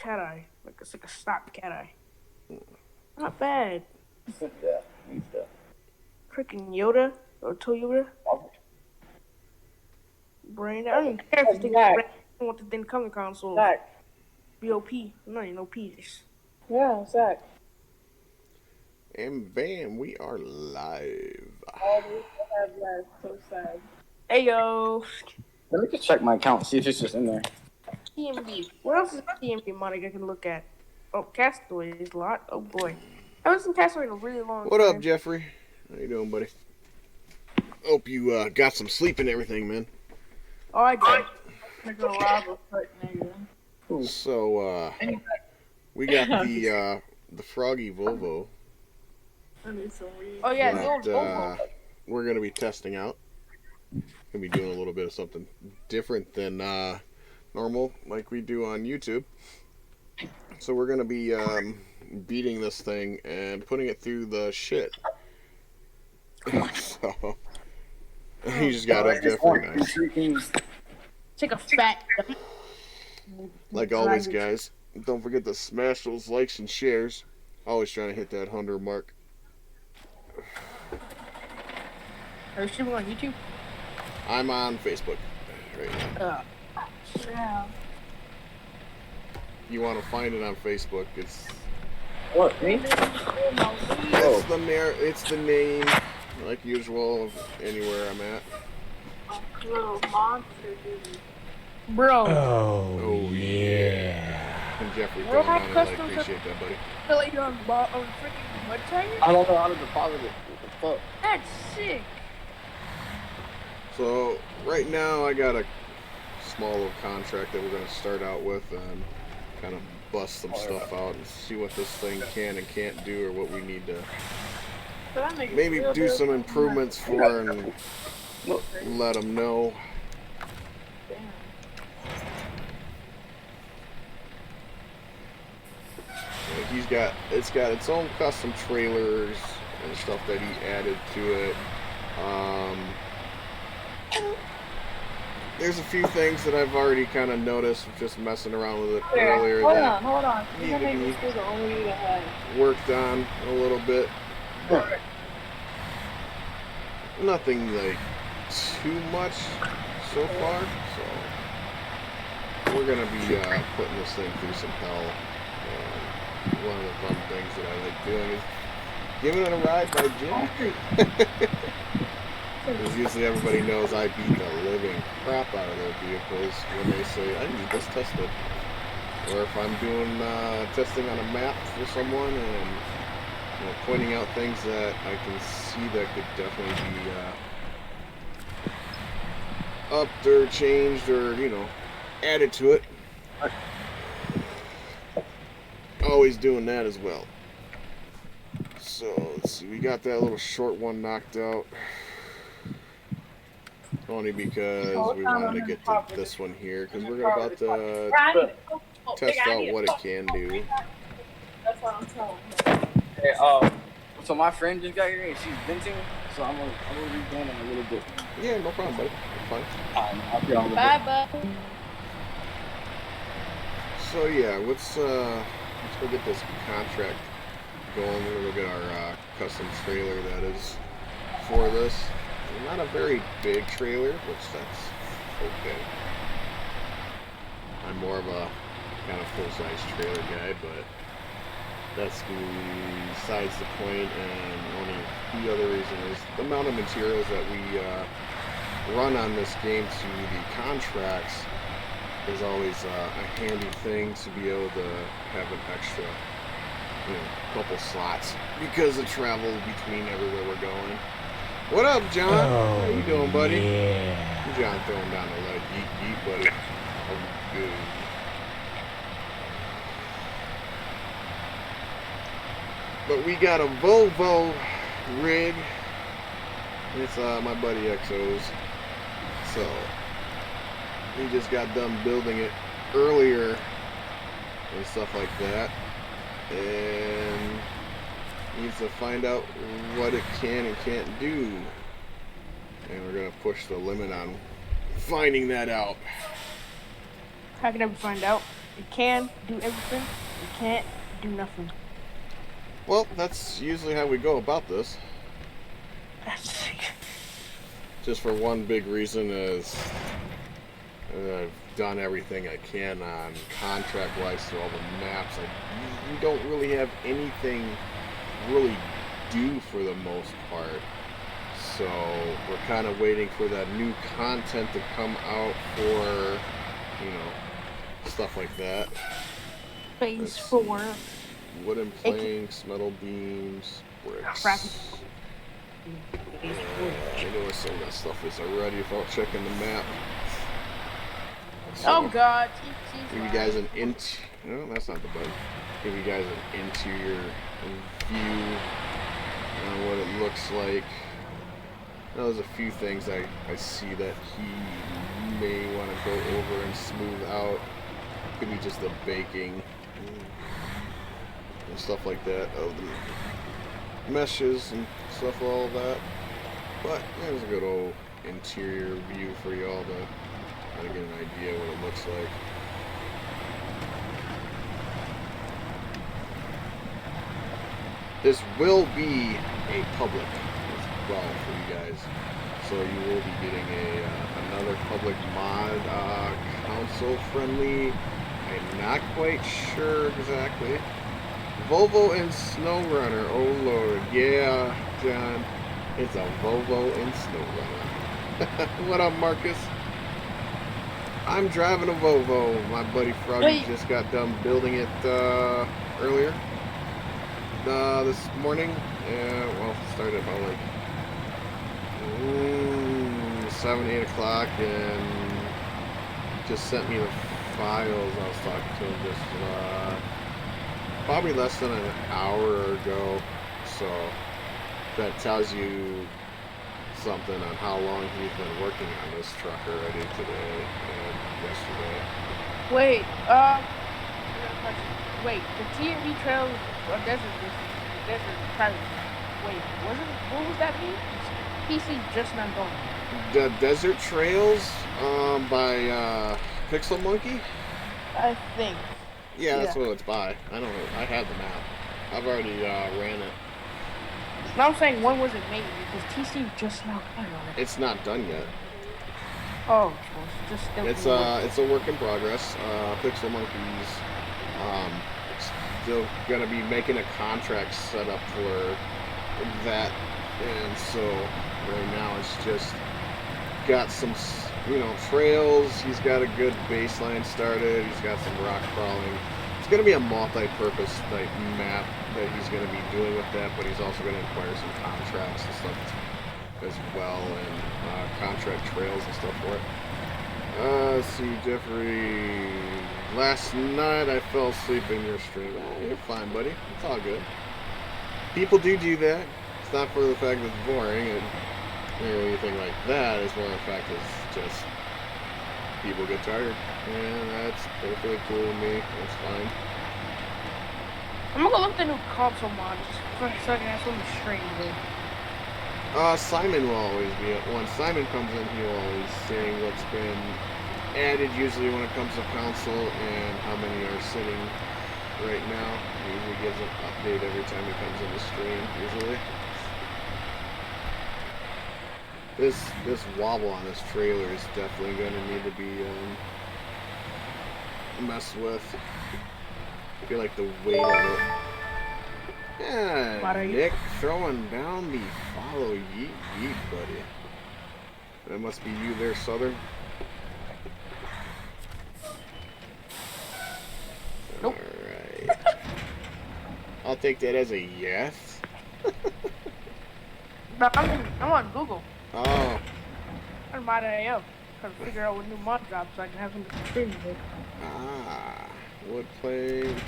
cat eye. Like it's like a stock cat eye. Not bad. Yeah, neat stuff. Freaking Yoda or Toyota. Brain. I don't even care if it's I want the thing coming console. Zach. BOP. I'm not even no P's. Yeah, Zach. And bam, we are live. All we have left. So sad. Hey yo. Let me just check my account, see if it's just in there. TMB. What else is TMB Monica I can look at? Oh, Castaway is a lot. Oh boy. I haven't seen Castaway in a really long time. What up, Jeffrey? How you doing, buddy? Hope you got some sleep and everything, man. Oh, I did. I'm gonna go rob a foot nigga. So, we got the Froggy Volvo Oh yeah, that we're gonna be testing out. Gonna be doing a little bit of something different than normal, like we do on YouTube. So we're gonna be beating this thing and putting it through the shit. So you just got up, Jeffrey. Nice. Take a fat. Like always, guys, don't forget to smash those likes and shares. Always trying to hit that 100 mark. Are you streaming on YouTube? I'm on Facebook right now. Yeah. You want to find it on Facebook? It's What, me? it's the name, like usual, of anywhere I'm at. Little monster dude. Bro. Oh yeah. And Jeffrey throwing on it, I appreciate that, buddy. I feel like you're on freaking mud tire? I don't know how to deposit it. What the fuck? That's sick. So right now I got a small little contract that we're going to start out with and kind of bust some stuff out and see what this thing can and can't do, or what we need to maybe do some improvements for and let them know. It's got its own custom trailers and stuff that he added to it. There's a few things that I've already kind of noticed just messing around with it earlier Hold that on. need to be worked on a little bit. But nothing like too much so far. So we're gonna be putting this thing through some hell. One of the fun things that I like doing is giving it a ride by Jim. Because usually everybody knows I beat the living crap out of their vehicles when they say, I need this tested. Or if I'm doing testing on a map for someone and pointing out things that I can see that could definitely be upped or changed or, added to it. Always doing that as well. So, let's see, we got that little short one knocked out. Only because we wanted to get to this one here, because we're about to test out what it can do. That's what I'm telling him. Hey, so my friend just got here and she's venting, so I'm gonna rejoin in a little bit. Yeah, no problem, buddy. It's fine. I'll be on Bye, bud. So yeah, let's go get this contract going. We're gonna get our custom trailer that is for this. Not a very big trailer, which that's okay. I'm more of a kind of full-size trailer guy, but that's besides the point. And only the other reason is the amount of materials that we run on this game to the contracts is always a handy thing to be able to have an extra, couple slots because of travel between everywhere we're going. What up, John? How you doing, buddy? Yeah. John throwing down the leg. Yeet, buddy. Oh, good. But we got a Volvo rig. It's my buddy XO's. So he just got done building it earlier and stuff like that. And needs to find out what it can and can't do, and we're gonna push the limit on finding that out. How can I find out? You can do everything. You can't do nothing. Well, that's usually how we go about this. That's Just for one big reason is I've done everything I can on contract-wise through all the maps. We don't really have anything really due for the most part. So we're kind of waiting for that new content to come out for, stuff like that. phase 4. Wooden planks, metal beams, bricks. Yeah, I know where some of that stuff is already without checking the map. So, Oh God! give you guys an no, that's not the button. Give you guys an interior view on what it looks like. Now, there's a few things I see that he may want to go over and smooth out. Could be just the baking and stuff like that of the meshes and stuff, all that. But there's a good old interior view for y'all to kind of get an idea what it looks like. This will be a public as well for you guys, so you will be getting another public mod, console friendly. I'm not quite sure exactly. Volvo and SnowRunner. Oh Lord, yeah, John, it's a Volvo and SnowRunner. What up, Marcus? I'm driving a Volvo. My buddy Froggy just got done building it earlier this morning. Well, it started about like 7, 8 o'clock, and just sent me the files. I was talking to him just probably less than an hour ago. So that tells you something on how long he's been working on this truck already today and yesterday. Wait, wait, the TMV trails or desert private. Wait, what was that mean? PC just not going. The Desert Trails by Pixel Monkey? I think. Yeah, that's what it's by. I don't know. I have the map. I've already ran it. No, I'm saying when was it made? Because TC just now got on it. It's not done yet. Oh, well, it's just still. It's a work in progress. Pixel Monkey's still gonna be making a contract set up for that, and so right now it's just got some trails. He's got a good baseline started. He's got some rock crawling. It's going to be a multi-purpose type map that he's going to be doing with that, but he's also going to acquire some contracts and stuff as well, and contract trails and stuff for it. Let's see, Jeffrey. Last night I fell asleep in your stream. You're fine, buddy. It's all good. People do that. It's not for the fact that it's boring or anything like that. It's more the fact it's just people get tired, and that's perfectly cool with me. That's fine. I'm gonna go look at the new console mod so I can have something strange with. Simon will always be it. When Simon comes in, he will always say what's been added, usually when it comes to console, and how many are sitting right now. He usually gives an update every time he comes in the stream, usually. This wobble on this trailer is definitely going to need to be messed with. I feel like the weight of it. Yeah, Nick throwing down the follow. Yeet, yeet, buddy. That must be you there, Southern. Nope. Alright. I'll take that as a yes. No, I'm on Google. Oh. I'm mod.io. Trying to figure out what new mod drops so I can have something to stream with. Ah. Wood planks.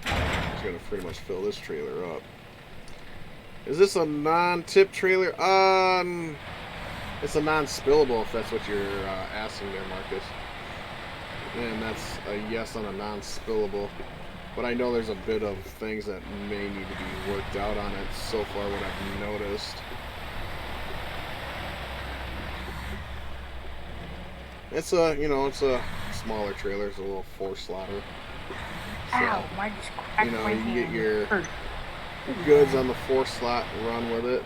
Just gonna pretty much fill this trailer up. Is this a non-tip trailer? It's a non-spillable if that's what you're asking there, Marcus. And that's a yes on a non-spillable. But I know there's a bit of things that may need to be worked out on it so far, what I've noticed. It's a smaller trailers, a little 4-slotter. Ow, mine just cracked You know, my you can hand. get your Hurt. goods on the 4-slot and run with it.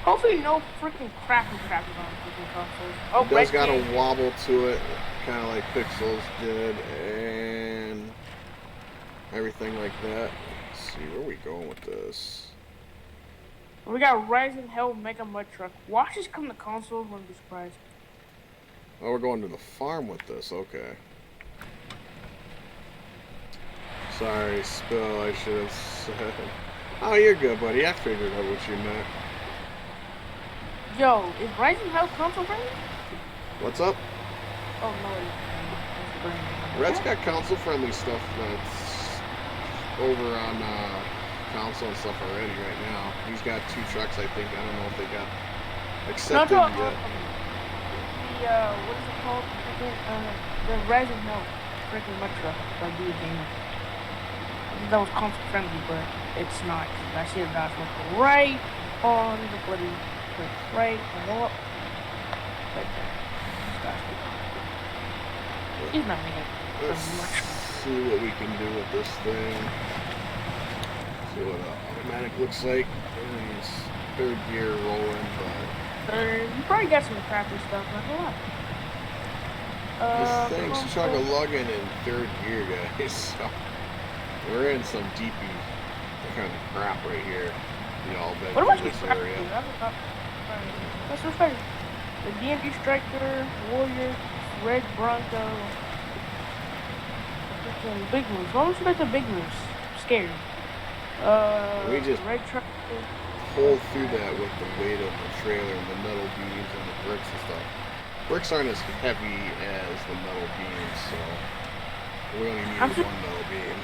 Hopefully no freaking crappy crap is on freaking consoles. Oh, It does got red a wobble to it, kind of like Pixels did, and everything like that. Let's see, where are we going with this? We got Rising Hell Mega Mud Truck. Watch this come to consoles, wouldn't be surprised. Oh, we're going to the farm with this, okay. Sorry, Spill, I should have said. Oh, you're good, buddy. I figured out what you meant. Yo, is Rising Hell console friendly? What's up? Oh, no, it's Red's got console-friendly stuff that's over on console and stuff already right now. He's got 2 trucks, I think. I don't know if they got accepted yet. what is it called? The Rising Hell freaking Mud Truck by Blue Gamer. That was console friendly, but it's not. I see the dots look right on the bloody, right on up. Right there. He's not making it Let's much. see what we can do with this thing. See what automatic looks like. It's 3rd gear rolling, but You probably got some crappy stuff, not a lot. this thing's chug-a-lugging in 3rd gear, guys. So we're in some deepy kind of crap right here. Y'all been What about in this area. Let's refresh. The DMG Striker, Warrior, Red Bronco. Freaking big moves. Why don't you like the big moves? I'm scared. We just Red Truck. pull through that with the weight of the trailer and the metal beams and the bricks and stuff. Bricks aren't as heavy as the metal beams, so we only need 1 metal beam.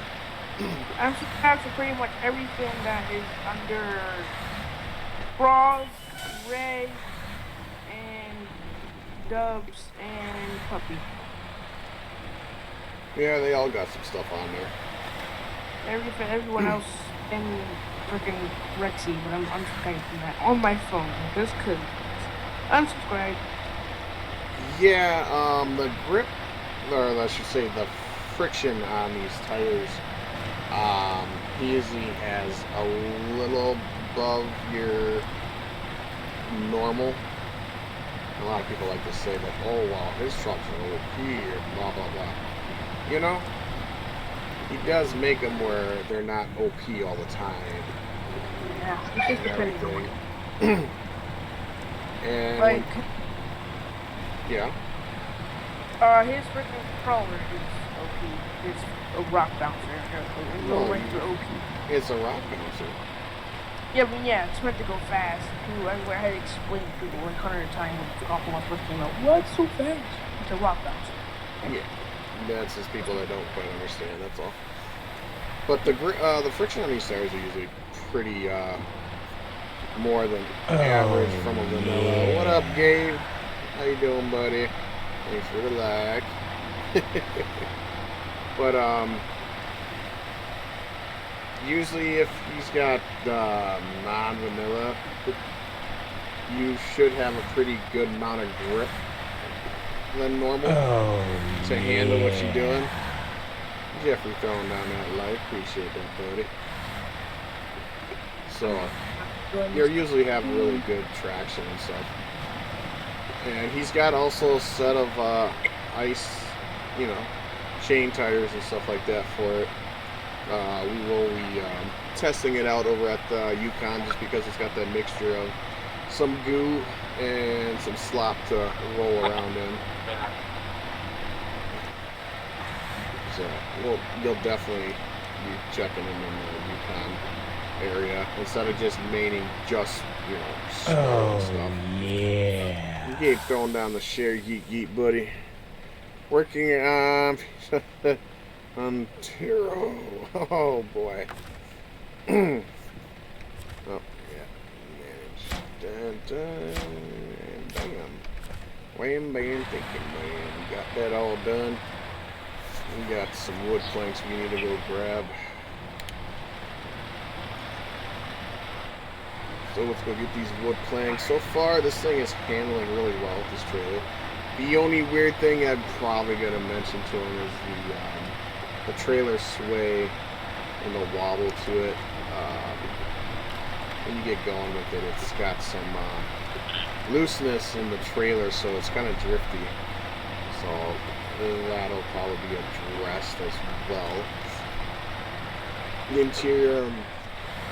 I'm subscribed to pretty much everything that is under Frog, Ray, and Dubs, and Puppy. Yeah, they all got some stuff on there. Everyone else in freaking Rexy, but I'm unsubscribed from that on my phone just cause. Unsubscribe. Yeah, the grip, or I should say the friction on these tires, he usually has a little above your normal. A lot of people like to say that, oh wow, his trucks are OP or blah blah blah. You know, he does make them where they're not OP all the time. Yeah, it's just depending on everything. And like. Yeah. His freaking crawler is OP. It's a rock bouncer. Low range OP. It's a rock bouncer. Yeah, but yeah, it's meant to go fast. I had to explain to people like 100 times when the Aqua first came out. What's so fast? It's a rock bouncer. Yeah. That's just people that don't quite understand, that's all. But the friction on these tires are usually pretty more than average from a vanilla. Yeah. What up, Gabe? How you doing, buddy? Thanks for the like. But usually if he's got non-vanilla, you should have a pretty good amount of grip than normal to handle what you're doing. Jeffrey throwing down that like, appreciate that, buddy. So you usually have really good traction and stuff. And he's got also a set of ice, you know, chain tires and stuff like that for it. We will be testing it out over at the Yukon just because it's got that mixture of some goo and some slop to roll around in. So you'll definitely be checking in the Yukon area instead of just maining just, you know, snow and stuff. Yeah. Gabe throwing down the share yeet, buddy. Working on Ontario. Oh boy. Oh yeah. Manage. Dun, dun, and bam. Wham bam thinking, man. We got that all done. We got some wood planks we need to go grab. So let's go get these wood planks. So far, this thing is handling really well with this trailer. The only weird thing I'm probably gonna mention to him is the trailer sway and the wobble to it. When you get going with it, it's got some looseness in the trailer, so it's kind of drifty. So that'll probably be addressed as well. The interior,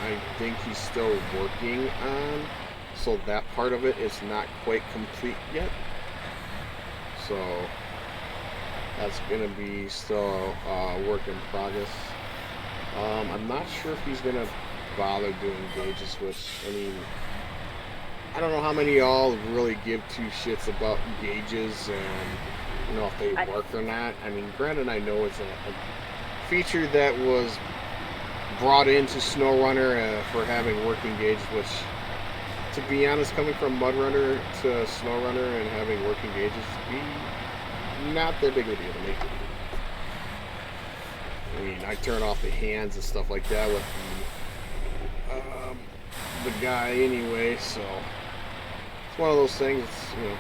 I think he's still working on, so that part of it is not quite complete yet. So that's gonna be still a work in progress. I'm not sure if he's gonna bother doing gauges, which, I mean, I don't know how many of y'all really give two shits about gauges and, you know, if they work or not. I mean, granted, I know it's a feature that was brought into SnowRunner for having working gauges, which, to be honest, coming from MudRunner to SnowRunner and having working gauges, not that big of a deal to me. I mean, I turn off the hands and stuff like that with the guy anyway, so it's one of those things. It's, you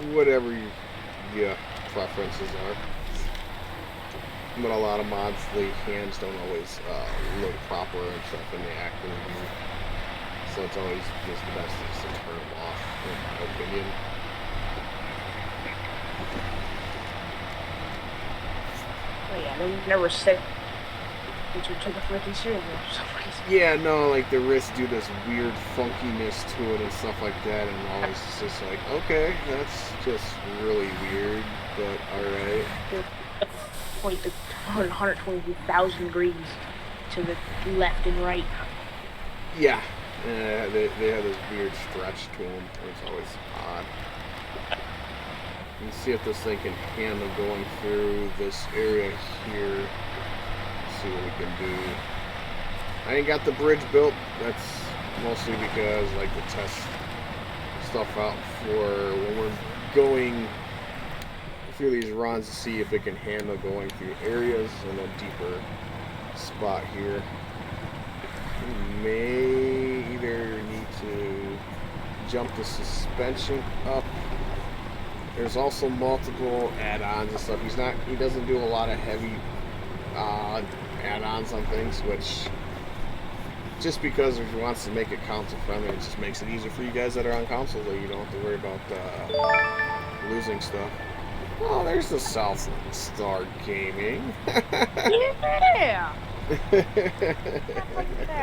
know, whatever your preferences are. But a lot of mods, the hands don't always look proper and stuff, and they act really weird. So it's always just the best to turn them off, in my opinion. Oh yeah, they never said that you took a freaking serious for some reason. Yeah, no, like the wrists do this weird funkiness to it and stuff like that, and always it's just like, okay, that's just really weird, but alright. 120,000 degrees to the left and right. Yeah, they have this weird stretch to them. It's always odd. Let's see if this thing can handle going through this area here. Let's see what we can do. I ain't got the bridge built. That's mostly because I like to test stuff out for when we're going through these runs to see if it can handle going through areas in a deeper spot here. We may either need to jump the suspension up. There's also multiple add-ons and stuff. He doesn't do a lot of heavy add-ons on things, which, just because he wants to make it console friendly, it just makes it easier for you guys that are on console, that you don't have to worry about losing stuff. Oh, there's the Southland Star Gaming. Yeah!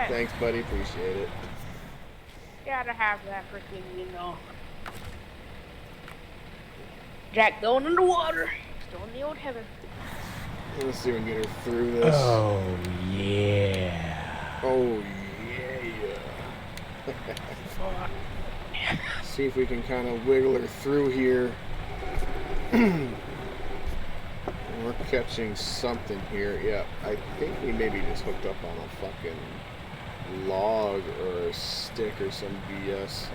Thanks, buddy. Appreciate it. Gotta have that freaking, you know. Jack going in the water. Still in the old heaven. Let's see if we can get her through this. Oh, yeah. Oh, yeah. See if we can kind of wiggle her through here. We're catching something here. Yeah, I think we maybe just hooked up on a fucking log or a stick or some BS.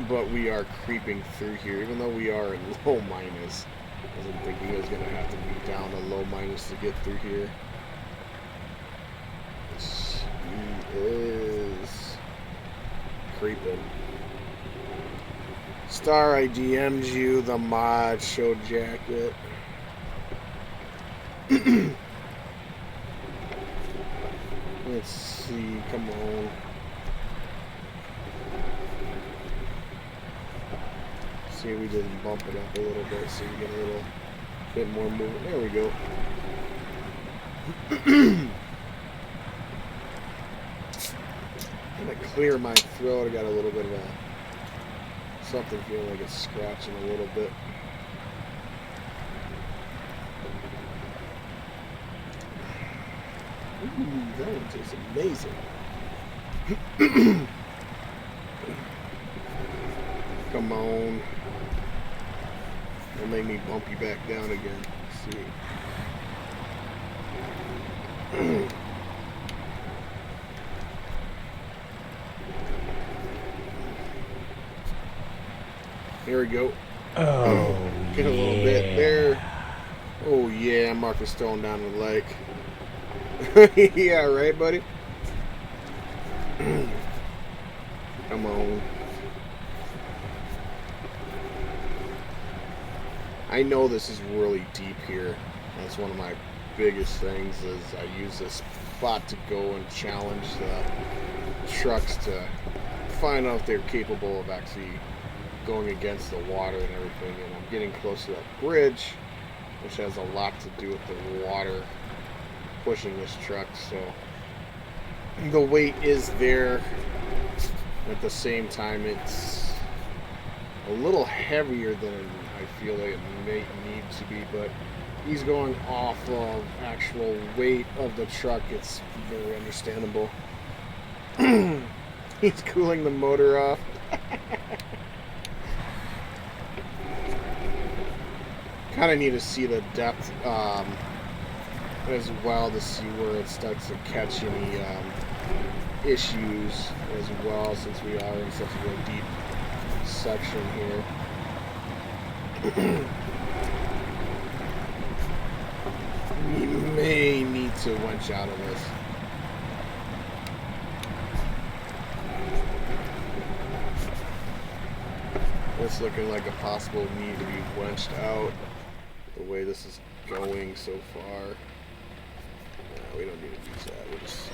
But we are creeping through here, even though we are in low minus. I wasn't thinking it was going to have to be down to low minus to get through here. She is creeping. Star, I DM'd you the mod show jacket. Let's see, come on. See if we just bump it up a little bit so we get a little bit more movement. There we go. I'm gonna clear my throat. I got a little bit of something feeling like it's scratching a little bit. Ooh, that one tastes amazing. Come on. Don't make me bump you back down again. Let's see. Here we go. Oh, Get a little bit there. Oh yeah, Marcus throwing down the lake. Yeah, right, buddy? Come on. I know this is really deep here. That's one of my biggest things is I use this spot to go and challenge the trucks to find out if they're capable of actually going against the water and everything. And I'm getting close to that bridge, which has a lot to do with the water pushing this truck. So the weight is there. At the same time, it's a little heavier than I feel like it may need to be, but he's going off of actual weight of the truck. It's very understandable. He's cooling the motor off. Kind of need to see the depth as well to see where it starts to catch any issues as well, since we are in such a real deep section here. We may need to winch out of this. It's looking like a possible need to be winched out the way this is going so far. No, we don't need to use that. We'll just...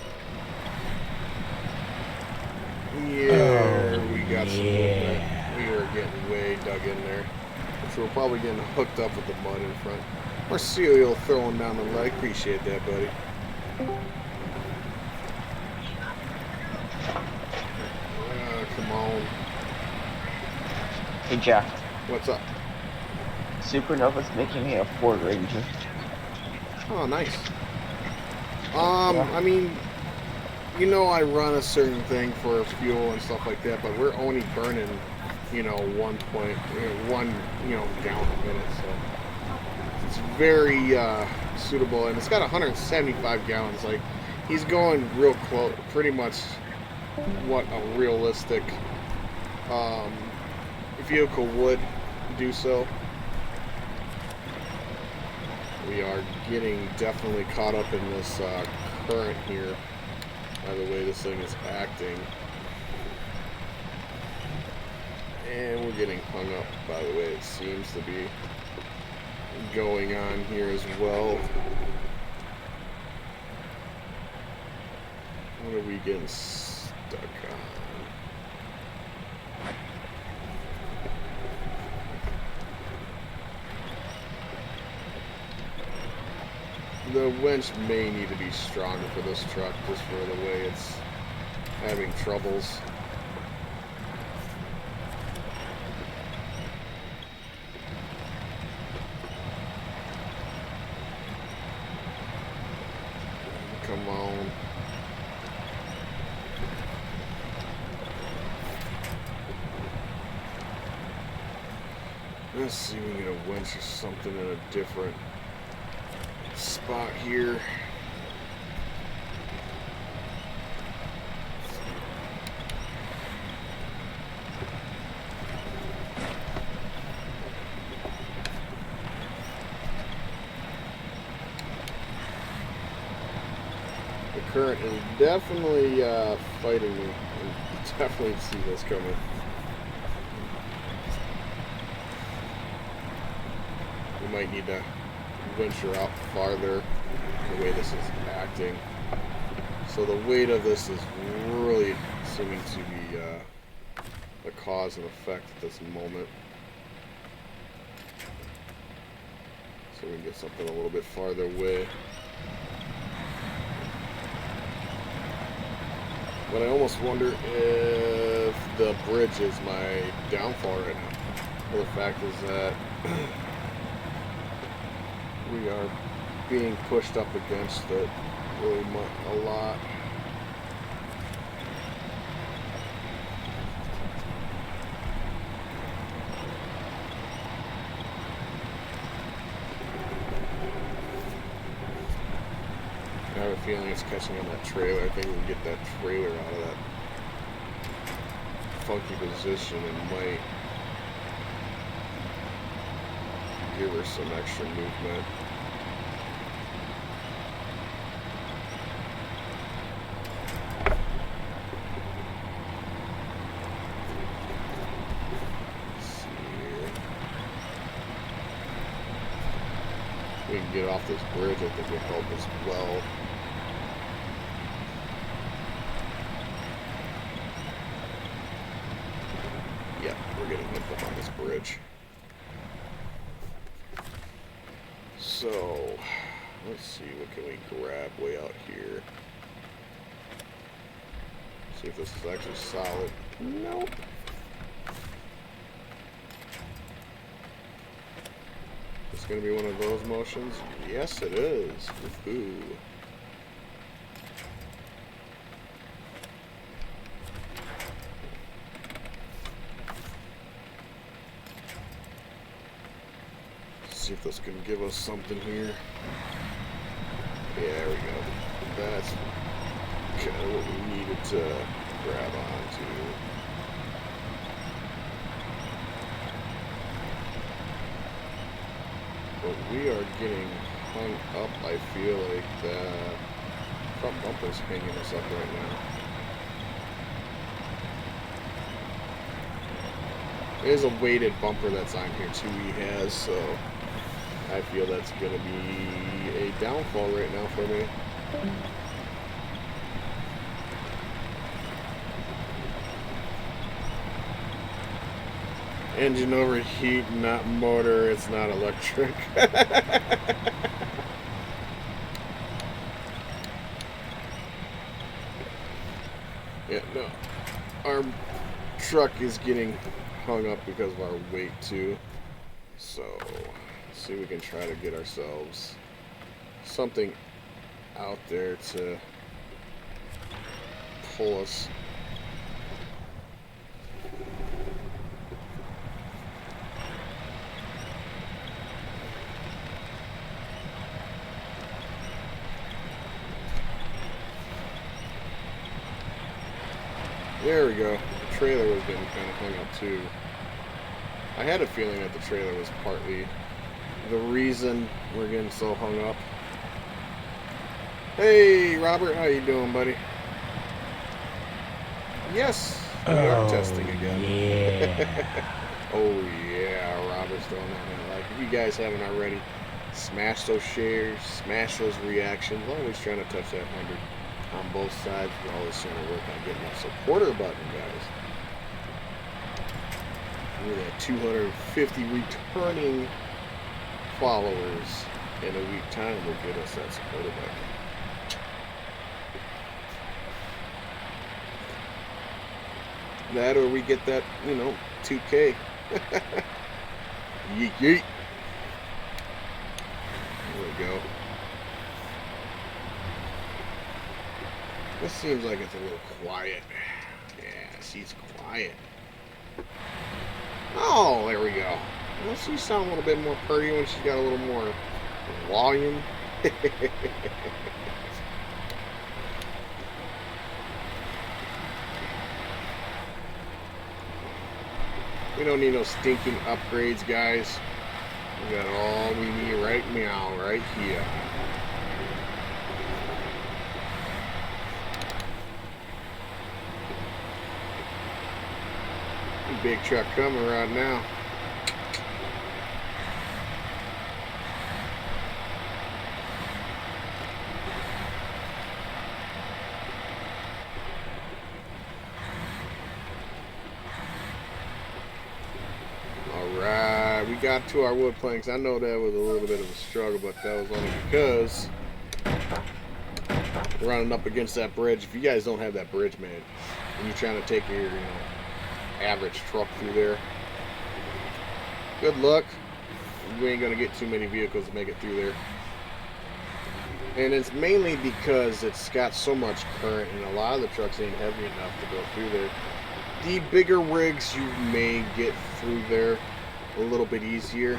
Yeah, we got some movement. We are getting way dug in there. Which we're probably getting hooked up with the mud in front. Or cereal throwing down the leg. Appreciate that, buddy. Come on. Hey Jack, What's up? Supernova's making me a Ford Ranger. Oh, nice. I mean, you know, I run a certain thing for fuel and stuff like that, but we're only burning, you know, 1 gallon a minute, so it's very suitable, and it's got 175 gallons. Like, he's going real close, pretty much what a realistic vehicle would do so. We are getting definitely caught up in this current here by the way this thing is acting. And we're getting hung up by the way it seems to be going on here as well. What are we getting stuck on? The winch may need to be stronger for this truck, just for the way it's having troubles. Come on. Let's see if we can get a winch or something in a different spot here. The current is definitely fighting me. I definitely see this coming. We might need to winch her out farther the way this is acting. So the weight of this is really seeming to be the cause and effect at this moment. So we can get something a little bit farther away. But I almost wonder if the bridge is my downfall right now. Well, the fact is that we are being pushed up against it really a lot. I have a feeling it's catching on that trailer. I think we can get that trailer out of that funky position and might give her some extra movement. Let's see here. we can get off this bridge, I think would help as well. Yep, we're getting hit up on this bridge. So, let's see, what can we grab way out here? See if this is actually solid. Nope. It's gonna be one of those motions? Yes, it is. Woohoo. See if this can give us something here. Yeah, there we go. That's kind of what we needed to grab onto. But we are getting hung up. I feel like the front bumper's hanging us up right now. There's a weighted bumper that's on here too he has, so I feel that's going to be a downfall right now for me. Engine overheat, not motor, it's not electric. Yeah, no. Our truck is getting hung up because of our weight too. So, let's see if we can try to get ourselves something out there to pull us. There we go. The trailer was getting kind of hung up too. I had a feeling that the trailer was partly the reason we're getting so hung up. Hey, Robert, how you doing, buddy? Yes, we are testing again. Yeah. Oh yeah, Robert's throwing that in. Like, if you guys haven't already, smash those shares, smash those reactions. Always trying to touch that 100 on both sides. We're always trying to work on getting that supporter button, guys. With that 250 returning followers in a week time will get us that supporter button. That or we get that, 2K. Yeet yeet. There we go. This seems like it's a little quiet. Yeah, she's quiet. Oh, there we go. Well, she sounds a little bit more pretty when she's got a little more volume. We don't need no stinking upgrades, guys. We got all we need right now, right here. Big truck coming right now. Alright, we got to our wood planks. I know that was a little bit of a struggle, but that was only because we're running up against that bridge. If you guys don't have that bridge, man, and you're trying to take your, average truck through there, good luck. We ain't gonna get too many vehicles to make it through there. And it's mainly because it's got so much current and a lot of the trucks ain't heavy enough to go through there. The bigger rigs you may get through there a little bit easier,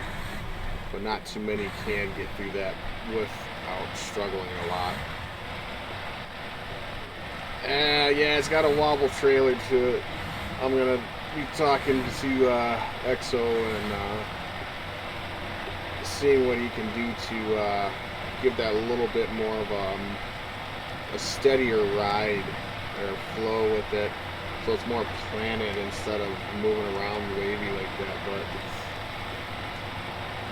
but not too many can get through that without struggling a lot. Yeah, it's got a wobble trailer to it. I'm gonna be talking to EXO and seeing what he can do to give that a little bit more of a steadier ride or flow with it, so it's more planted instead of moving around wavy like that. But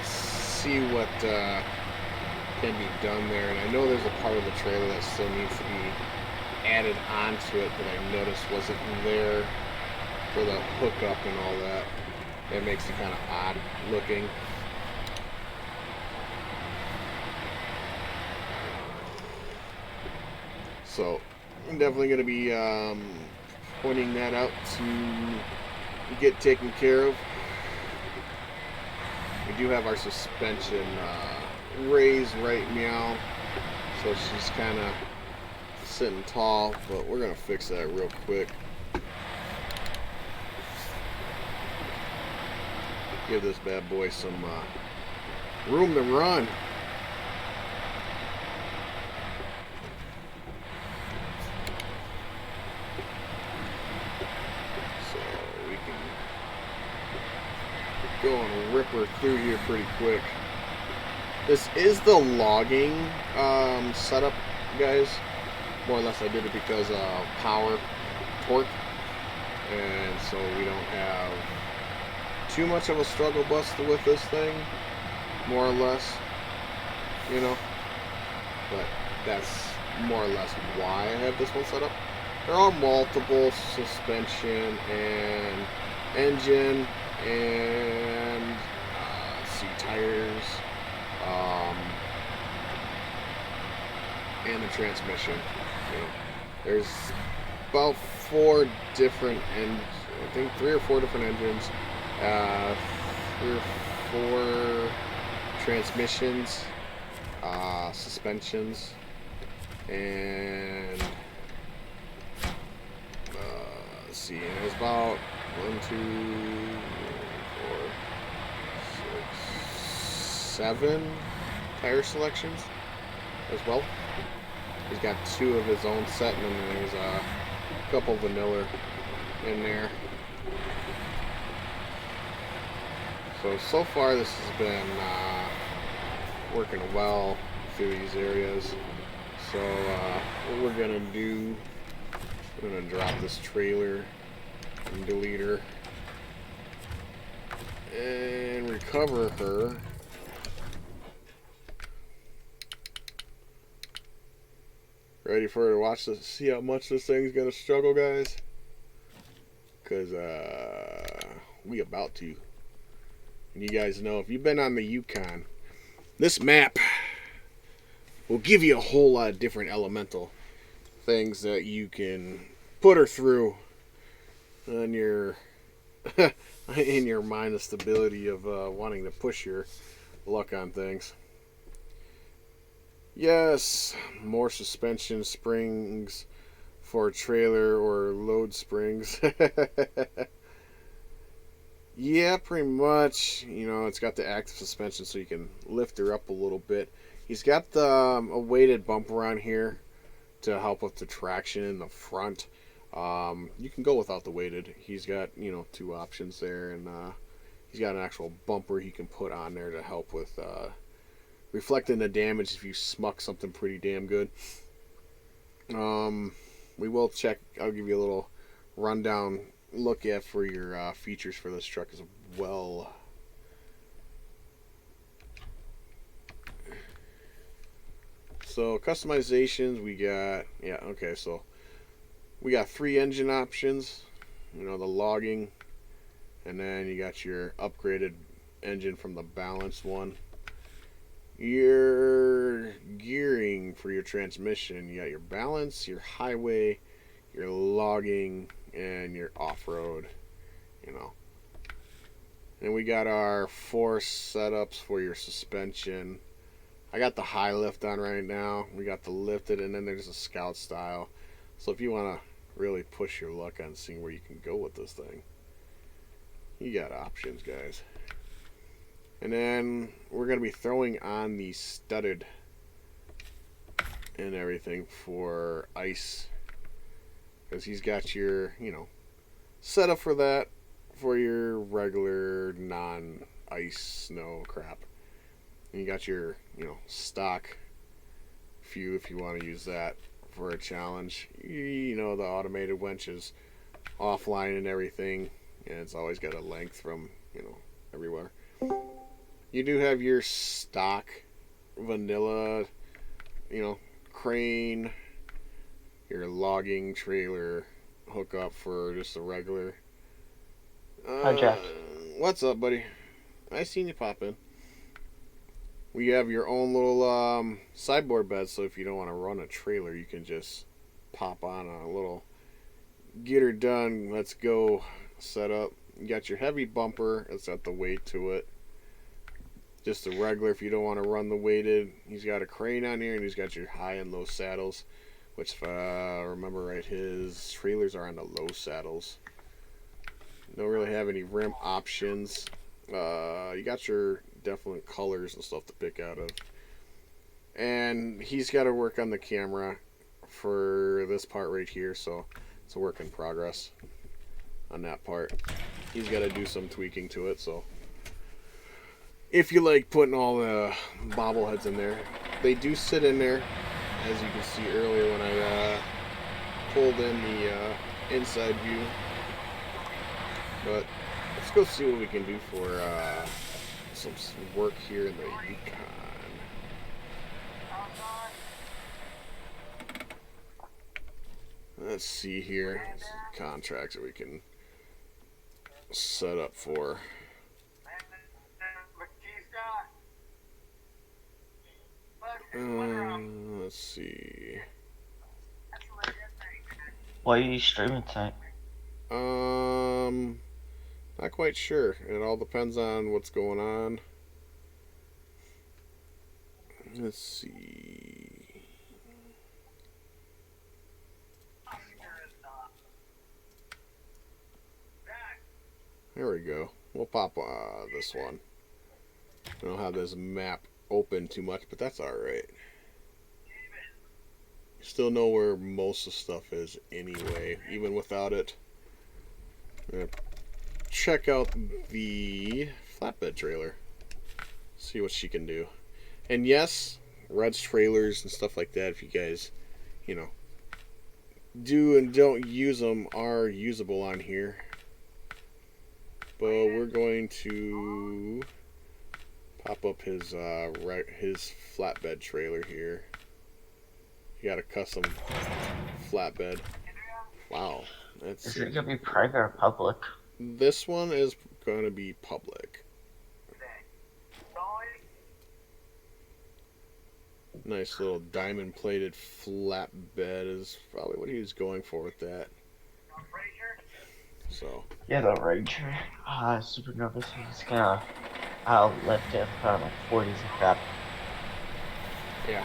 see what can be done there. And I know there's a part of the trailer that still needs to be added onto it that I noticed wasn't there for the hookup and all that. It makes it kind of odd looking. So I'm definitely going to be pointing that out to get taken care of. We do have our suspension raised right now, so she's kind of sitting tall, but we're going to fix that real quick. Give this bad boy some room to run. So we can go and rip her through here pretty quick. This is the logging setup, guys. More or less I did it because of power, torque, and so we don't have too much of a struggle bus with this thing, more or less, you know, but that's more or less why I have this one set up. There are multiple suspension and engine and let's see, tires, and the transmission. You know, there's about 4 different engines, I think 3 or 4 different engines, 3 or 4 transmissions, suspensions, and let's see, and there's about 1, 2, 4, 6, 7 tire selections as well. He's got 2 of his own set, and then there's a couple vanilla in there. So far this has been working well through these areas. So what we're gonna do, we're gonna drop this trailer and delete her and recover her. Ready for her to watch this, see how much this thing's gonna struggle, guys? Cause we about to. And you guys know, if you've been on the Yukon, this map will give you a whole lot of different elemental things that you can put her through on your in your mind, the stability of wanting to push your luck on things. Yes, more suspension springs for trailer or load springs. Yeah, pretty much. You know, it's got the active suspension so you can lift her up a little bit. He's got the a weighted bumper on here to help with the traction in the front. You can go without the weighted. He's got, you know, 2 options there, and he's got an actual bumper he can put on there to help with reflecting the damage if you smuck something pretty damn good. We will check. I'll give you a little rundown look at for your features for this truck as well. So customizations, we got, yeah, okay, so we got 3 engine options. You know, the logging, and then you got your upgraded engine from the balanced one. Your gearing for your transmission, you got your balance, your highway, your logging, and your off-road, you know. And we got our 4 setups for your suspension. I got the high lift on right now. We got the lifted, and then there's a scout style. So if you want to really push your luck on seeing where you can go with this thing, you got options, guys. And then we're going to be throwing on the studded and everything for ice, because he's got your, you know, setup for that for your regular non-ice snow crap. And you got your, you know, stock few if you want to use that for a challenge. You know, the automated winch is offline and everything, and it's always got a length from, you know, everywhere. You do have your stock vanilla, you know, crane, your logging trailer hookup for just a regular. Hi, Jack. What's up, buddy? I seen you pop in. We have your own little sideboard bed, so if you don't want to run a trailer, you can just pop on a little get her done, let's go setup. You got your heavy bumper, it's got the weight to it. Just a regular if you don't want to run the weighted. He's got a crane on here, and he's got your high and low saddles, which if I remember right, his trailers are on the low saddles. Don't really have any rim options. You got your definite colors and stuff to pick out of. And he's got to work on the camera for this part right here, so it's a work in progress on that part. He's got to do some tweaking to it, so if you like putting all the bobbleheads in there, they do sit in there, as you can see earlier when I pulled in the inside view. But let's go see what we can do for some work here in the Yukon. Let's see here. Some contracts that we can set up for. Let's see. Why are you streaming tonight? Not quite sure. It all depends on what's going on. Let's see. There we go. We'll pop this one. I don't have this map open too much, but that's alright. Still know where most of the stuff is anyway, even without it. I'm gonna check out the flatbed trailer. See what she can do. And yes, Red's trailers and stuff like that, if you guys, you know, do and don't use them, are usable on here. But we're going to pop up his flatbed trailer here. You got a custom flatbed. Wow, that's. Is it gonna be private or public? This one is going to be public. Nice little diamond plated flatbed is probably what he was going for with that. So. Yeah, the Ranger. Super nervous. He's gonna lift it from like 40s and crap. Yeah.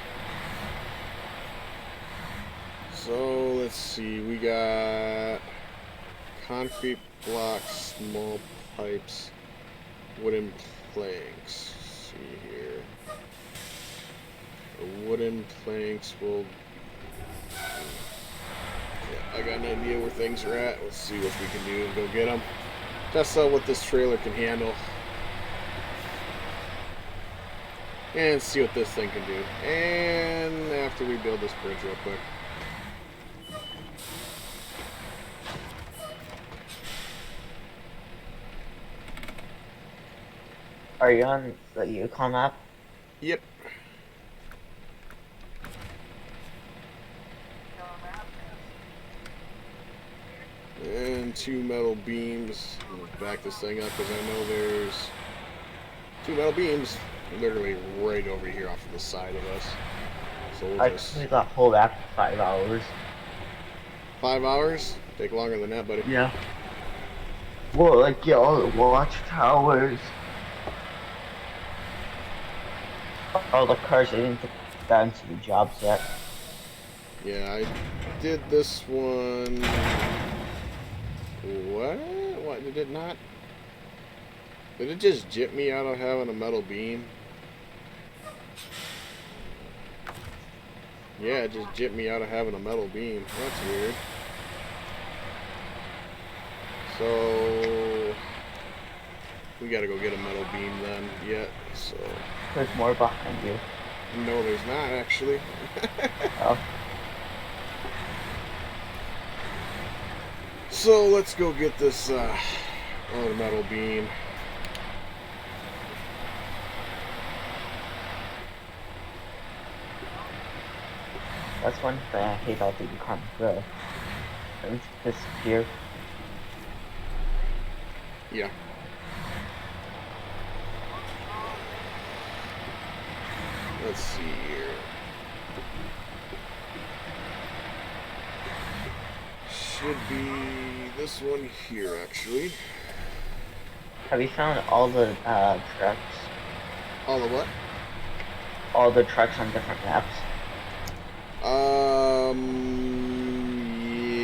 So let's see. We got concrete blocks, small pipes, wooden planks. Let's see here. The wooden planks will. Yeah, I got an idea where things are at. Let's see what we can do and go get them. Test out what this trailer can handle. And see what this thing can do. And after we build this bridge real quick. Are you on the Yukon map? Yep. And 2 metal beams. We'll back this thing up because I know there's 2 metal beams literally right over here off of the side of us. So we'll I just. completed that whole back for 5 hours. 5 hours? Take longer than that, buddy. Yeah. Well, like, get all the watchtowers. All the cars, I didn't get that into the jobs yet. Yeah, I did this one. What? What? Did it not? Did it just jip me out of having a metal beam? Yeah, it just jipped me out of having a metal beam. That's weird. So we gotta go get a metal beam then yet, so. There's more behind you. No, there's not actually. Oh. So let's go get this other metal beam. That's one thing I hate about the Yukon Grill. Things disappear. Yeah. Let's see here. Should be this one here, actually. Have you found all the trucks? All the what? All the trucks on different maps?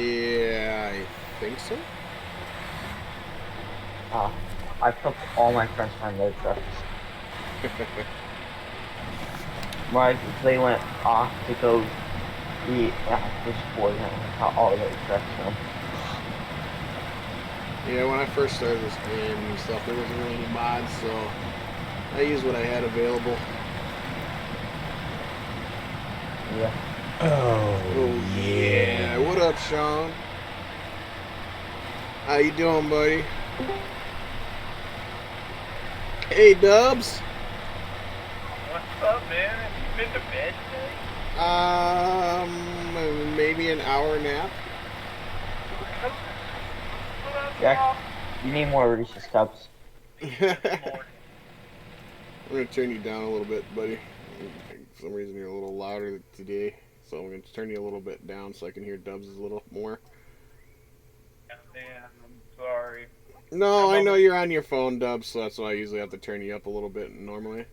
Yeah, I think so. I flipped all my friends from their trucks. Like, they went off to go eat this boy and all their trucks home. Yeah, when I first started this game and stuff, there wasn't really any mods, so I used what I had available. Yeah. Oh, Yeah. What up, Sean? How you doing, buddy? Hey, Dubs. What's up, man? Have you been to bed today? Maybe an hour nap. Yeah, you need more Reese's Cups. I'm gonna turn you down a little bit, buddy. For some reason you're a little louder today, so I'm gonna turn you a little bit down so I can hear Dubs a little more. Man, I'm sorry. No, I know you're on your phone, Dubs, so that's why I usually have to turn you up a little bit normally.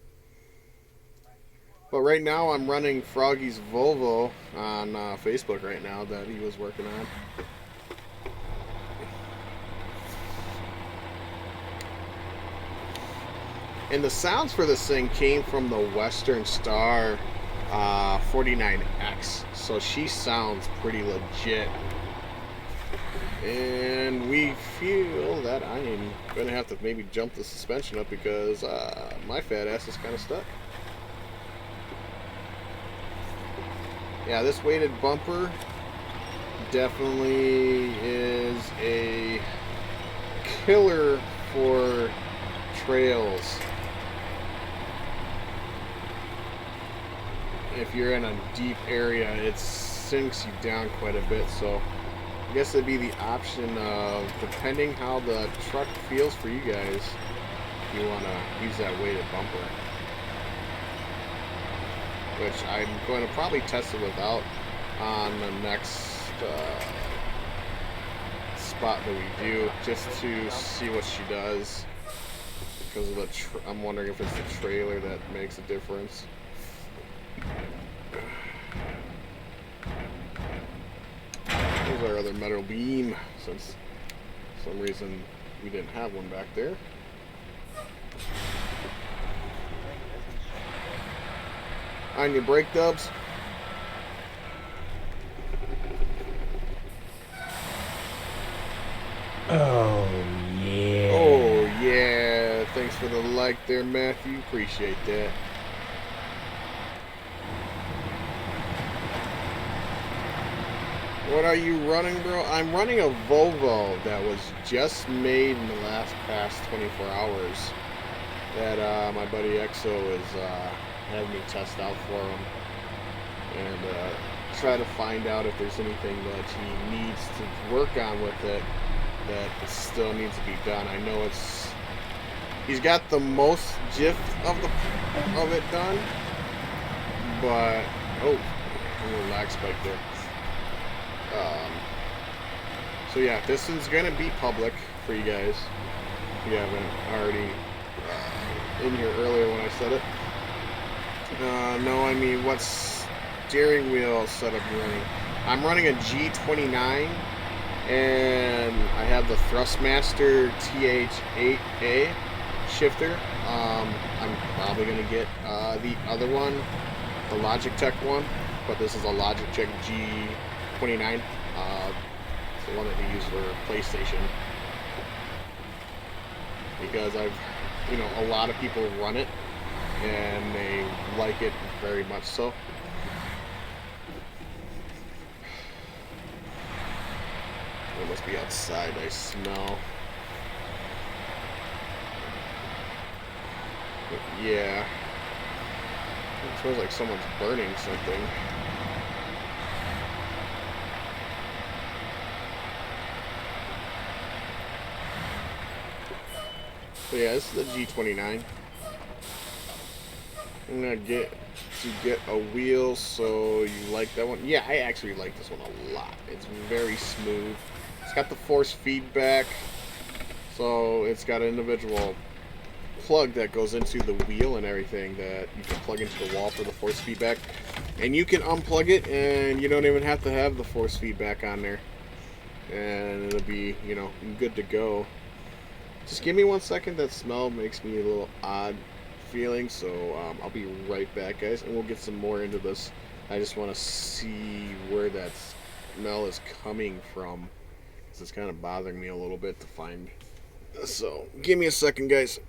But right now I'm running Froggy's Volvo on Facebook right now that he was working on. And the sounds for this thing came from the Western Star 49X, so she sounds pretty legit. And we feel that I am going to have to maybe jump the suspension up because my fat ass is kind of stuck. Yeah, this weighted bumper definitely is a killer for trails. If you're in a deep area, it sinks you down quite a bit, so I guess it'd be the option of, depending how the truck feels for you guys, if you want to use that weighted bumper. Which I'm going to probably test it without on the next spot that we do, just to see what she does. Because of the I'm wondering if it's the trailer that makes a difference. There's our other metal beam, since for some reason we didn't have one back there. On your brake, Dubs. Oh, yeah. Oh, yeah. Thanks for the like there, Matthew. Appreciate that. What are you running, bro? I'm running a Volvo that was just made in the past 24 hours that my buddy EXO is having me test out for him and try to find out if there's anything that he needs to work on with it that still needs to be done. I know he's got the most GIF of it done, but oh, a little lag spike there. So yeah, this is gonna be public for you guys if you haven't already in here earlier when I said it. No, I mean, what steering wheel setup you're running? I'm running a G29 and I have the Thrustmaster TH8A shifter. I'm probably gonna get the other one, the Logitech one, but this is a Logitech G29. It's the one that they use for PlayStation, because a lot of people run it and they like it very much so. It must be outside, I smell. But yeah, it smells like someone's burning something. So yeah, this is the G29. I'm gonna get a wheel. So you like that one? Yeah, I actually like this one a lot. It's very smooth. It's got the force feedback, so it's got an individual plug that goes into the wheel and everything that you can plug into the wall for the force feedback, and you can unplug it and you don't even have to have the force feedback on there, and it'll be, you know, good to go. Just give me 1 second. That smell makes me a little odd feeling, so I'll be right back, guys, and we'll get some more into this. I just want to see where that smell is coming from. It's kind of bothering me a little bit to find. So give me a second, guys.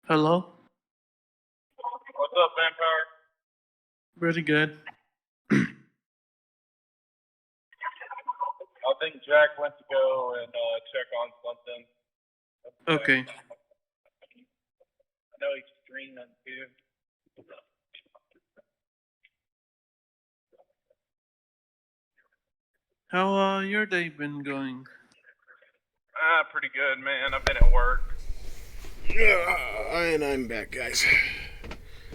Hello? What's up, Vampire? Pretty good. I think Jack went to go and check on something. Okay. I know he's streaming too. How your day been going? Pretty good, man. I've been at work. And I'm back, guys.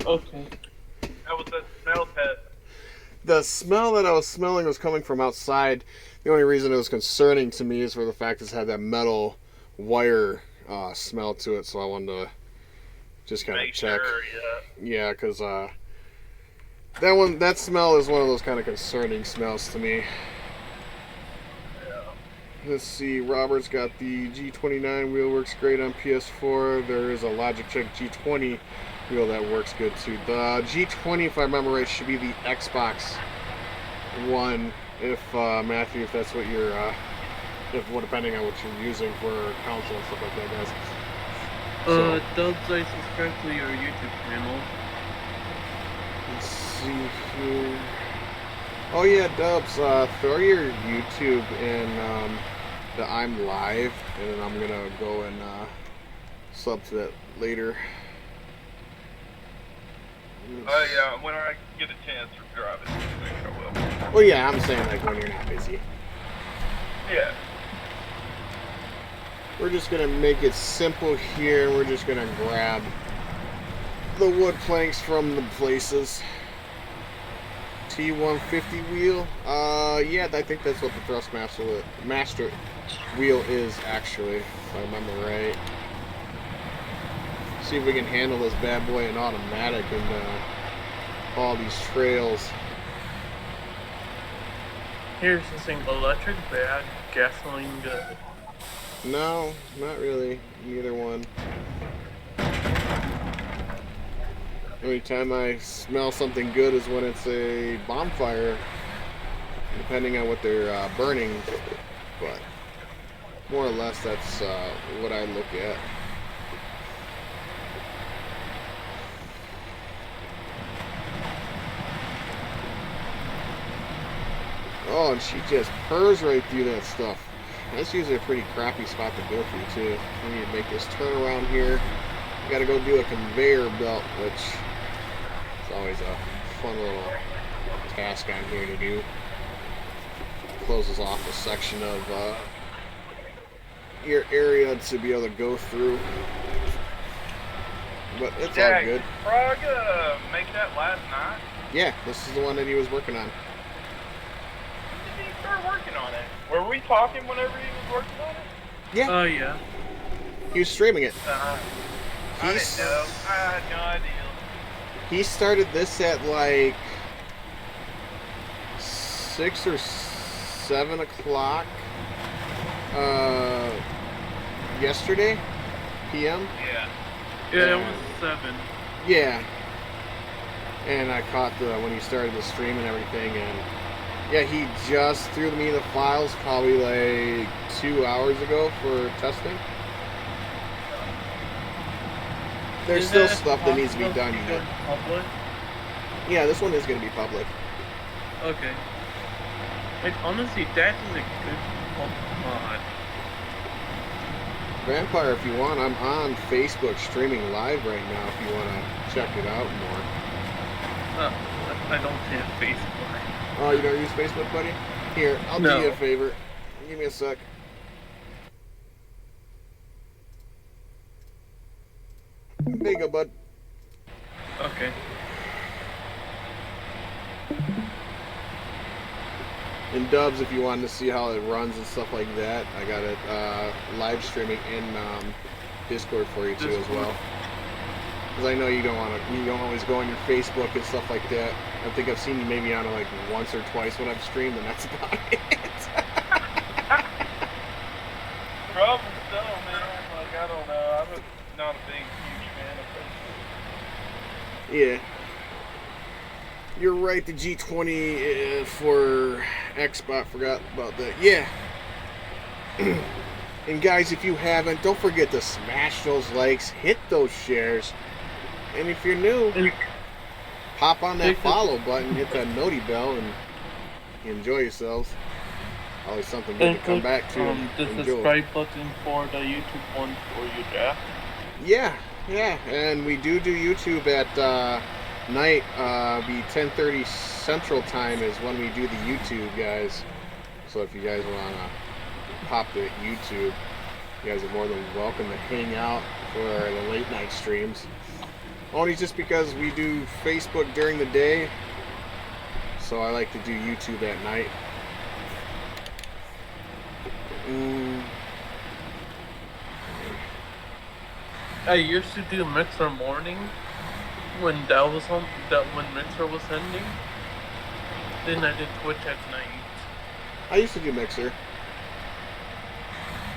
Okay. How was that smell test? The smell that I was smelling was coming from outside. The only reason it was concerning to me is for the fact it had that metal wire smell to it, so I wanted to just kind of check. Sure, Yeah, because that smell is one of those kind of concerning smells to me. Let's see, Robert's got the G29 wheel, works great on PS4. There is a Logitech G20 wheel that works good too. The G20, if I remember right, should be the Xbox One. If Matthew, if that's what you're, depending on what you're using for console and stuff like that, guys. Dubs, I subscribe to your YouTube channel. Let's see here. Oh yeah, Dubs, throw your YouTube in the I'm Live, and then I'm gonna go and sub to that later. yeah, when I get a chance to drive it, I will. Well, yeah, I'm saying like when you're not busy. Yeah. We're just gonna make it simple here. We're just gonna grab the wood planks from the places. T150 wheel. Yeah, I think that's what the Thrustmaster wheel is actually, if I remember right. See if we can handle this bad boy in automatic and all these trails. Here's the thing, electric bad, gasoline good. No, not really. Neither one. Only time I smell something good is when it's a bonfire, depending on what they're burning. But more or less, that's what I look at. Oh, and she just purrs right through that stuff. That's usually a pretty crappy spot to go through, too. We need to make this turn around here. We gotta go do a conveyor belt, which is always a fun little task on here to do. Closes off a section of your area to be able to go through. But it's all good. Frog make that last night? Yeah, this is the one that he was working on. When did he start working on it? Were we talking whenever he was working on it? Yeah. Oh, yeah. He was streaming it. I didn't know. I had no idea. He started this at like 6 or 7 o'clock yesterday p.m. Yeah. Yeah, it was 7. Yeah. And I caught when he started the stream and everything, and yeah, he just threw me the files probably like 2 hours ago for testing. There's still stuff that needs to be done yet. Public? Yeah, this one is going to be public. Okay. Like, honestly, that is a good mod. Vampire, if you want, I'm on Facebook streaming live right now if you want to check it out more. I don't have Facebook. Oh, you don't use Facebook, buddy? Here, I'll do you a favor. Give me a sec. There you go, bud. Okay. And Dubs, if you wanted to see how it runs and stuff like that, I got it live streaming in Discord for you too as well. Because I know you don't always go on your Facebook and stuff like that. I think I've seen you maybe on it like once or twice when I've streamed, and that's about it. Probably so, man. Like, I don't know. I'm not a big, huge fan of Facebook. Yeah. You're right, the G20 for Xbox, forgot about that. Yeah. And guys, if you haven't, don't forget to smash those likes, hit those shares, and if you're new, pop on that follow button, hit that noti bell, and enjoy yourselves. Always something good to come back to. The subscribe button for the YouTube one for you, Jack. Yeah, and we do YouTube at night. Be 10:30 Central Time is when we do the YouTube, guys. So if you guys want to pop to YouTube, you guys are more than welcome to hang out for the late night streams. Only just because we do Facebook during the day, so I like to do YouTube at night. I used to do Mixer morning when that was on. When Mixer was ending. Then I did Twitch at night. I used to do Mixer.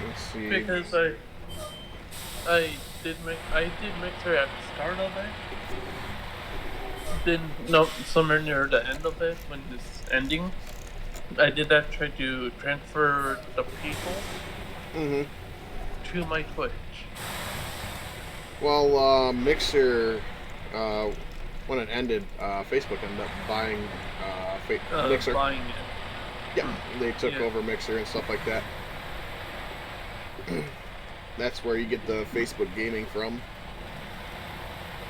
Let's see. Because I did Mixer at the start of it. Then somewhere near the end of it when it's ending. I did that try to transfer the people to my Twitch. Well, Mixer, when it ended, Facebook ended up buying Mixer. Buying it. Yeah, they took over Mixer and stuff like that. That's where you get the Facebook gaming from.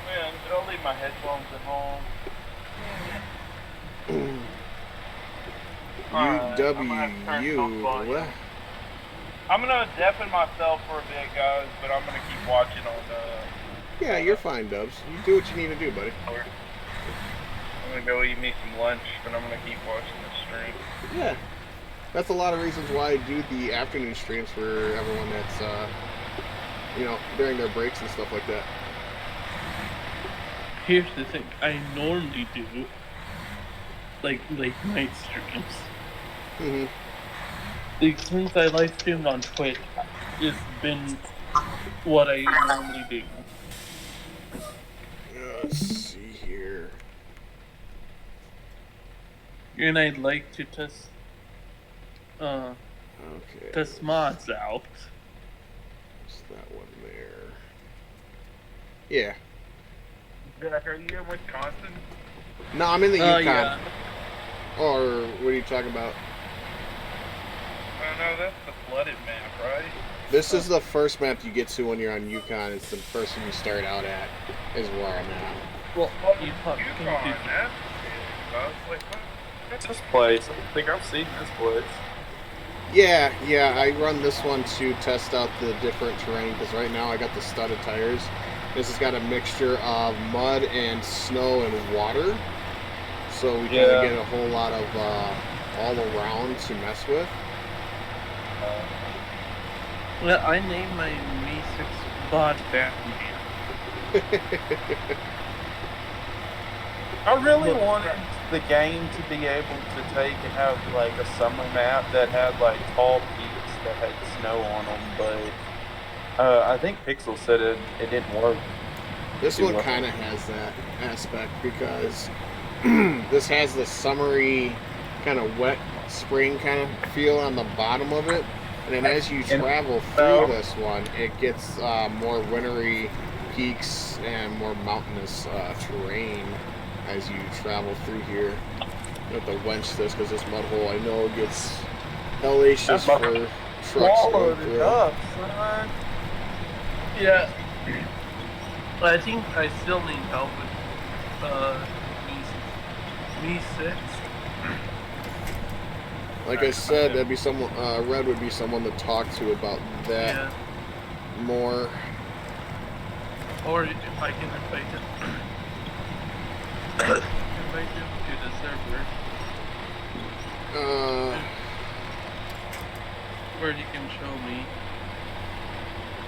Man, I'll leave my headphones at home. UW. I'm gonna deafen myself for a bit, guys, but I'm gonna keep watching on Yeah, you're fine, Dubs. You do what you need to do, buddy. I'm gonna go eat me some lunch, but I'm gonna keep watching the stream. Yeah. That's a lot of reasons why I do the afternoon streams for everyone that's, during their breaks and stuff like that. Here's the thing, I normally do, like, late night streams. Like, since I live streamed on Twitch, it's been what I normally do. Let's see here. And I'd like to test mods out. What's that one there? Yeah. Jack, are you in Wisconsin? No, I'm in the Yukon. Yeah. Or what are you talking about? Oh no, that's the flooded map, right? This is the first map you get to when you're on Yukon. It's the first one you start out at, is where I'm at. Well, Oh, you Yukon, can that's I was like, What's this place? I think I've seen this place. Yeah, I run this one to test out the different terrain because right now I got the studded tires. This has got a mixture of mud and snow and water, so we kind of get a whole lot of all around to mess with. Well, I named my Mi 6 bot Batman. I really wanted the game to be able to take and have like a summer map that had like tall peaks that had snow on them, but I think Pixel said it didn't work. This one kind of has that aspect because this has the summery kind of wet spring kind of feel on the bottom of it, and then as you travel through this one, it gets more wintry peaks and more mountainous terrain as you travel through here. You have to wench this because this mud hole I know gets hellacious for trucks going through. Yeah. I think I still need help with Mi 6. Like I said, that'd be someone. Red would be someone to talk to about that more. Or if I can invite him. Invite him to the server. Where he can show me.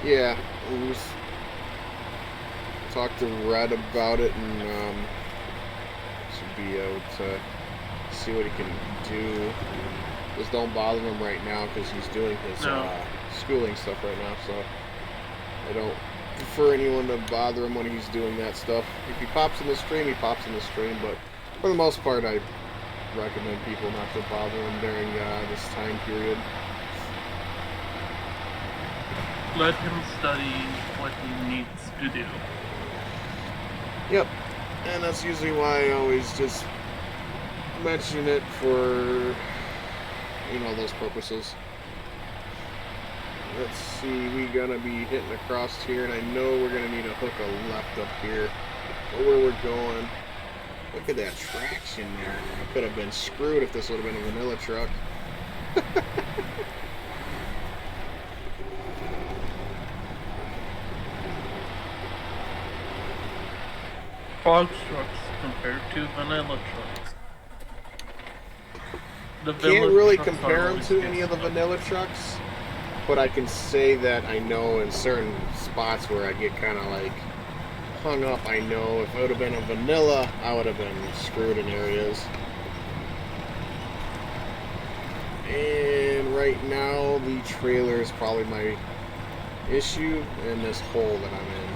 Yeah, we'll just talk to Red about it and should be able to see what he can do. Just don't bother him right now because he's doing his schooling stuff right now, so I don't prefer anyone to bother him when he's doing that stuff. If he pops in the stream, he pops in the stream, but for the most part I recommend people not to bother him during this time period. Let him study what he needs to do. Yep, and that's usually why I always just mention it for, you know, those purposes. Let's see, we're gonna be hitting across here, and I know we're gonna need a hook a left up here. But where we're going, look at that traction there. I could have been screwed if this would have been a vanilla truck. Box trucks compared to vanilla trucks. The Can't really compare them to any of the vanilla trucks, but I can say that I know in certain spots where I get kind of like hung up, I know if it would have been a vanilla, I would have been screwed in areas. And right now, the trailer is probably my issue in this hole that I'm in.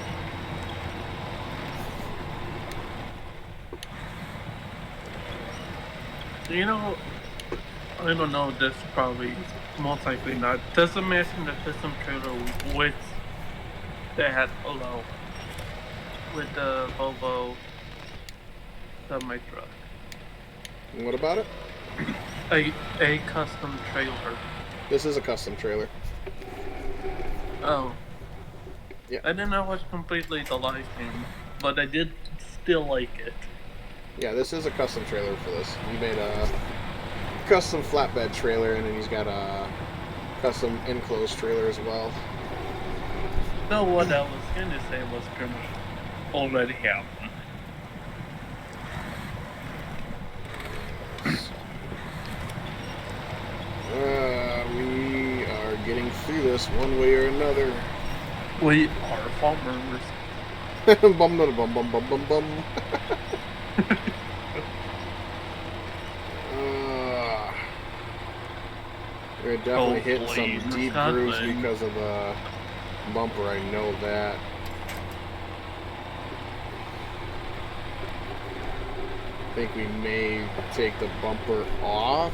You know, I don't know, this probably most likely not. Just imagine the system trailer with that alone. With the Volvo semi truck. What about it? A custom trailer. This is a custom trailer. Oh. Yeah. I didn't know it was completely the live stream, but I did still like it. Yeah, this is a custom trailer for this. He made a custom flatbed trailer, and then he's got a custom enclosed trailer as well. So what I was going to say was pretty much already happened. We are getting through this one way or another. We are farmers. Bum bum bum bum bum bum bum. We're definitely hitting some deep grooves because of the bumper, I know that. I think we may take the bumper off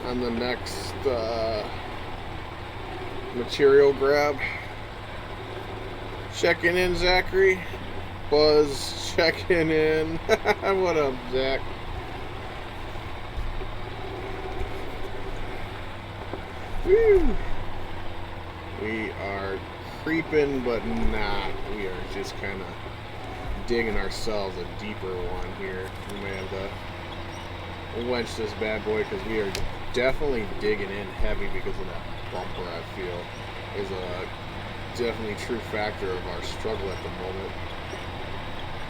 on the next material grab. Checking in, Zachary. Buzz checking in. What up, Zach? Woo. We are creeping, but not. We are just kind of digging ourselves a deeper one here. We may have to wench this bad boy because we are definitely digging in heavy because of that bumper. I feel is a definitely true factor of our struggle at the moment.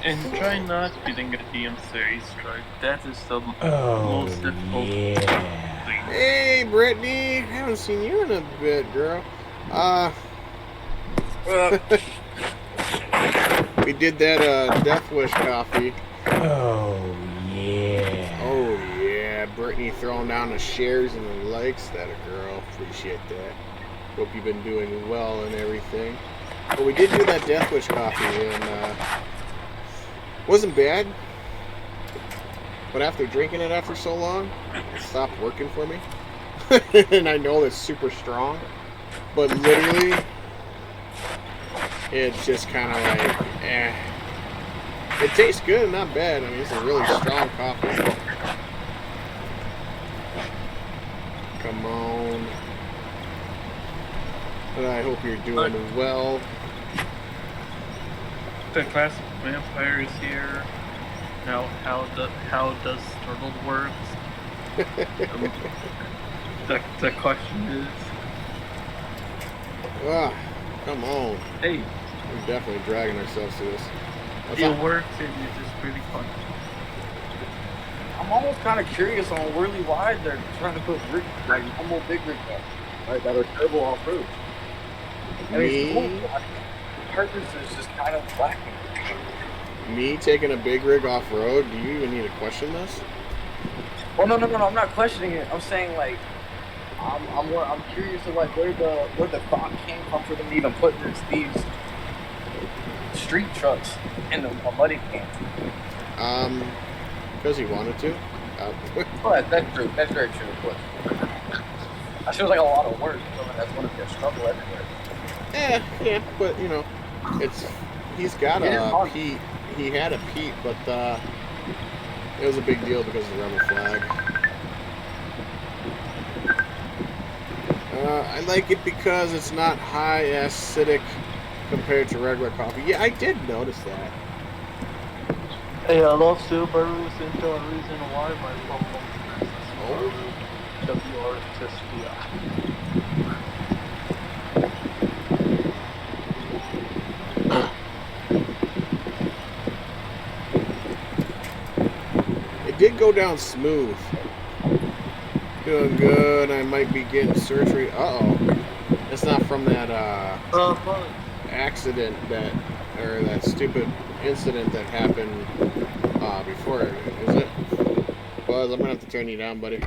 And try not getting a DM series strike. That is the most difficult thing. Hey, Brittany, haven't seen you in a bit, girl. We did that Death Wish coffee. Oh yeah. Oh yeah, Brittany throwing down the shares and the likes. That a girl. Appreciate that. Hope you've been doing well and everything. But we did do that Death Wish coffee and wasn't bad. But after drinking it after so long, it stopped working for me. And I know it's super strong, but literally, it's just kind of like, eh. It tastes good, not bad. I mean, it's a really strong coffee. Come on. But I hope you're doing well. The classic vampire is here. Now, how does turtle work? The question is. Ah, come on. Hey. We're definitely dragging ourselves through this. It works and it's just pretty fun. I'm almost kind of curious on really why they're trying to put like normal big rig cars, right, that are turbo off road. I mean, it's cool. The purpose is just kind of lacking. Me taking a big rig off road? Do you even need to question this? Well, no. I'm not questioning it. I'm saying like, I'm curious of like where the thought came from for them to even put these street trucks in a muddy can. Because he wanted to. Well, that's true. That's very true. But that feels like a lot of work. So that's one of their struggle everywhere. Yeah, but you know, he's got a Pete. He had a Pete, but it was a big deal because of the rebel flag. I like it because it's not high acidic compared to regular coffee. Yeah, I did notice that. Hey, I love Subarus into a reason why my problem is Subaru WRTSDI. It did go down smooth. Doing good. I might be getting surgery. Uh-oh. It's not from that accident or that stupid incident that happened before, is it? Buzz, I'm gonna have to turn you down, buddy.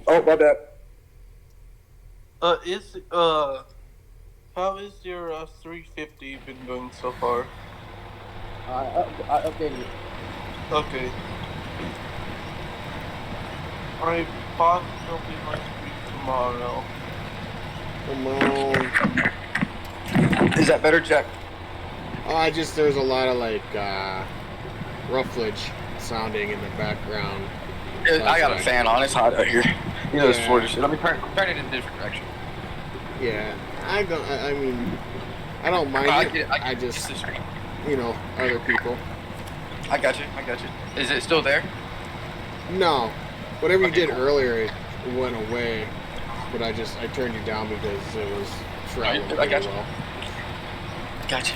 Oh, my bad. How is your 350 been going so far? I updated it. Okay. I possibly might be tomorrow. Come on. Is that better, Jack? There's a lot of like rufflage sounding in the background. I got a fan on. It's hot out here. You know, it's Florida shit. Let me turn it in a different direction. Yeah, I mean, I don't mind it. I just, you know, other people. I got you. Is it still there? No. Whatever you did earlier, it went away. But I turned you down because it was traveling really well. Gotcha.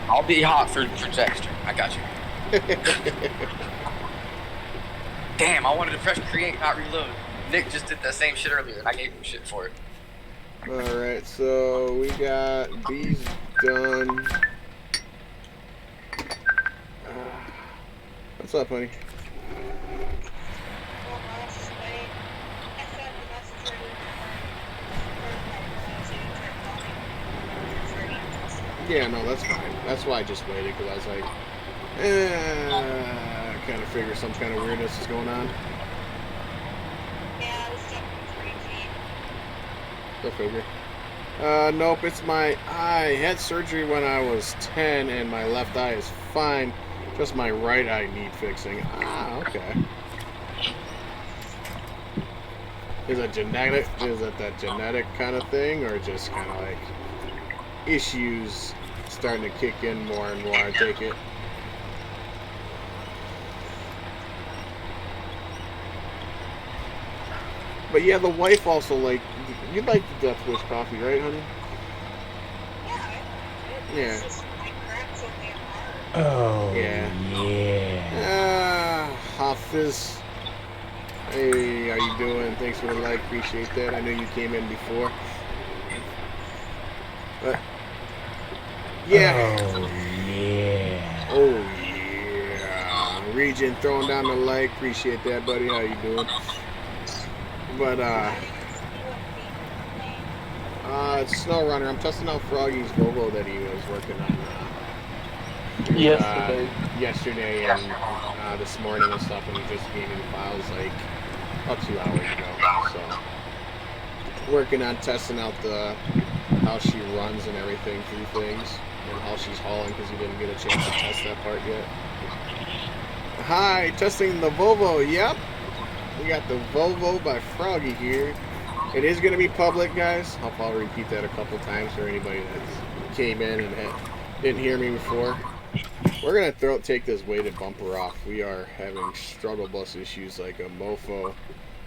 I'll be hot for Jack's turn. I got you. Damn, I wanted to press create, not reload. Nick just did that same shit earlier, and I gave him shit for it. Alright, so we got these done. What's up, honey? Yeah, no, that's fine. That's why I just waited, because I was like, I kind of figure some kind of weirdness is going on. Yeah, I was stuck in 3G. Go figure. Nope, it's my eye. I had surgery when I was 10, and my left eye is fine. Just my right eye need fixing. Ah, okay. Is it genetic? Is it that genetic kind of thing, or just kind of like issues starting to kick in more and more? I take it. But yeah, the wife also like. You like the Death Wish coffee, right, honey? Yeah. Oh, Yeah. yeah. Hafiz. Hey, how you doing? Thanks for the like. Appreciate that. I know you came in before. But yeah. Oh, yeah. Oh yeah. Region throwing down the like. Appreciate that, buddy. How you doing? But it's Snow Runner. I'm testing out Froggy's Volvo that he was working on yesterday and this morning and stuff, and he just gave me the files like about 2 hours ago. So working on testing out how she runs and everything through things, and how she's hauling, because he didn't get a chance to test that part yet. Hi, testing the Volvo. Yep, we got the Volvo by Froggy here. It is going to be public, guys. I'll probably repeat that a couple times for anybody that came in and didn't hear me before. We're going to take this weighted bumper off. We are having struggle bus issues like a mofo.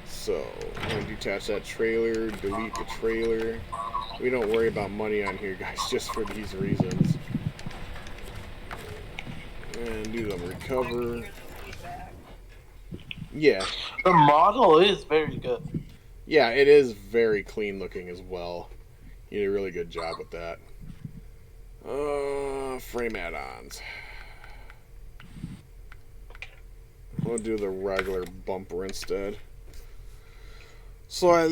So I'm going to detach that trailer, delete the trailer. We don't worry about money on here, guys, just for these reasons. And do them recover. Yeah. The model is very good. Yeah, it is very clean looking as well. You did a really good job with that. Frame add-ons. We'll do the regular bumper instead. So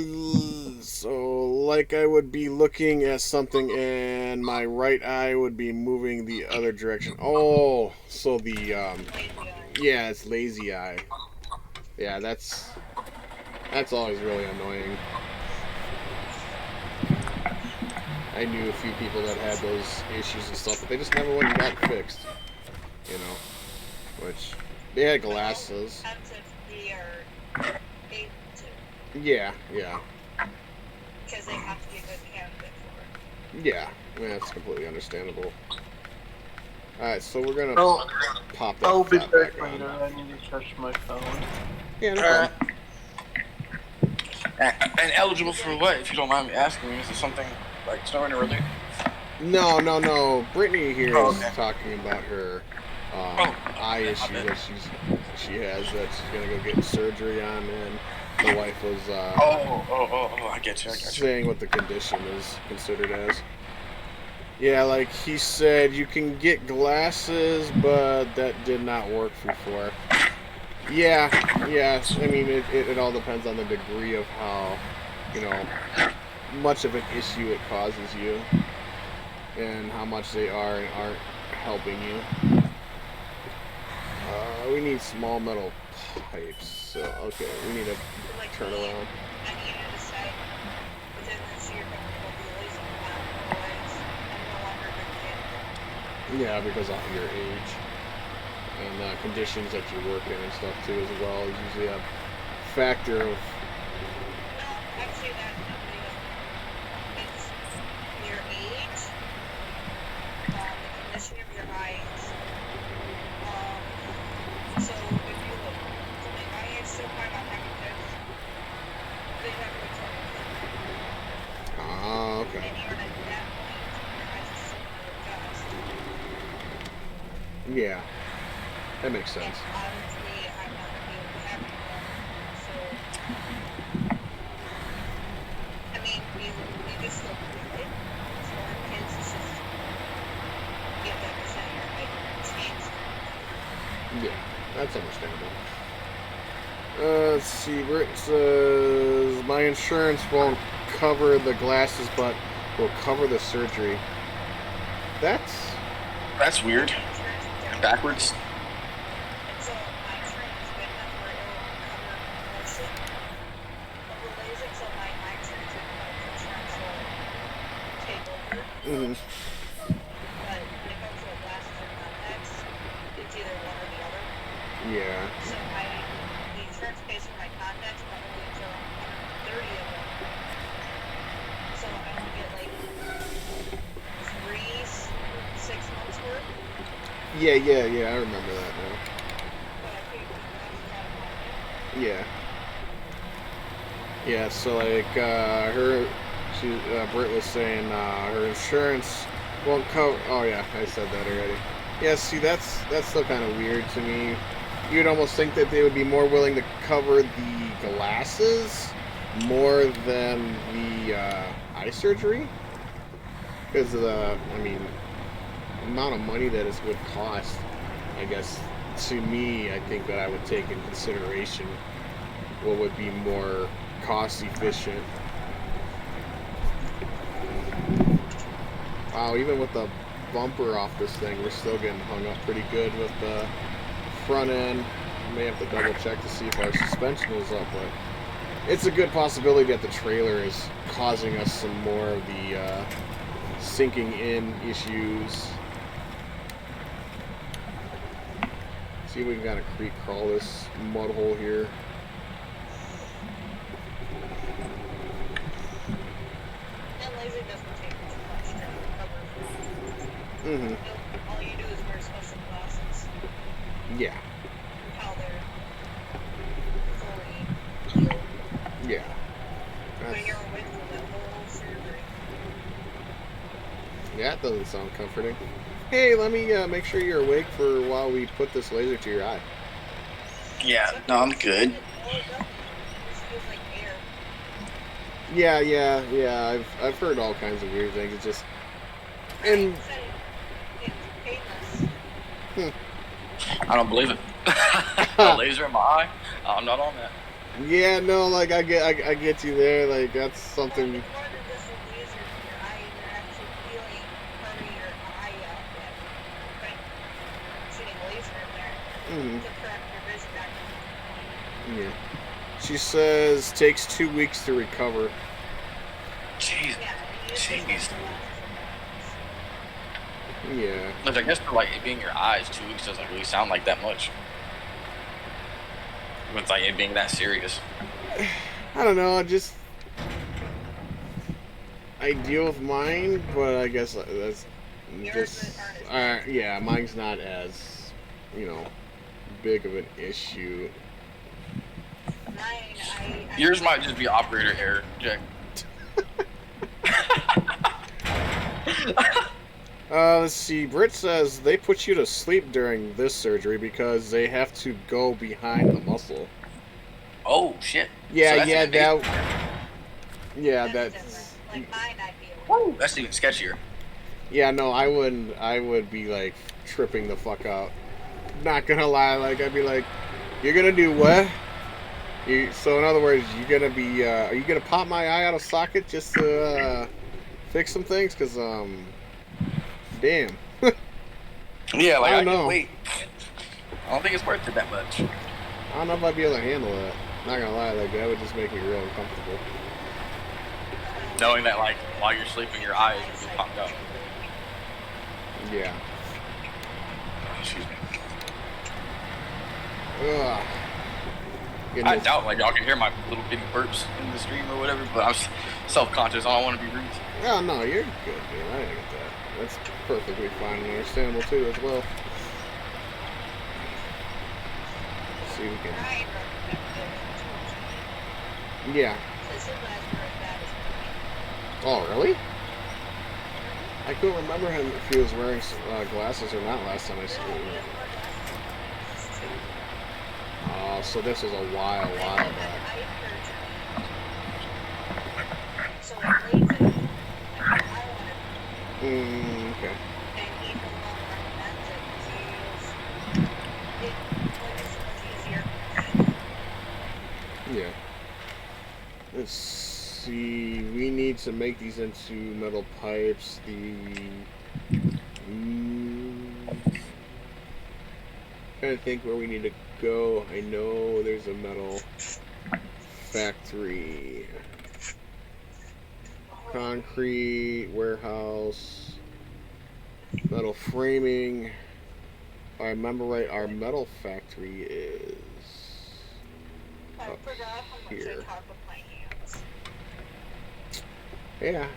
like I would be looking at something and my right eye would be moving the other direction. Oh, so the yeah, it's lazy eye. Yeah, that's always really annoying. I knew a few people that had those issues and stuff, but they just never went and got fixed. You know, which they had glasses. Yeah, yeah. Because they have to be a good candidate for it. Yeah, that's completely understandable. Alright, so we're gonna pop that I'll be back back on. later. I need to charge my phone. Yeah, no problem. And eligible for what, if you don't mind me asking? Is it something like Snow Runner related? No. Brittany here is okay. talking about her eye issue that she has that she's gonna go get surgery on, and the wife was I get you. saying what the condition is considered as. Yeah, like he said, you can get glasses, but that did not work before. Yeah. I mean, it all depends on the degree of how, much of an issue it causes you, and how much they are and aren't helping you. We need small metal pipes. So, okay, we need to turn around. I need to decide within this year if I'm releasing them out. Otherwise, I'm no longer a good candidate. Yeah, because of your age and conditions that you're working and stuff too as well is usually a factor of. No, I'd say that it's your age, the condition of your eyes. So if you look, so my eye is still kind of having this, they have to tell me. Ah, okay. And even at that point, your eyes are still going to adjust. Yeah, that makes sense. And obviously, I'm not going to be able to have it, so. I mean, we can still do it. So our kids just give them a center and change them. Yeah, that's understandable. Let's see, Britt says, my insurance won't cover the glasses, but will cover the surgery. That's weird. Backwards. So my insurance is good enough where it will cover most of the LASIK, so my insurance will take over. Mm-hmm. But when it comes to glasses or contacts, it's either one or the other. Yeah. So the insurance pays for my contacts, but only until I'm 30 Yeah, I remember that now. But I paid $2 out of pocket. Yeah. Yeah, so like Britt was saying her insurance won't cover. Oh yeah, I said that already. Yeah, see, that's still kind of weird to me. You'd almost think that they would be more willing to cover the glasses more than the eye surgery, because of the, I mean, amount of money that it would cost. I guess to me, I think that I would take in consideration what would be more cost efficient. Wow, even with the bumper off this thing, we're still getting hung up pretty good with the front end. We may have to double check to see if our suspension is up, but it's a good possibility that the trailer is causing us some more of the sinking in issues. See if we can kind of creek crawl this mud hole here. And laser doesn't take too much to recover from. Mm-hmm. All you do is wear special glasses. Yeah. How they're fully healed. Yeah. When you're away from that whole surgery. Yeah, that doesn't sound comforting. Hey, let me make sure you're awake for while we put this laser to your eye. Yeah, no, I'm good. No, it doesn't. This feels like air. Yeah. I've heard all kinds of weird things. It's just, and Painless. I don't believe it. A laser in my eye? I'm not on that. yeah, no, like I get you there. Like that's something. More than just a laser in your eye, you're actually feeling part of your eye out and shooting a laser in there to correct your vision back to Yeah. She says takes 2 weeks to recover. Jeez. Jeez. Yeah. Look, I guess for like it being your eyes, 2 weeks doesn't really sound like that much. With like it being that serious. I don't know. I deal with mine, but I guess that's just. Yeah, mine's not as, big of an issue. Yours might just be operator error, Jack. Let's see. Britt says they put you to sleep during this surgery because they have to go behind the muscle. Oh shit. Yeah, so that's. like mine, I'd be Woo, that's even sketchier. Yeah, no, I wouldn't. I would be like tripping the fuck out. Not gonna lie, like I'd be like, "You're gonna do what?" So in other words, you're gonna be. Are you gonna pop my eye out of socket just to fix some things? Cause damn. Yeah, like I don't know. Wait. I don't think it's worth it that much. I don't know if I'd be able to handle that. Not gonna lie, like that would just make me real uncomfortable. Knowing that like while you're sleeping, your eyes will be popped out. Yeah. Excuse me. Ugh. I doubt like y'all can hear my little bitty burps in the stream or whatever, but I'm self-conscious. I don't want to be rude. Oh no, you're good, dude. I get that. That's perfectly fine and understandable too, as well. Let's see if we can. Yeah. Oh really? I couldn't remember him if he was wearing glasses or not last time I saw him. So this was a while back. Okay. Yeah. Let's see. We need to make these into metal pipes. Trying to think where we need to go. I know there's a metal factory. Concrete, warehouse, metal framing. If I remember right, our metal factory is up here. Yeah.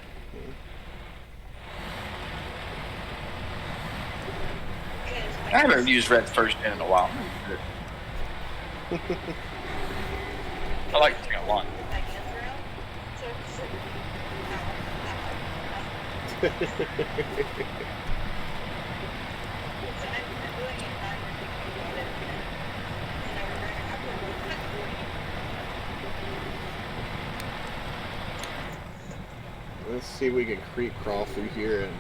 Because I I haven't used Red first gen in a while. I like the thing a lot. with my hands around. So I'm just like, so I'm doing it and I'm thinking about it. And I remember after Let's see if we can creep crawl through here and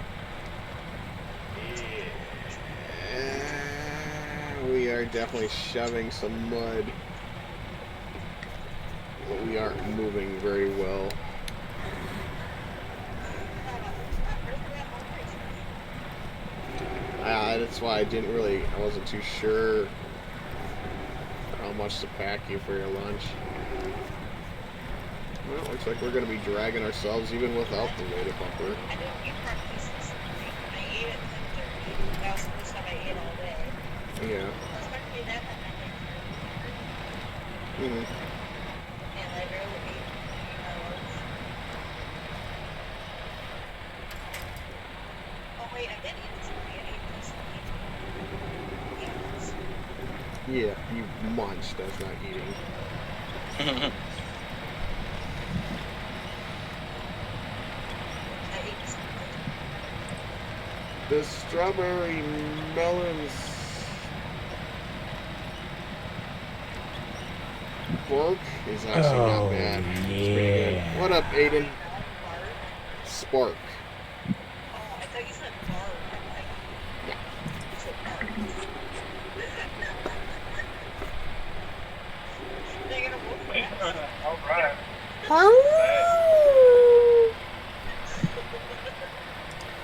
we are definitely shoving some mud. But we aren't moving very well. That's why I wasn't too sure how much to pack you for your lunch. Well, looks like we're going to be dragging ourselves even without the weighted bumper. I didn't eat breakfast this morning. I ate at 10:30. That was the first time I ate all day. Yeah. I was supposed to eat that at 9:30. Mm-hmm. And I barely ate my lunch. Oh wait, I did eat this morning. I ate this morning. Yeah, you munched. That's not eating. The strawberry melons pork is actually not bad. It's pretty good. What up, Aiden? Spark. Oh, I thought you said bark. Yeah. You said bark. They're gonna wolf Alright.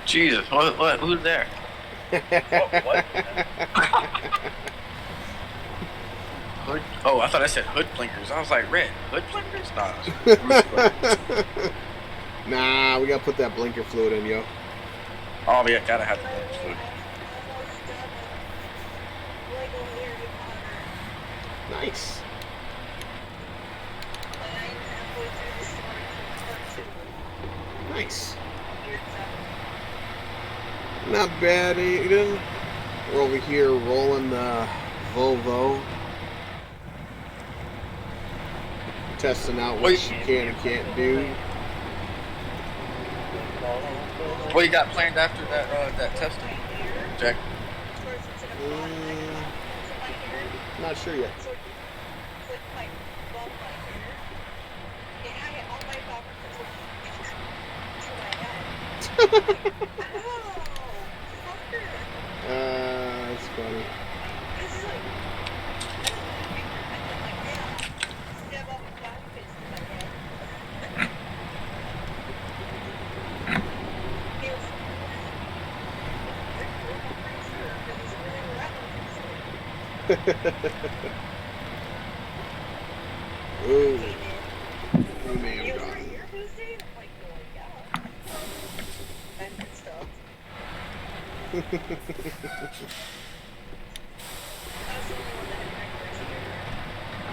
Jesus, what? Who's there? What? Hood? Oh, I thought I said hood blinkers. I was like, red. Hood blinkers? Nah. Nah, we gotta put that blinker fluid in, yo. Oh, yeah, gotta have the blinker fluid. Nice. Nice. Not bad, Aiden. We're over here rolling the Volvo. Testing out what you can and can't do. What you got planned after that testing, Jack? Not sure yet. That's funny. Ooh. We may have gotten.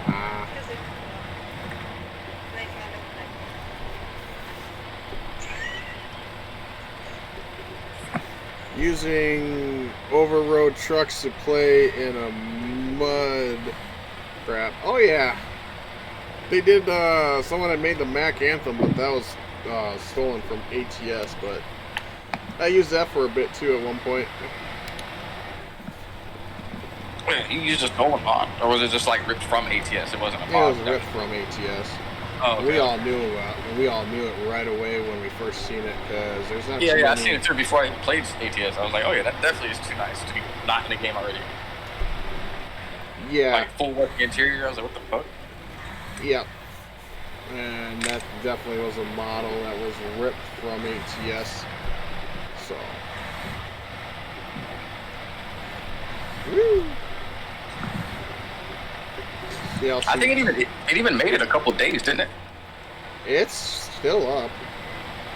Ah. Using over-road trucks to play in a mud crap. Oh yeah, they did. Someone had made the Mac Anthem, but that was stolen from ATS. But I used that for a bit too at one point. Wait, you used a stolen mod, or was it just like ripped from ATS? It wasn't a mod. Yeah, it was ripped from ATS. Oh, okay. We all knew it right away when we first seen it because there's not. Yeah, I seen it too before I even played ATS. I was like, oh yeah, that definitely is too nice to be not in the game already. Yeah. Like full working interior. I was like, what the fuck? Yep. And that definitely was a model that was ripped from ATS. So. Woo. Yeah, I think it even made it a couple days, didn't it? It's still up.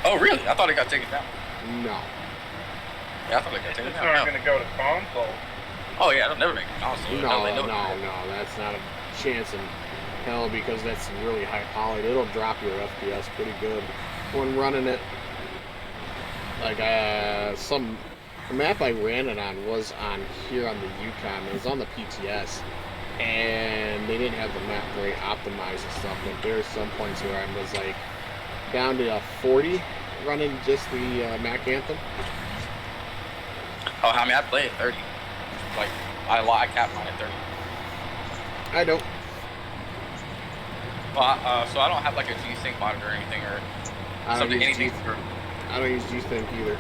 Oh really? I thought it got taken down. No. Yeah, I thought it got taken It's down. not gonna go to console. Oh yeah, it'll never make it console. No, No. that's not a chance in hell because that's really high powered. It'll drop your FPS pretty good when running it. Like some The map I ran it on was on here on the Yukon. It was on the PTS, and they didn't have the map very optimized and stuff. But there were some points where I was like down to a 40 running just the Mac Anthem. Oh, I mean, I play at 30. Like, I cap mine at 30. I don't. Well, so I don't have like a G-Sync monitor or anything, or something, anything. I don't use G-Sync either.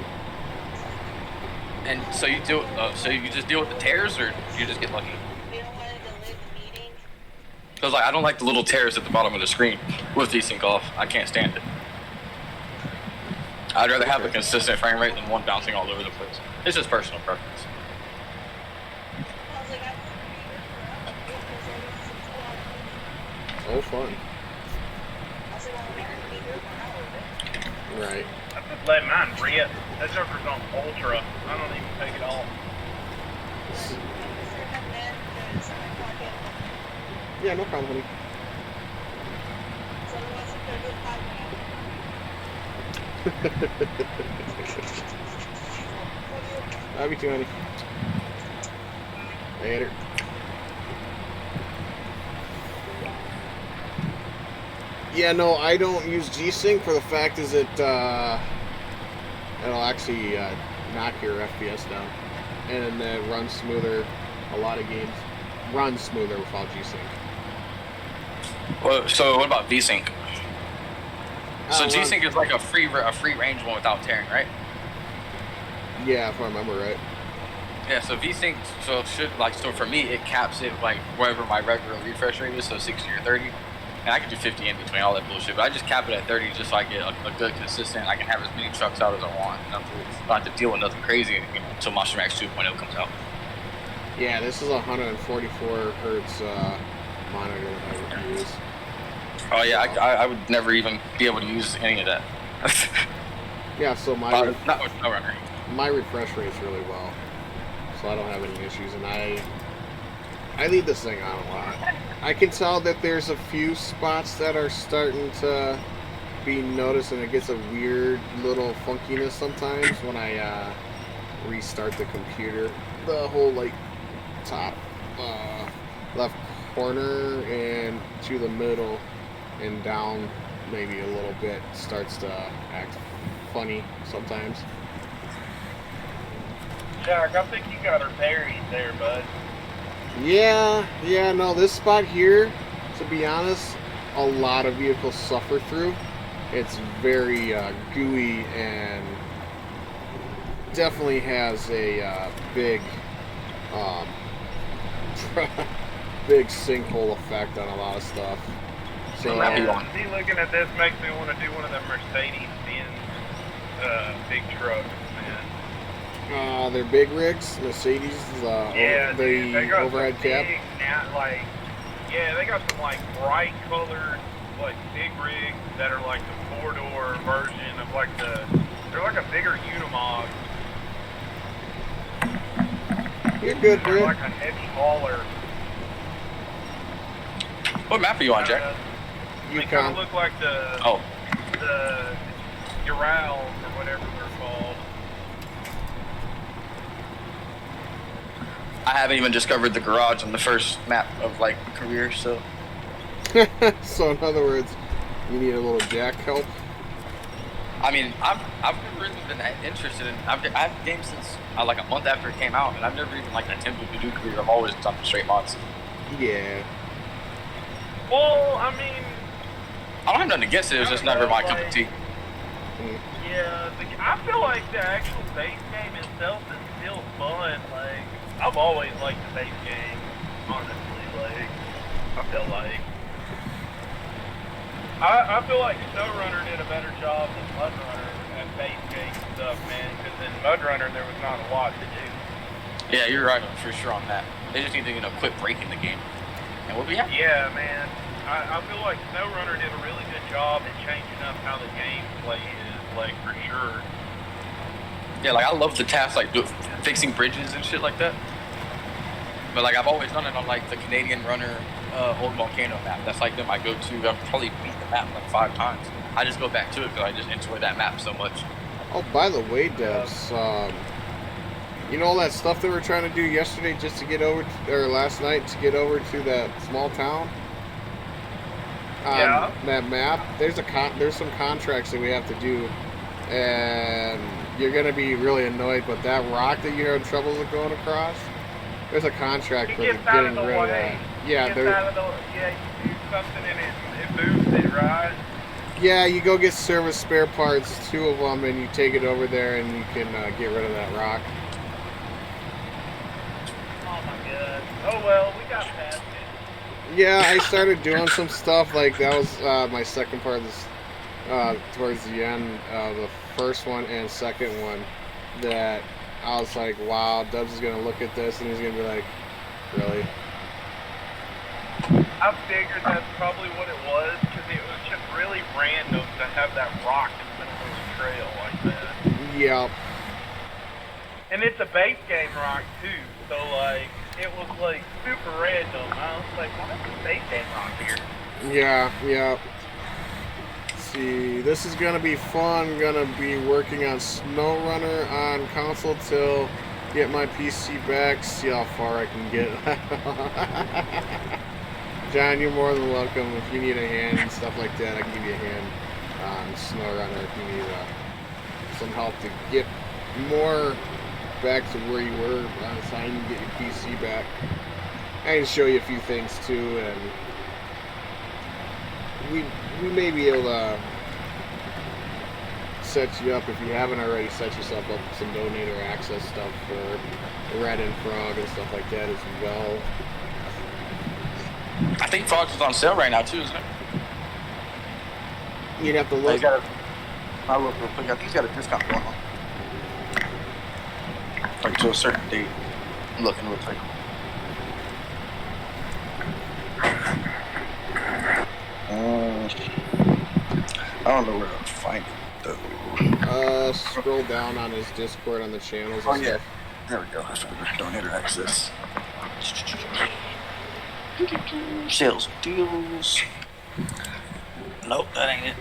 And so you do, so you just deal with the tears, or you just get lucky? They don't want to delay the meeting. Because like I don't like the little tears at the bottom of the screen with G-Sync off. I can't stand it. I'd rather have a consistent frame rate than one bouncing all over the place. It's just personal preference. I was like, I want to be here for Oh, fun. I said, well, we're going to be here for an hour. Right. I just let mine rip. That joker's on ultra. I don't even take it off. Yeah, no problem, honey. So otherwise, if they're good hot now. Love you too, honey. Later. Yeah, no, I don't use G-Sync for the fact is it, it'll actually knock your FPS down. And it runs smoother. A lot of games run smoother without G-Sync. Well, so what about V-Sync? So G G-Sync is like a free range one without tearing, right? Yeah, if I remember right. Yeah, so V-Sync, so for me, it caps it like wherever my regular refresh rate is, so 60 or 30. And I can do 50 in between, all that bullshit. But I just cap it at 30 just so I get a good, consistent, I can have as many trucks out as I want. And I don't have to deal with nothing crazy until Monster Max 2.0 comes out. Yeah, this is a 144 hertz monitor that I would use. Oh yeah, I would never even be able to use any of that. Yeah, so my not with no runner. My refresh rate's really well, so I don't have any issues, and I leave this thing on a lot. I can tell that there's a few spots that are starting to be noticed, and it gets a weird little funkiness sometimes when I restart the computer. The whole like top left corner and to the middle and down maybe a little bit starts to act funny sometimes. Jack, I think you got her buried there, bud. Yeah, no, this spot here, to be honest, a lot of vehicles suffer through. It's very gooey and definitely has a big big sinkhole effect on a lot of stuff. So me looking at this makes me want to do one of them Mercedes-Benz big trucks, man. They're big rigs, Mercedes, Yeah, the dude, they got overhead some cap. big, yeah, they got some like bright colored like big rigs that are like the 4-door version of like they're like a bigger Unimog. You're good, They're Brent. like a heavy hauler. What map are you on, Jack? They kind of look like the Urals or whatever they're called. I haven't even discovered the garage on the first map of like career, so. So in other words, you need a little jack help. I mean, I've never really been interested in. I've gamed since like a month after it came out, and I've never even like attempted to do career. I've always done straight mods. Yeah. Well, I mean, I don't have nothing against it. It's just never my cup of tea. Yeah, I feel like the actual base game itself is still fun. Like, I've always liked the base game, honestly. Like, I feel like SnowRunner did a better job than MudRunner at base game stuff, man. Because in MudRunner there was not a lot to do. Yeah, you're right for sure on that. They just need to quit breaking the game, and we'll be happy. Yeah, man. I feel like SnowRunner did a really good job at changing up how the gameplay is, like, for sure. Yeah, like, I love the tasks, like, fixing bridges and shit like that. But, like, I've always done it on, like, the Canadian Runner Old Volcano map. That's, like, my go-to. I've probably beat the map, like, 5 times. I just go back to it because I just enjoy that map so much. Oh, by the way, devs, You know all that stuff that we're trying to do yesterday just to get over, or last night to get over to that small town? Yeah. That map, there's some contracts that we have to do, and you're gonna be really annoyed. But that rock that you had trouble with going across, there's a contract for Gets out getting of the rid of way. that. Yeah, Gets out of the, yeah, you do something and it moves it, right? yeah. You go get service spare parts, 2 of them, and you take it over there, and you can get rid of that rock. Oh my god. Oh well, we got past it. Yeah, I started doing some stuff, like that was my second part of this, towards the end of the first one and second one, that I was like, wow, Dubs is going to look at this and he's going to be like, really? I figured that's probably what it was, because it was just really random to have that rock in the middle of the trail like that. Yep. And it's a base game rock too, so like, it was like super random. I was like, why is the base game rock here? Yeah, yeah. See, this is gonna be fun. Gonna be working on SnowRunner on console till get my PC back. See how far I can get. John, you're more than welcome. If you need a hand and stuff like that, I can give you a hand on SnowRunner if you need some help to get more back to where you were on time and get your PC back. I can show you a few things too, and we may be able to set you up, if you haven't already, set yourself up with some donator access stuff for Red and Frog and stuff like that as well. I think Frogs is on sale right now too, isn't it? You'd have to look. I'll look real quick. I think he's got a discount going on. Like to a certain date. I'm looking real quick. I don't know where to find it though. Scroll down on his Discord on the channels. Oh and yeah, stuff. there we go. That's right. Donator access. Sales deals. Nope, that ain't it.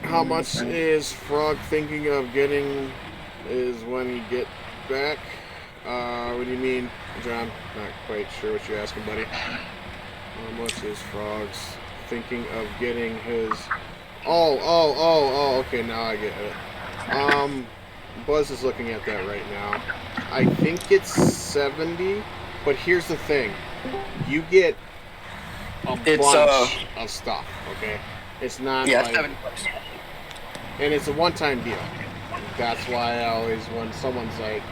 How much is Frog thinking of getting is when you get back? What do you mean, John? Not quite sure what you're asking, buddy. How much is Frog's thinking of getting his... Oh, okay, now I get it. Buzz is looking at that right now. I think it's 70, but here's the thing. You get a bunch of stuff, okay? It's not yeah, like... $70. And it's a one-time deal. That's why I always, when someone's like...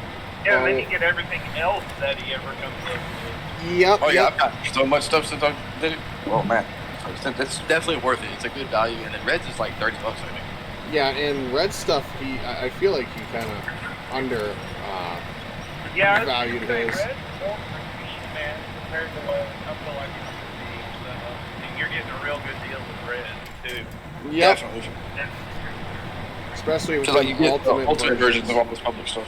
Yeah, and then you get everything else that he ever comes up with. Yep. Oh yeah, I've got so much stuff since I did it. Oh man, it's definitely worth it. It's a good value, and then Red's is like $30, I think. Yeah, and Red stuff, I feel like he kind of under valued his. Red's more prestige, man, compared to what I feel like it's prestige. So you're getting a real good deal with Red too. Yep. Definitely. Especially with Because like you get ultimate versions of all this public stuff.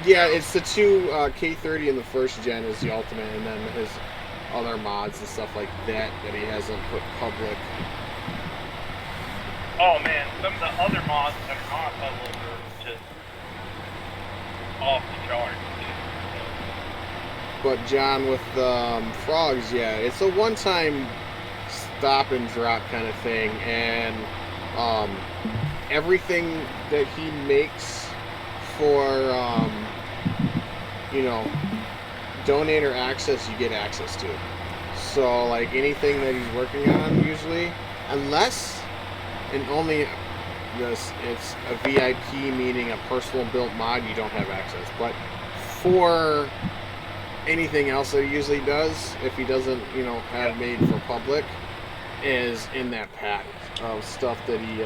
Yeah, it's the 2 K30 in the first gen is the ultimate, and then his other mods and stuff like that that he hasn't put public. Oh man, some of the other mods that are not public are just off the charts. But John, with Frogs, yeah, it's a one-time stop and drop kind of thing, and everything that he makes for you know, donator access, you get access to. So like anything that he's working on, usually, unless and only this, it's a VIP, meaning a personal built mod, you don't have access. But for anything else that he usually does, if he doesn't, you know, have made for public, is in that pack of stuff that he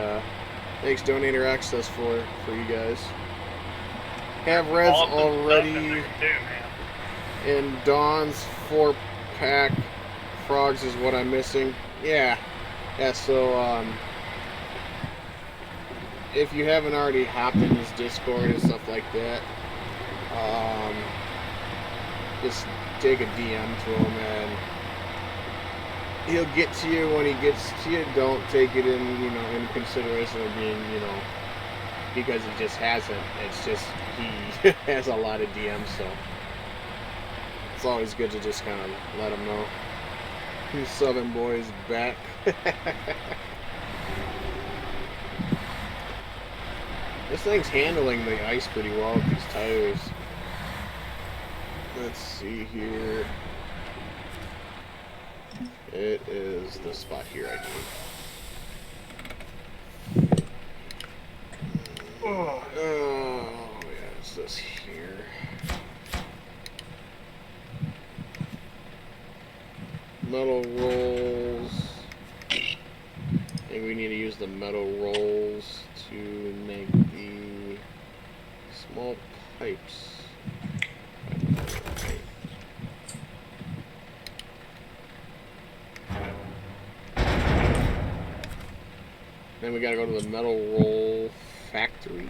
makes donator access for you guys. Have Reds already in Dawn's 4-pack. Frogs is what I'm missing. Yeah, so if you haven't already hopped in his Discord and stuff like that, just take a DM to him and he'll get to you when he gets to you. Don't take it in, you know, in consideration of being, you know, because he just hasn't. It's just he has a lot of DMs, so it's always good to just kind of let him know. Southern boys back. This thing's handling the ice pretty well with these tires. Let's see here. It is the spot here, I think. Oh, yeah, it's this here. Metal rolls. I think we need to use the metal rolls to make the small pipes. Then we gotta go to the metal roll factory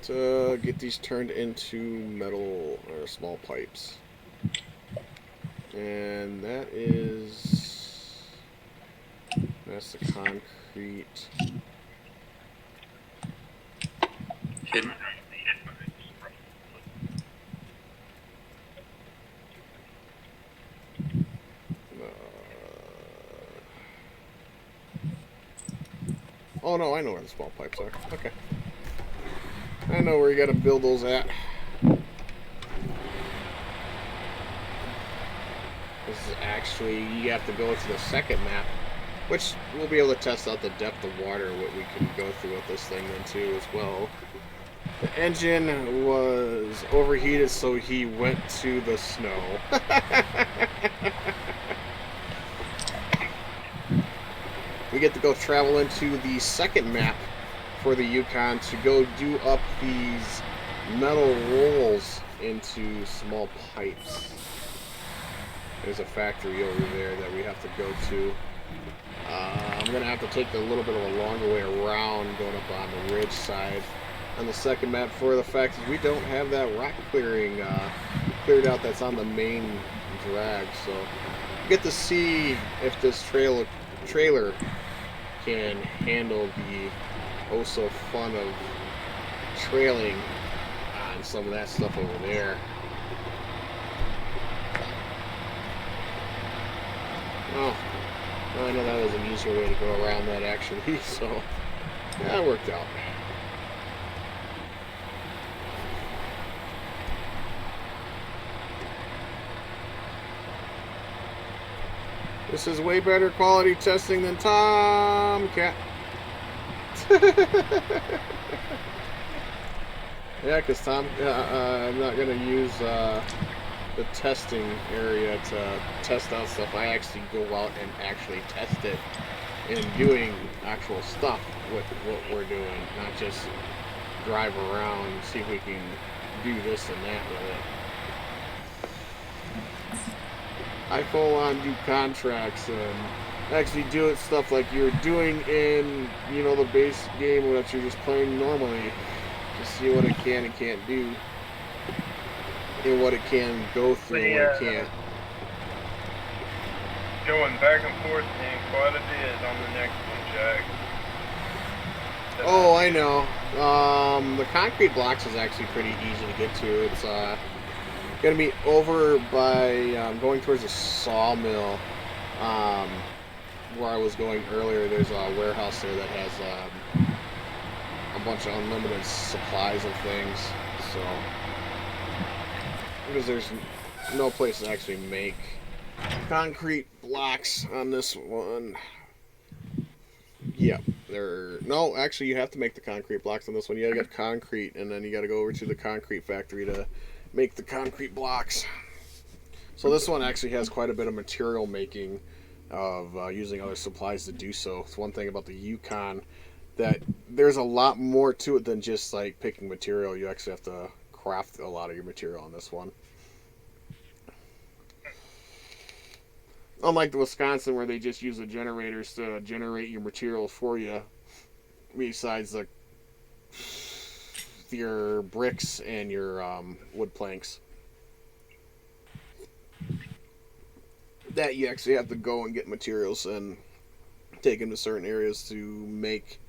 to get these turned into metal or small pipes. And that's the concrete. Oh no, I know where the small pipes are. Okay. I know where you gotta build those at. This is actually, you have to go to the second map, which we'll be able to test out the depth of water, what we can go through with this thing then too as well. The engine was overheated, so he went to the snow. We get to go travel into the second map for the Yukon to go do up these metal rolls into small pipes. There's a factory over there that we have to go to. I'm going to have to take a little bit of a longer way around going up on the ridge side on the second map for the fact that we don't have that rock clearing cleared out that's on the main drag. So we get to see if this trailer can handle the oh so fun of trailing on some of that stuff over there. Oh, I know that was an easier way to go around that actually, so that worked out. This is way better quality testing than Tomcat. Yeah, because I'm not going to use the testing area to test out stuff. I actually go out and actually test it and doing actual stuff with what we're doing, not just drive around and see if we can do this and that with it. I full on do contracts and actually do it stuff like you're doing in, you know, the base game that you're just playing normally to see what it can and can't do and what it can go through and what it can't. Going back and forth and quite a bit on the next one, Jack. Oh, I know. The concrete blocks is actually pretty easy to get to. It's going to be over by going towards the sawmill where I was going earlier. There's a warehouse there that has a bunch of unlimited supplies of things. So, because there's no place to actually make concrete blocks on this one. Yep, no, actually you have to make the concrete blocks on this one. You gotta get concrete and then you gotta go over to the concrete factory to make the concrete blocks. So this one actually has quite a bit of material making of using other supplies to do so. It's one thing about the Yukon that there's a lot more to it than just like picking material. You actually have to craft a lot of your material on this one. Unlike the Wisconsin where they just use the generators to generate your materials for you, besides your bricks and your wood planks. That you actually have to go and get materials and take them to certain areas to make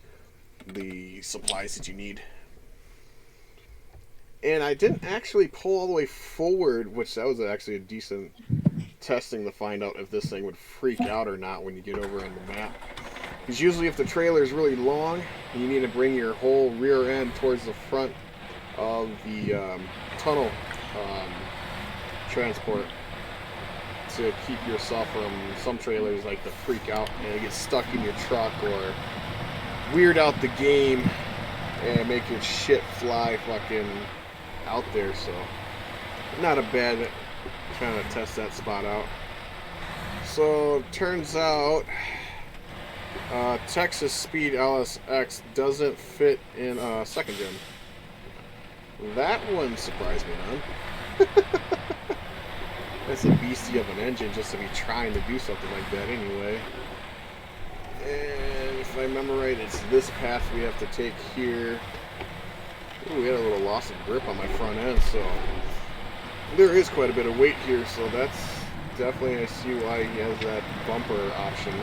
the supplies that you need. And I didn't actually pull all the way forward, which that was actually a decent testing to find out if this thing would freak out or not when you get over on the map. Because usually if the trailer is really long, you need to bring your whole rear end towards the front of the tunnel transport to keep yourself from some trailers like to freak out and get stuck in your truck or weird out the game and make your shit fly fucking out there. So not a bad trying to test that spot out. So turns out Texas Speed LSX doesn't fit in second gen. That one surprised me, man. That's a beastie of an engine just to be trying to do something like that anyway. And if I remember right, it's this path we have to take here. Ooh, we had a little loss of grip on my front end, so there is quite a bit of weight here, so that's definitely, I see why he has that bumper option.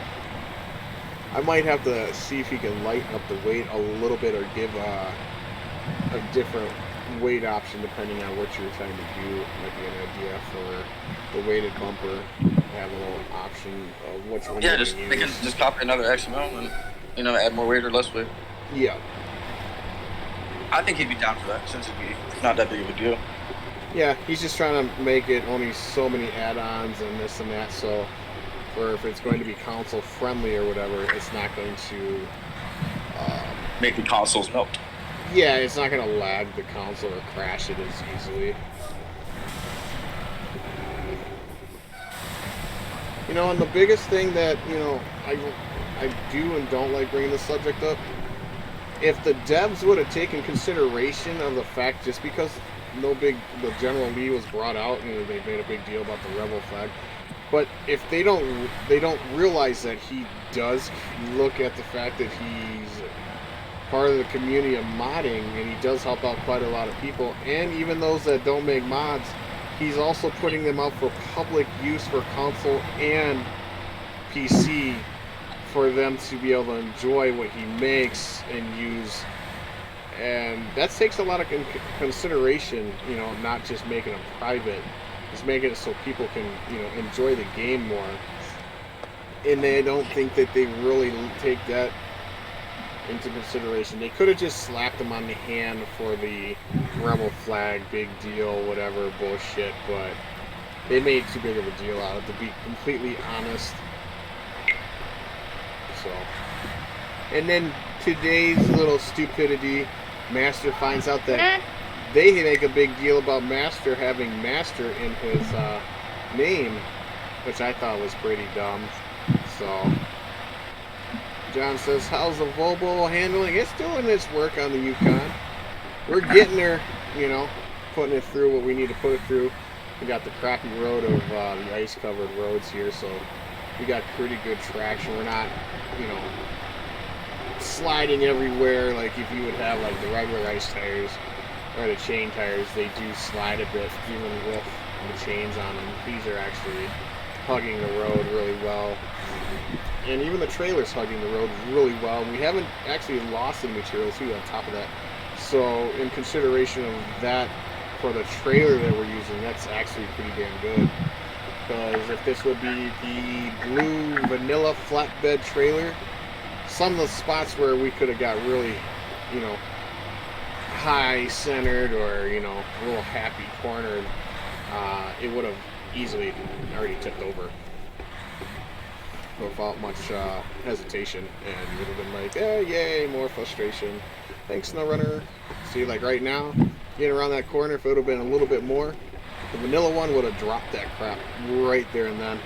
I might have to see if he can lighten up the weight a little bit or give a different weight option depending on what you're trying to do. Might be an idea for the weighted bumper. Have a little option of which one. Yeah, they can just copy another XML and add more weight or less weight. Yeah. I think he'd be down for that since it'd be not that big of a deal. Yeah, he's just trying to make it only so many add-ons and this and that, so for if it's going to be console friendly or whatever, it's not going to make the consoles melt. Yeah, it's not going to lag the console or crash it as easily. And the biggest thing that, I do and don't like bringing the subject up, if the devs would have taken consideration of the fact, just because the General Lee was brought out and they made a big deal about the rebel flag, but if they don't realize that he does look at the fact that he's part of the community of modding and he does help out quite a lot of people, and even those that don't make mods, he's also putting them out for public use for console and PC for them to be able to enjoy what he makes and use. And that takes a lot of consideration, not just making them private, just making it so people can, enjoy the game more. And they don't think that they really take that into consideration. They could have just slapped him on the hand for the rebel flag, big deal, whatever bullshit, but they made too big of a deal out of it, to be completely honest. So, and then today's little stupidity, Master finds out that they make a big deal about Master having Master in his name, which I thought was pretty dumb. So John says, how's the Volvo handling? It's doing its work on the Yukon. We're getting there, putting it through what we need to put it through. We got the crappy road of the ice-covered roads here, so we got pretty good traction. We're not, sliding everywhere like if you would have like the regular ice tires or the chain tires. They do slide a bit even with the chains on them. These are actually hugging the road really well. And even the trailer's hugging the road really well. We haven't actually lost any material too on top of that. So in consideration of that for the trailer that we're using, that's actually pretty damn good. Because if this would be the blue vanilla flatbed trailer, some of the spots where we could have got really, high centered or, a little happy cornered, it would have easily already tipped over without much hesitation, and would have been like, yay, more frustration. Thanks, SnowRunner. See, like right now, getting around that corner, if it would have been a little bit more, the vanilla one would have dropped that crap right there and then.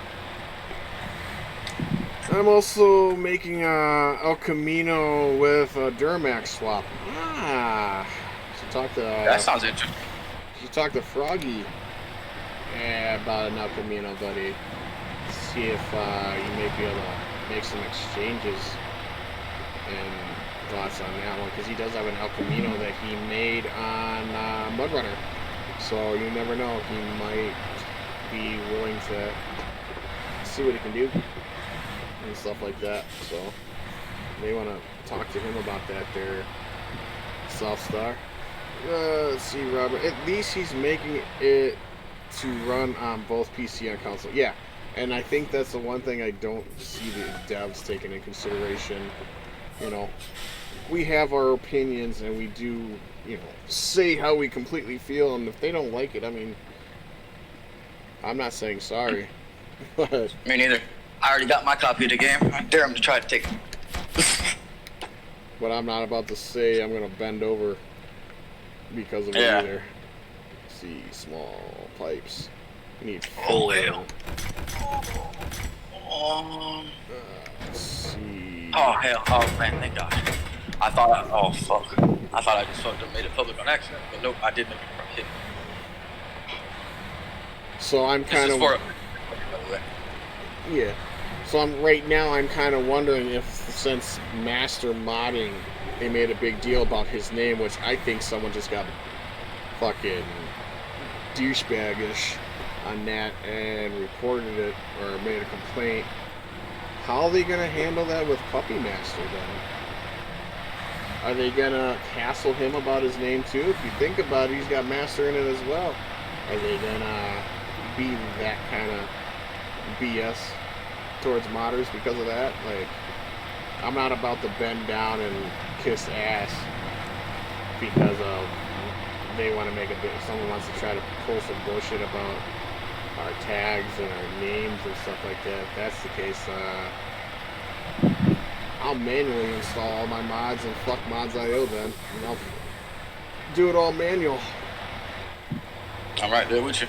I'm also making El Camino with a Duramax swap. Should talk to. That sounds interesting. Should talk to Froggy about an El Camino, buddy. See if you may be able to make some exchanges and thoughts on that one, because he does have an El Camino that he made on Mudrunner. So you never know, he might be willing to see what he can do and stuff like that. So may want to talk to him about that there, South Star. Let's see, Robert. At least he's making it to run on both PC and console. Yeah, and I think that's the one thing I don't see the devs taking into consideration. You know, we have our opinions and we do, you know, say how we completely feel, and if they don't like it, I mean, I'm not saying sorry. But Me neither. I already got my copy of the game. I dare him to try to take it. but I'm not about to say I'm going to bend over because of it Yeah. either. Let's see, small pipes. We need Oh, hell. let's see. Oh, hell. Oh, man, thank God. Oh, fuck. I thought I just fucked up, made it public on accident. But nope, I didn't hit. So I'm kind of... Yeah. So right now I'm kind of wondering if, since Master Modding, they made a big deal about his name, which I think someone just got fucking douchebaggish on that and reported it or made a complaint. How are they gonna handle that with Puppy Master then? Are they gonna hassle him about his name too? If you think about it, he's got Master in it as well. Are they gonna be that kind of BS towards modders because of that? Like, I'm not about to bend down and kiss ass because of they want to make a bit. Someone wants to try to pull some bullshit about our tags and our names and stuff like that. If that's the case, I'll manually install all my mods and fuck mods.io then. And I'll do it all manual. I'm right there with you.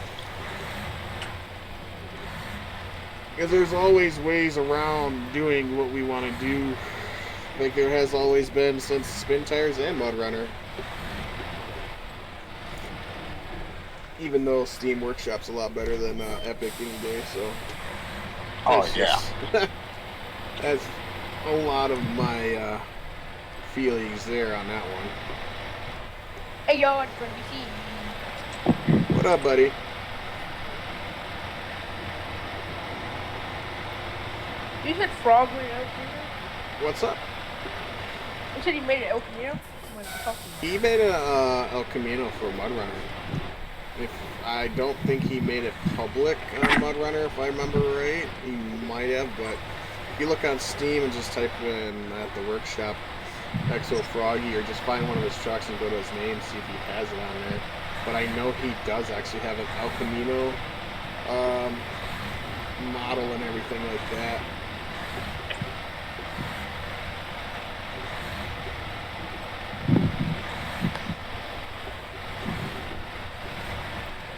Because there's always ways around doing what we want to do. Like there has always been since Spin Tires and Mud Runner. Even though Steam Workshop's a lot better than Epic any day, so. Oh, yeah. That's a lot of my feelings there on that one. Hey, yo, it's Frankie. What up, buddy? You said Frog made El Camino? What's up? You said he made it El Camino? He made a El Camino for Mud Runner. I don't think he made it public on Mud Runner, if I remember right. He might have, but if you look on Steam and just type in at the workshop Exo Froggy, or just find one of his trucks and go to his name, see if he has it on there. But I know he does actually have an El Camino model and everything like that.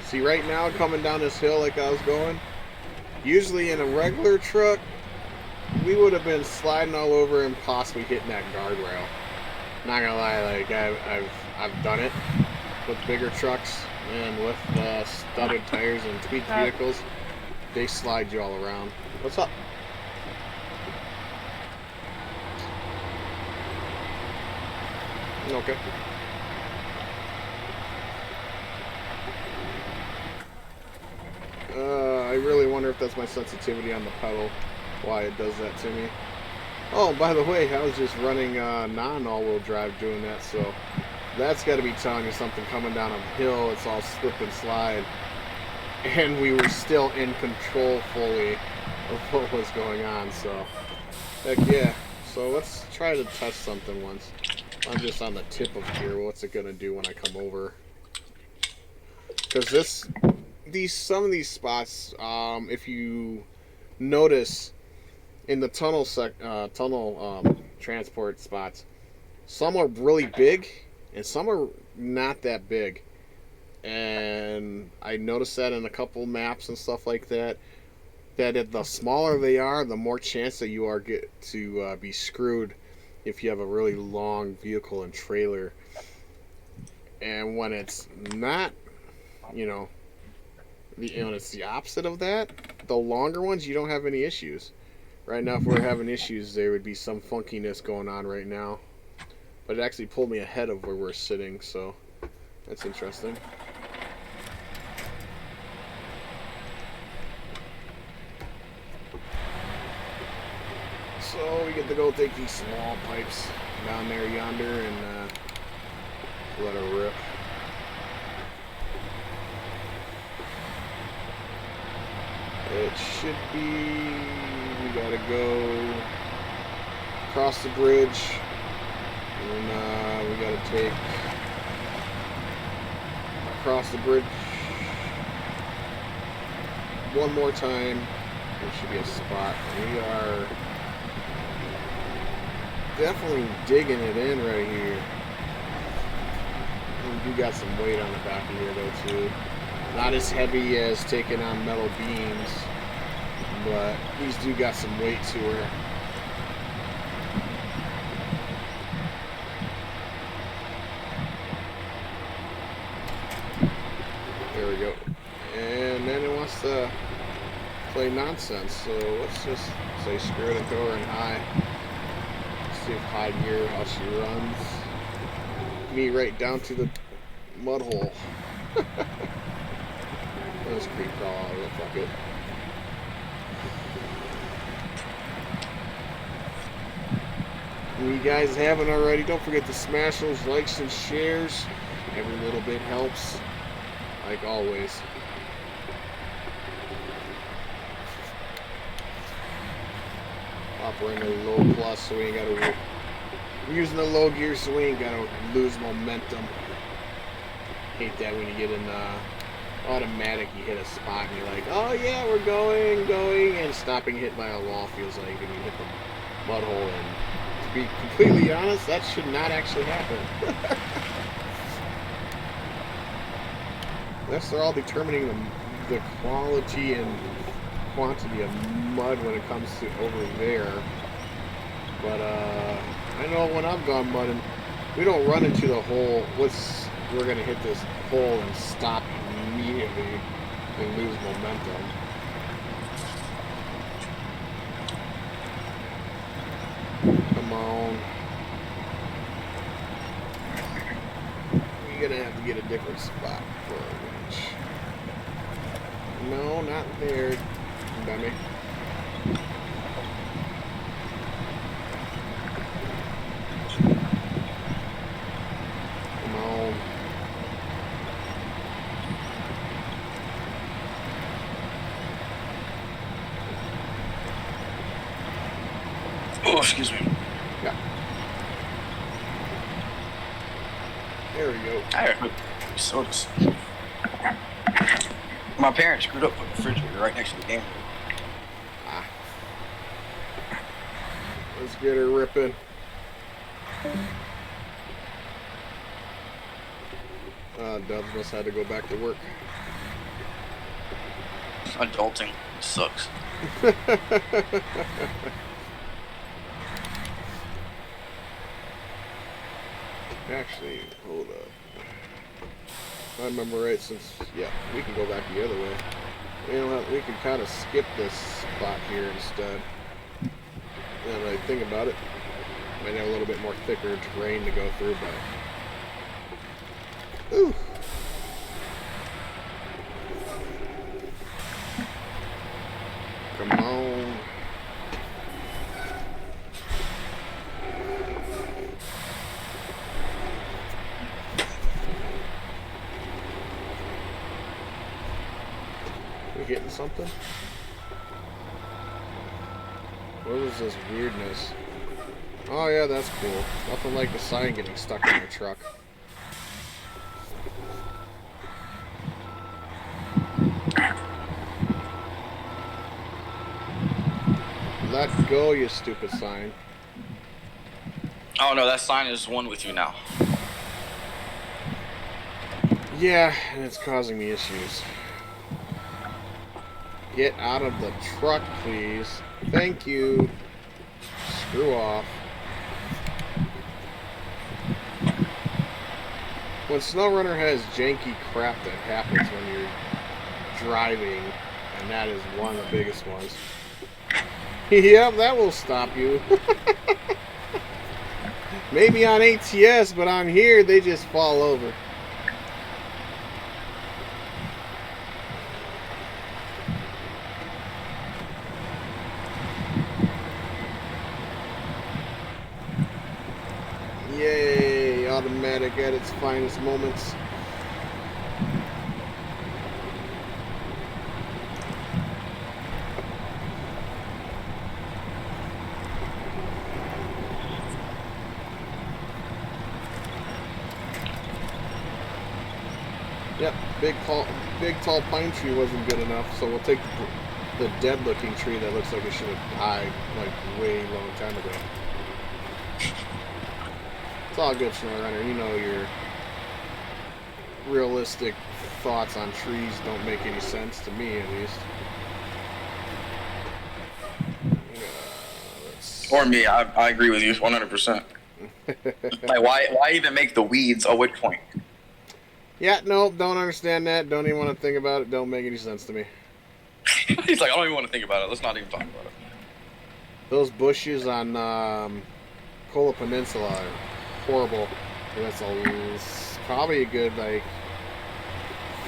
See, right now, coming down this hill like I was going, usually in a regular truck, we would have been sliding all over and possibly hitting that guardrail. Not gonna lie, like I've done it with bigger trucks and with studded tires and tweaked vehicles. They slide you all around. What's up? Okay. I really wonder if that's my sensitivity on the pedal, why it does that to me. Oh, by the way, I was just running non-all-wheel drive doing that, so that's got to be telling you something. Coming down a hill, it's all slip and slide, and we were still in control fully of what was going on, so heck yeah. So let's try to test something once. I'm just on the tip of here. What's it gonna do when I come over? Because some of these spots, if you notice in the tunnel transport spots, some are really big and some are not that big. And I noticed that in a couple maps and stuff like that, that the smaller they are, the more chance that you are to be screwed if you have a really long vehicle and trailer. And when it's not, when it's the opposite of that, the longer ones, you don't have any issues. Right now, if we're having issues, there would be some funkiness going on right now. But it actually pulled me ahead of where we're sitting, so that's interesting. So we get to go take these small pipes down there yonder and let her rip. It should be, we gotta go across the bridge, and we gotta take across the bridge one more time. There should be a spot. We are definitely digging it in right here. We do got some weight on the back of here though too. Not as heavy as taking on metal beams, but these do got some weight to her. There we go. And then it wants to play nonsense, so let's just say screw it and throw her in high. Let's see if high gear, how she runs. Me right down to the mud hole. Let's creep crawl out of it, fuck it. If you guys haven't already, don't forget to smash those likes and shares. Every little bit helps, like always. We're in a low plus, so we ain't gotta. We're using the low gear, so we ain't gotta lose momentum. Hate that when you get in automatic, you hit a spot and you're like, oh yeah, we're going, and stopping hit by a wall feels like when you hit the mud hole. And to be completely honest, that should not actually happen. Unless they're all determining the quality and quantity of mud when it comes to over there. But I know when I've gone mudding, we don't run into the hole. We're gonna hit this hole and stop immediately and lose momentum. Come on. You're gonna have to get a different spot for a winch. No, not there. Dummy. Come on. Oh, excuse me. Yeah. There we go. I heard sodas. My parents screwed up putting the refrigerator right next to the game room. Let's get her ripping. Dubs must have to go back to work. Adulting sucks. Actually, hold up. If I remember right, since, yeah, we can go back the other way. We can kind of skip this spot here instead. Now that I think about it, might have a little bit more thicker terrain to go through, but ooh. Come on. We getting something? What was this weirdness? Oh yeah, that's cool. Nothing like the sign getting stuck in the truck. Let go, you stupid sign. Oh no, that sign is one with you now. Yeah, and it's causing me issues. Get out of the truck, please. Thank you. Screw off. When SnowRunner has janky crap that happens when you're driving, and that is one of the biggest ones. Yep, that will stop you. Maybe on ATS, but on here, they just fall over. Yay! Automatic at its finest moments. Yep, big tall pine tree wasn't good enough, so we'll take the dead-looking tree that looks like it should have died like way long time ago. It's all good, SnowRunner. You know your realistic thoughts on trees don't make any sense to me, at least. Or me, I agree with you 100%. Like, why even make the weeds a wick point? Yeah, no, don't understand that. Don't even want to think about it. Don't make any sense to me. He's like, I don't even want to think about it. Let's not even talk about it. Those bushes on Kola Peninsula are horrible. That's probably a good, like,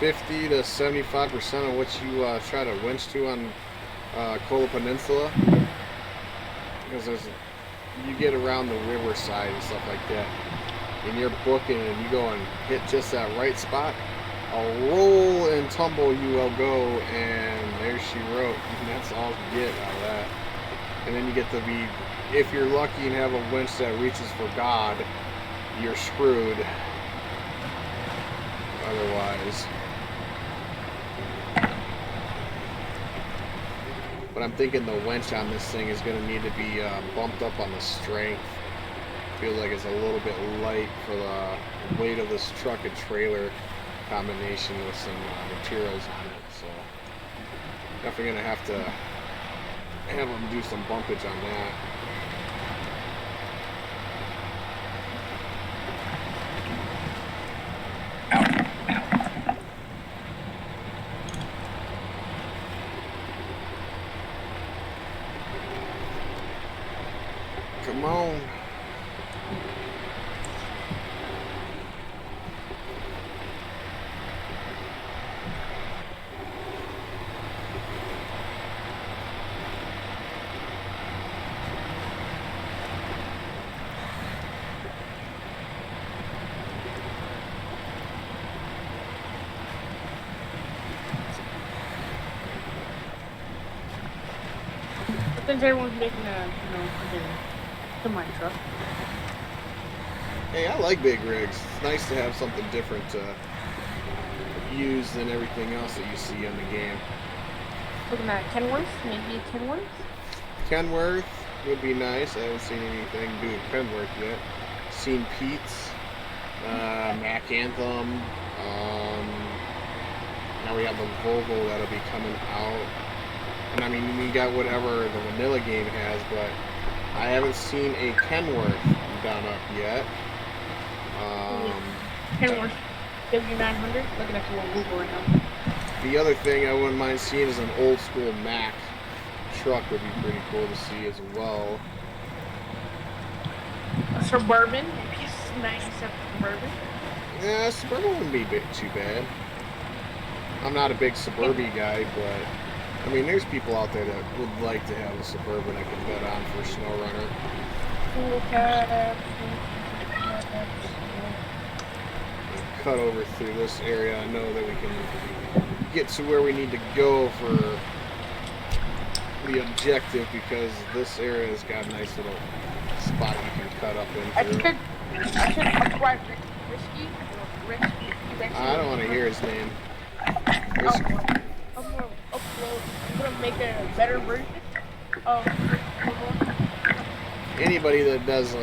50 to 75% of what you try to winch to on Kola Peninsula. Because you get around the riverside and stuff like that, and you're booking and you go and hit just that right spot, a roll and tumble you will go, and there she wrote, and that's all you get out of that. And then you get to be, if you're lucky and have a winch that reaches for God, you're screwed. Otherwise. But I'm thinking the winch on this thing is going to need to be bumped up on the strength. Feels like it's a little bit light for the weight of this truck and trailer combination with some materials on it. So definitely going to have them do some bumpage on that. Come on. Since everyone's making a, semi truck. Hey, I like big rigs. It's nice to have something different to use than everything else that you see in the game. Looking at Kenworth, maybe a Kenworth? Kenworth would be nice. I haven't seen anything do with Kenworth yet. Seen Pete's, Mac Anthem. Now we have the Volvo that'll be coming out. And I mean, we got whatever the vanilla game has, but I haven't seen a Kenworth done up yet. Kenworth W900. Looking at you on Google right now. The other thing I wouldn't mind seeing is an old school Mack truck would be pretty cool to see as well. A Suburban, maybe a 97 Suburban. Yeah, Suburban wouldn't be too bad. I'm not a big Suburban guy, but I mean, there's people out there that would like to have a Suburban I can bet on for SnowRunner. Cool cabs. Cut over through this area. I know that we can get to where we need to go for the objective, because this area has got a nice little spot you can cut up into. I should upgrade Risky. I don't want to hear his name. I'm gonna upload. I'm gonna make a better version of anybody that does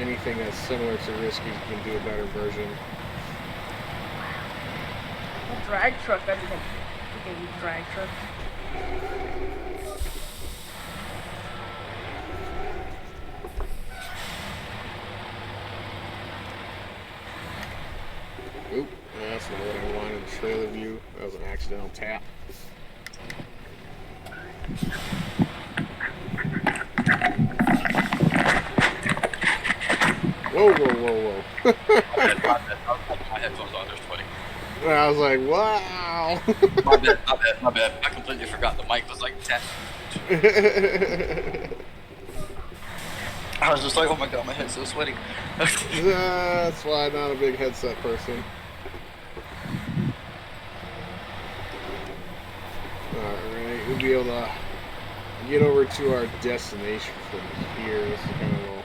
anything that's similar to Risky can do a better version. a drag truck. That'd be like a freaking drag truck. Oop, that's not what I wanted. The trailer view. That was an accidental tap. Whoa, whoa, whoa, whoa. My headphones on, they're sweating. I was like, wow. My bad. I completely forgot the mic was like 10. I was just like, oh my god, my head's so sweaty. That's why I'm not a big headset person. Alright, we'll be able to get over to our destination from here. This is kind of a little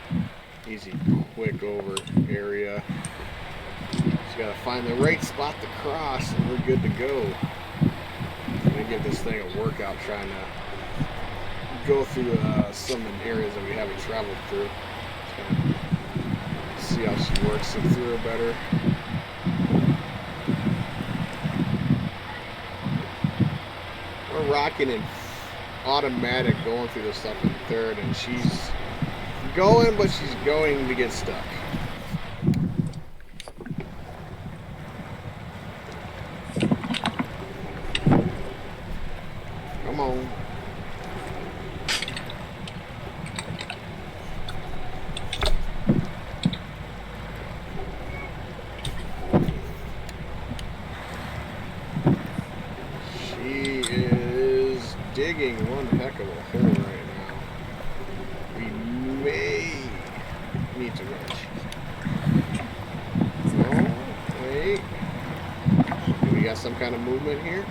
easy, quick over area. Just gotta find the right spot to cross and we're good to go. I'm gonna give this thing a workout trying to go through some areas that we haven't traveled through. Just gonna see how she works it through better. We're rocking in automatic going through this stuff in third, and she's going, but she's going to get stuck. Come on. She is digging one heck of a hole right now. We may need to rush. No, wait. Do we got some kind of movement here?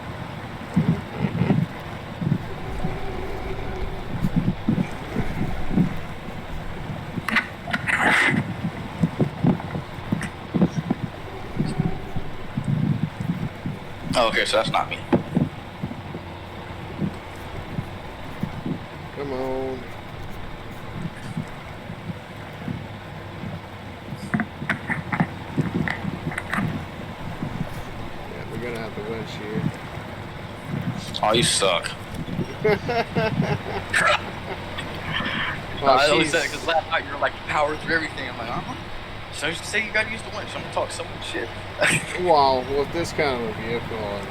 Oh, okay, so that's not me. Come on. Yeah, we're gonna have to winch here. Oh, you suck. Well, I always she's- said it because last night you were like power through everything. I'm like, So you say you gotta use the winch. I'm gonna talk so much shit. Well, with this kind of a vehicle and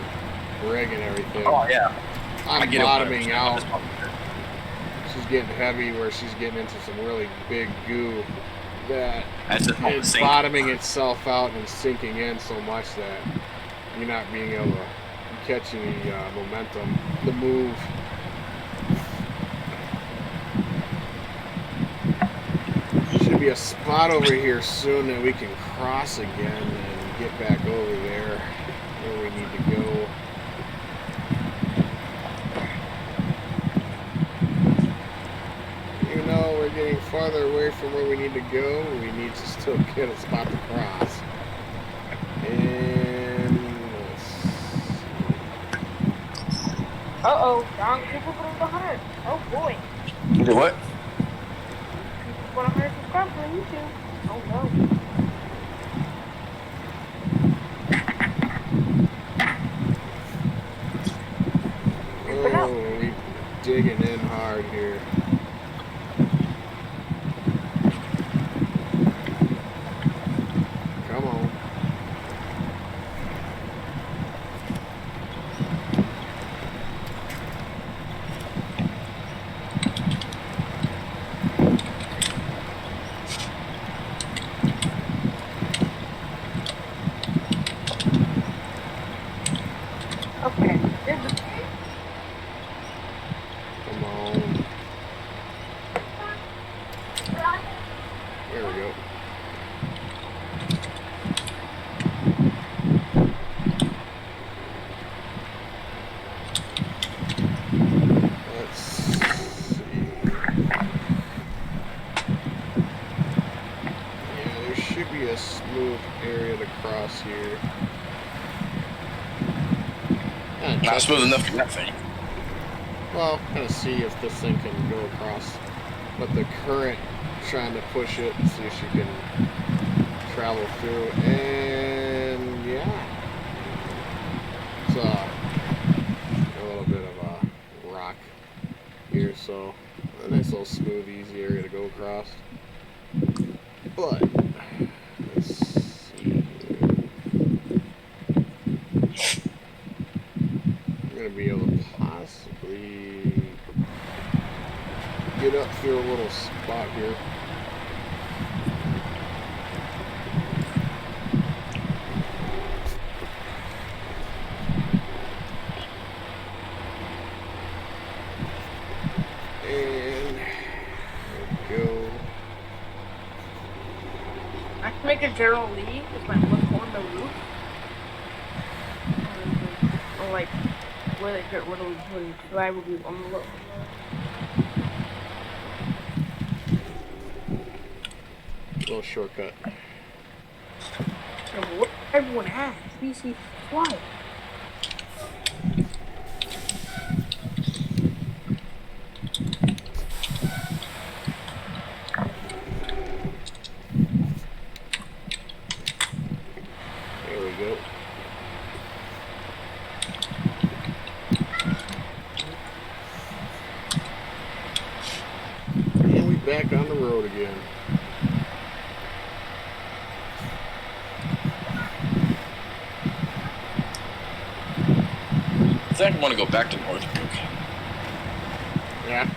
rig and everything, Oh yeah. I I'm get it, bottoming 100%. out. She's getting heavy where she's getting into some really big goo that That's just not the it's same. bottoming itself out and sinking in so much that you're not being able to catch any momentum to move. Should be a spot over here soon that we can cross again and get back over there where we need to go. Even though we're getting farther away from where we need to go, we need to still get a spot to cross. And let's Uh-oh, wrong people put up 100. Oh boy. Do what? People put 100 subscribers on YouTube. Oh no. oh, we digging in hard here. Come on. Okay. Here's the Come on. There we go. Let's see. Yeah, there should be a smooth area to cross here. Not smooth enough for that thing. Well, kind of see if this thing can go across. But the current, trying to push it and see if she can travel through. And yeah. It's a little bit of a rock here, so a nice little smooth, easy area to go across. But let's see. I'm gonna be able to possibly get up through a little spot here. And there we go. like a general league, it's like what's on the roof. Or like where they get rid of when flag will be on the low. Little shortcut. So what everyone has. BC why? There we go. And we back on the road again. I think I want to go back to Northbrook. Yeah.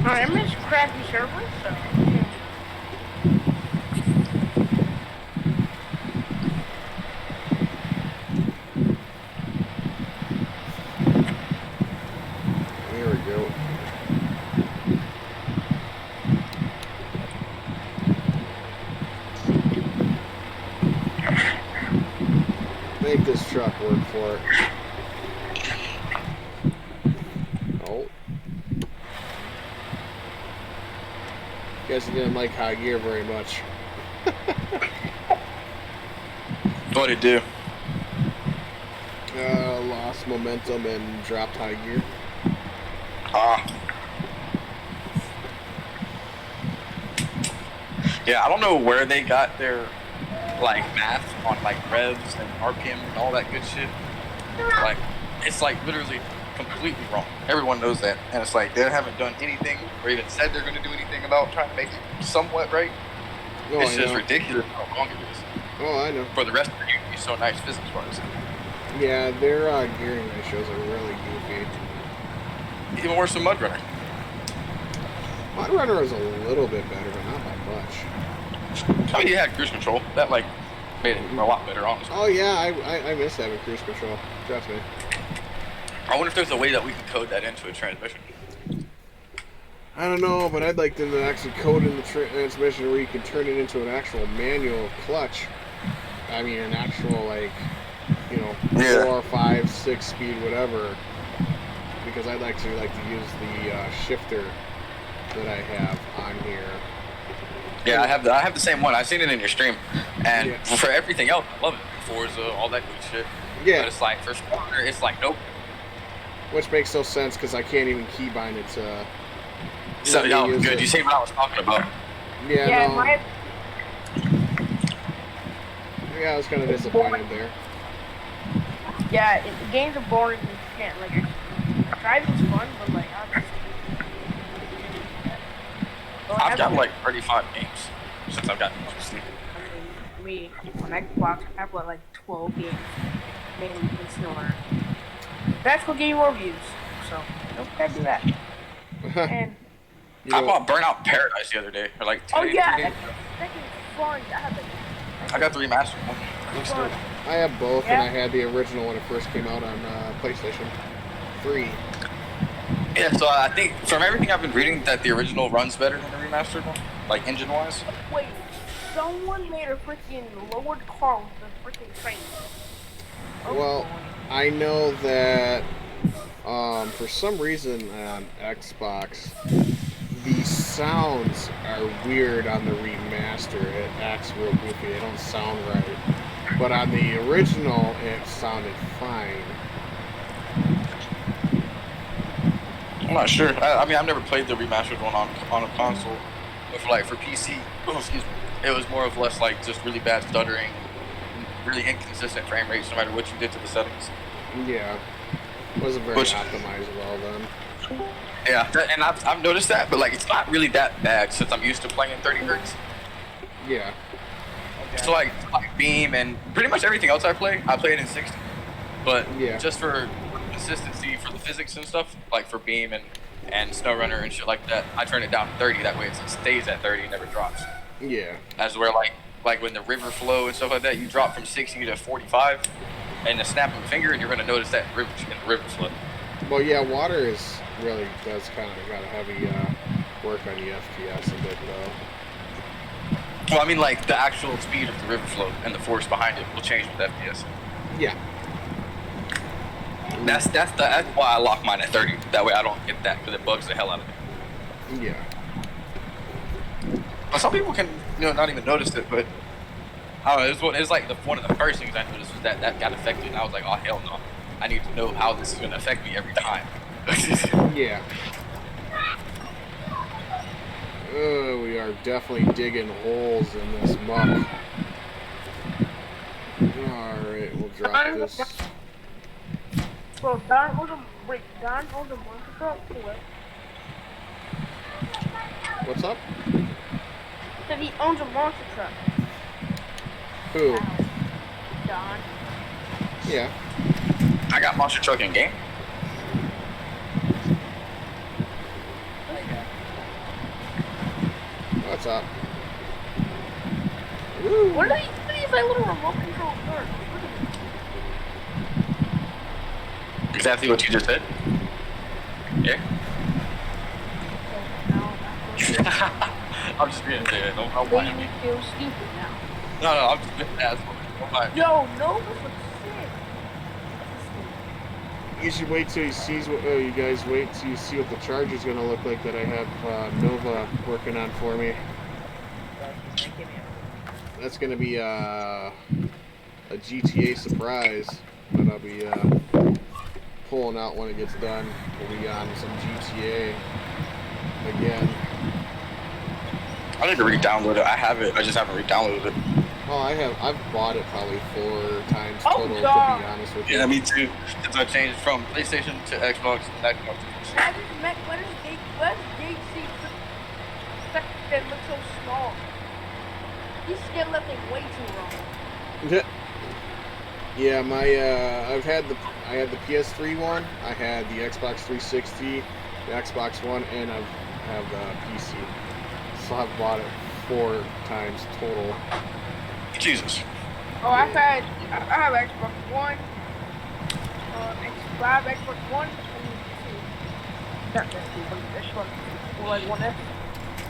I miss crappy servers, so yeah. There we go. Make this truck work for it. Oh. Guess he didn't like high gear very much. What'd it do? Lost momentum and dropped high gear. Yeah, I don't know where they got their like math on like revs and RPM and all that good shit. Like, it's like literally completely wrong. Everyone knows that, and it's like they haven't done anything or even said they're going to do anything about trying to make it somewhat right. Oh, It's I just know. ridiculous how wrong it is. Oh, I know. For the rest of it, you'd be so nice physics wise. Yeah, their gearing ratios are really goofy. Even worse than Mud Runner. Mud Runner is a little bit better, but not by much. I mean, you had cruise control. That like made it a lot better, honestly. Oh yeah, I miss having cruise control. Trust me. I wonder if there's a way that we can code that into a transmission. I don't know, but I'd like them to actually code in the transmission where you can turn it into an actual manual clutch. I mean, an actual, like, you know, 4, 5, 6 speed, whatever. Because I'd like to use the shifter that I have on here. Yeah, I have the same one. I've seen it in your stream, and for everything else, I love it. Forza, all that good shit. Yeah. But it's like for starter, it's like nope. Which makes no sense because I can't even keybind it to. So good. You see what I was talking about? Yeah. Yeah, No. Yeah, I was kind of disappointed there. Yeah, the games are boring. You can't like. Driving's fun, but like I've got like 35 games since I've gotten PC. Me on Xbox, I have like 12 games, mainly in Snowrunner. That's what game reviews, so don't forget to do that. And I bought Burnout Paradise the other day, or like 2 days. that game's fun. I got the remastered one. It looks good. I have both, and I had the original when it first came out on PlayStation 3. Yeah, so I think from everything I've been reading that the original runs better than the remastered one, like engine-wise. Wait, someone made a freaking lowered car with a freaking train. Well, I know that for some reason on Xbox, the sounds are weird on the remaster. It acts real goofy. They don't sound right. But on the original, it sounded fine. I'm not sure. I mean, I've never played the remastered one on a console, but for PC, excuse me, it was more of less like just really bad stuttering, really inconsistent frame rates no matter what you did to the settings. Yeah, it wasn't very optimized well then. Yeah, and I've noticed that, but like it's not really that bad since I'm used to playing in 30 hertz. Yeah. Okay. So like Beam and pretty much everything else I play it in 60. But just for consistency for the physics and stuff, like for Beam and SnowRunner and shit like that, I turn it down to 30. That way it stays at 30 and never drops. Yeah. That's where like when the river flow and stuff like that, you drop from 60 to 45, and the snap of a finger, and you're gonna notice that in the river flow. Well, yeah, water does kind of got a heavy work on the FPS a bit though. Well, I mean, like, the actual speed of the river flow and the force behind it will change with FPS. Yeah. That's why I lock mine at 30. That way I don't get that, because it bugs the hell out of me. Yeah. But some people can, not even notice it, but I don't know, it's like one of the first things I noticed was that got affected, and I was like, oh, hell no. I need to know how this is going to affect me every time. Yeah. We are definitely digging holes in this muck. Alright, we'll drop this. Well, Don owns a monster truck. What? What's up? Said he owns a monster truck. Who? Don. Yeah. I got monster truck in game. What's up? What are these like little remote control cars? Exactly what you just said. Yeah. I'm just being serious. Don't mind me. Feel stupid now. No, I'm just being an asshole. Don't mind me. Yo, no, this looks sick. You should wait till you sees what. You guys wait till you see what the charger's gonna look like that I have Nova working on for me. That's gonna be a GTA surprise that I'll be pulling out when it gets done. We'll be on some GTA again. I need to re-download it. I have it. I just haven't re-downloaded it. Oh, I've bought it probably 4 times total, to be honest with you. Yeah, me too. Since I changed from PlayStation to Xbox and Xbox. What is JC that looks so small? He's still looking way too wrong. Yeah, I had the PS3 one, I had the Xbox 360, the Xbox One, and I have the PC. So I've bought it 4 times total. Jesus. Oh, I have Xbox One, Xbox One, and Xbox, like One X.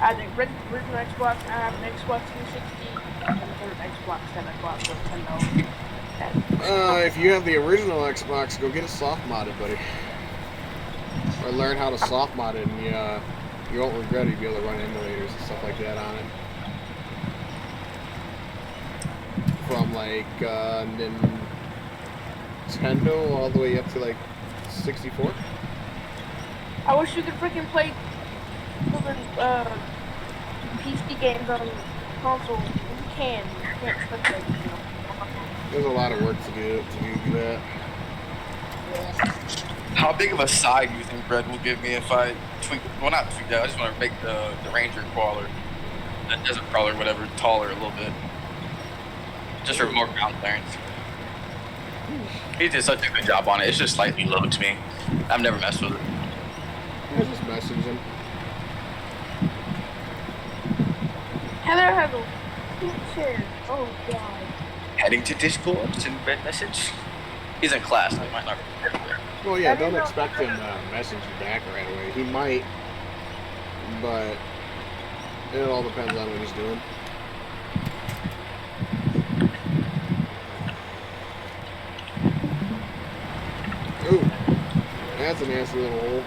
I have the original Xbox. I have an Xbox 360 and a third Xbox that I bought for $10. If you have the original Xbox, go get it soft modded, buddy. Or learn how to soft mod it, and you won't regret it. You'll be able to run emulators and stuff like that on it. From like Nintendo all the way up to like 64. I wish you could freaking play PC games on console. You can't expect that, There's a lot of work to do that. How big of a side do you think Red will give me if I tweak? Well, not tweak that. I just want to make the Ranger crawler, that desert crawler, whatever, taller a little bit, just for more ground clearance. He did such a good job on it. It's just slightly low to me. I've never messed with it. I just messaged him. Heather has a picture. Oh god. Heading to Discord, send Red message. He's in class. I might not be there. Well, yeah, don't expect him to message you back right away. He might, but it all depends on what he's doing. Ooh, that's a nasty little hole.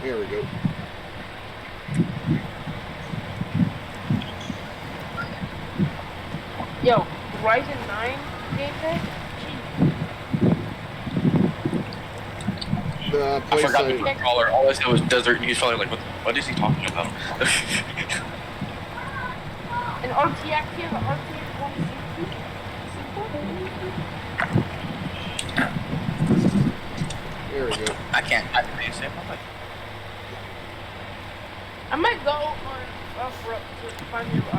There we go. Yo, Ryzen 9 gameplay? I forgot the crawler. All I said was desert, and he's probably like, what is he talking about? An RTX here, the RTX 160. There we go. I can't type the name. I might go on to find you a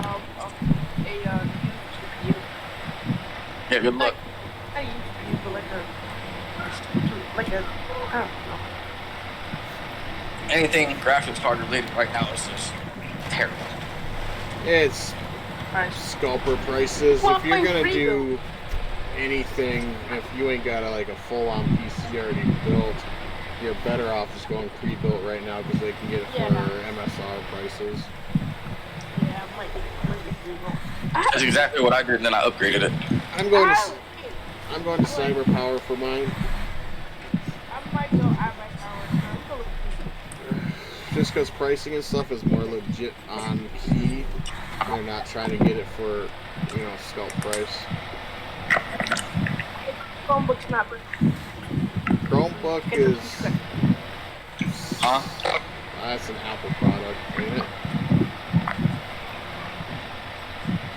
review. Yeah, good luck. I used to use like a I don't know. Anything graphics card related right now is just terrible. It's Alright. scalper prices. Well, If you're I'm gonna free, do anything, if you ain't got like a full-on PC already built, you're better off just going pre-built right now because they can get it for MSR prices. Yeah, I might get Google. That's exactly what I did, and then I upgraded it. I'm going to Cyber Power for mine. I might go iBuyPower. Just because pricing and stuff is more legit on key. They're not trying to get it for, you know, scalp price. Chromebook's not good. Chromebook is... Huh? That's an Apple product, ain't it?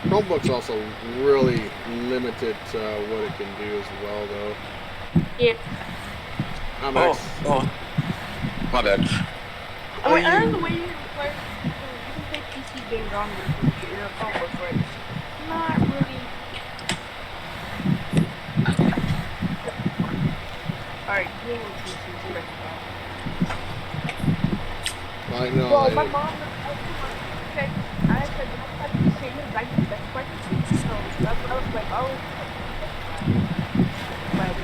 Chromebook's also really limited to what it can do as well, though. Yeah. Oh, my bad. I mean, another way you can play, you can play PC games on your Chromebook, but it's not really. Alright, gaming PC, that's I know. well, my mom, said, I said, my PC is like the best part of PC, so that's what I was like, oh, but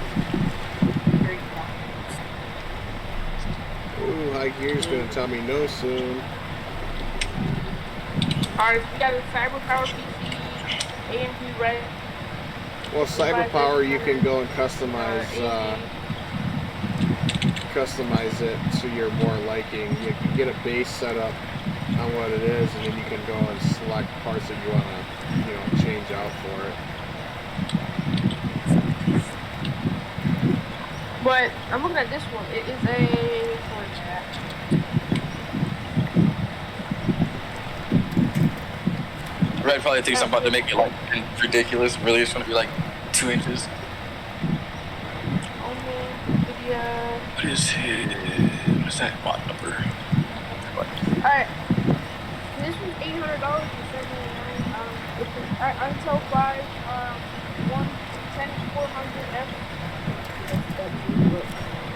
very small. Ooh, High Gear's gonna tell me no soon. Alright, we got a Cyber Power PC, AMD Red. Well, Cyber Power, you can go and customize it to your more liking. You can get a base set up on what it is, and then you can go and select parts that you want to, you know, change out for it. But I'm looking at this one. It is a Red probably thinks I'm about to make it like ridiculous. Really, it's gonna be like 2 inches. What is it? What is that bot number? Alright. This was $800 for $799. It's an Intel 5 110-400F.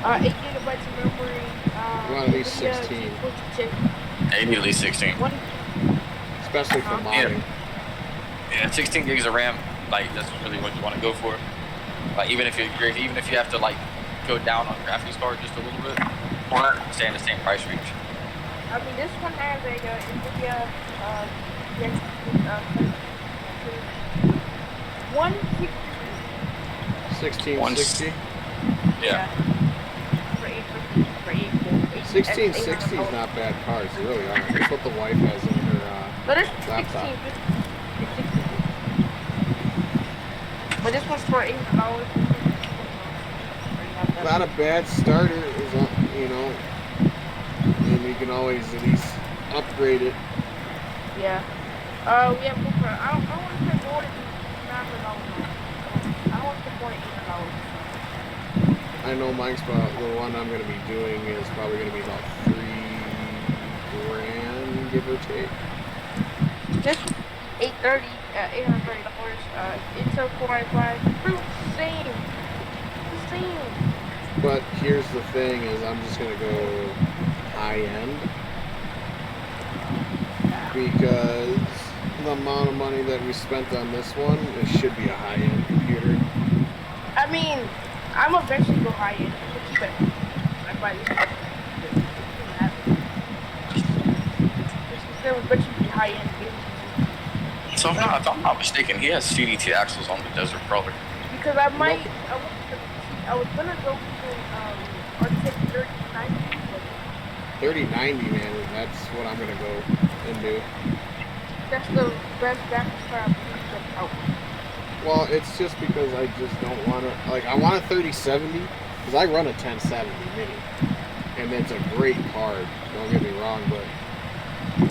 8 gigabytes of memory. You want at least 16. Yeah, you need at least 16. Especially for modding. Yeah, 16 gigs of RAM. Like that's really what you want to go for. Like even if you have to like go down on graphics card just a little bit, or stay in the same price range. I mean, this one has a Nvidia 1660. Yeah. 1660 is not bad cards, they really are. That's what the wife has in her laptop. But this one's for $800. Not a bad starter, you know. And you can always at least upgrade it. Yeah. We have more. I don't want to pay more than $900. I don't want to pay more than $800. I know mine's about the one I'm going to be doing is probably going to be about $3,000, give or take. This $830. Intel Core i5. Same. But here's the thing: is I'm just going to go high end because the amount of money that we spent on this one, it should be a high end computer. I mean, I'm eventually go high end. Keep it. I buy this. There will eventually be high end games. So if I'm not mistaken, he has CDT axles on the Desert Crawler. Because I might, I was gonna go for Arctic 3090. 3090, man, that's what I'm gonna go and do. That's the best graphics card out. Well, it's just because I just don't want to, like, I want a 3070, because I run a 1070 mini, and it's a great card, don't get me wrong, but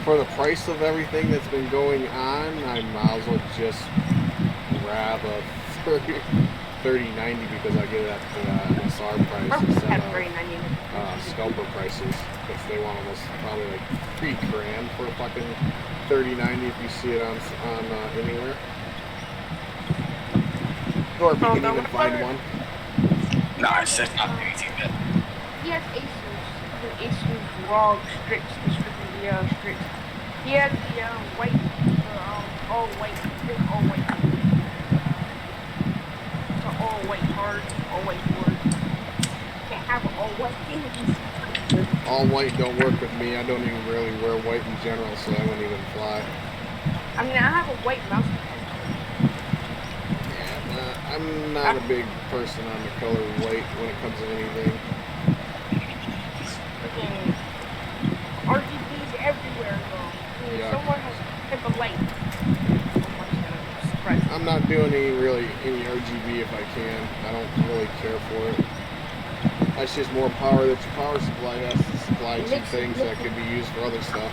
for the price of everything that's been going on, I might as well just grab a 3090 because I get it at the MSR price instead of scalper prices, because they want almost probably like $3,000 for a fucking 3090 if you see it on anywhere. Or if you can even find one. Nah, it's just not anything yet. He has Asus ROG Strix, the Strix. He has the white, all white, just all white. It's an all white card, all white board. Can't have an all white game. All white don't work with me. I don't even really wear white in general, so I wouldn't even fly. I mean, I have a white mouse pad. Yeah, I'm not a big person on the color white when it comes to anything. Freaking RGBs everywhere, though. I mean, Yeah. someone has a type of light. I'm not doing any RGB if I can. I don't really care for it. That's just more power that your power supply has to supply to things that could be used for other stuff.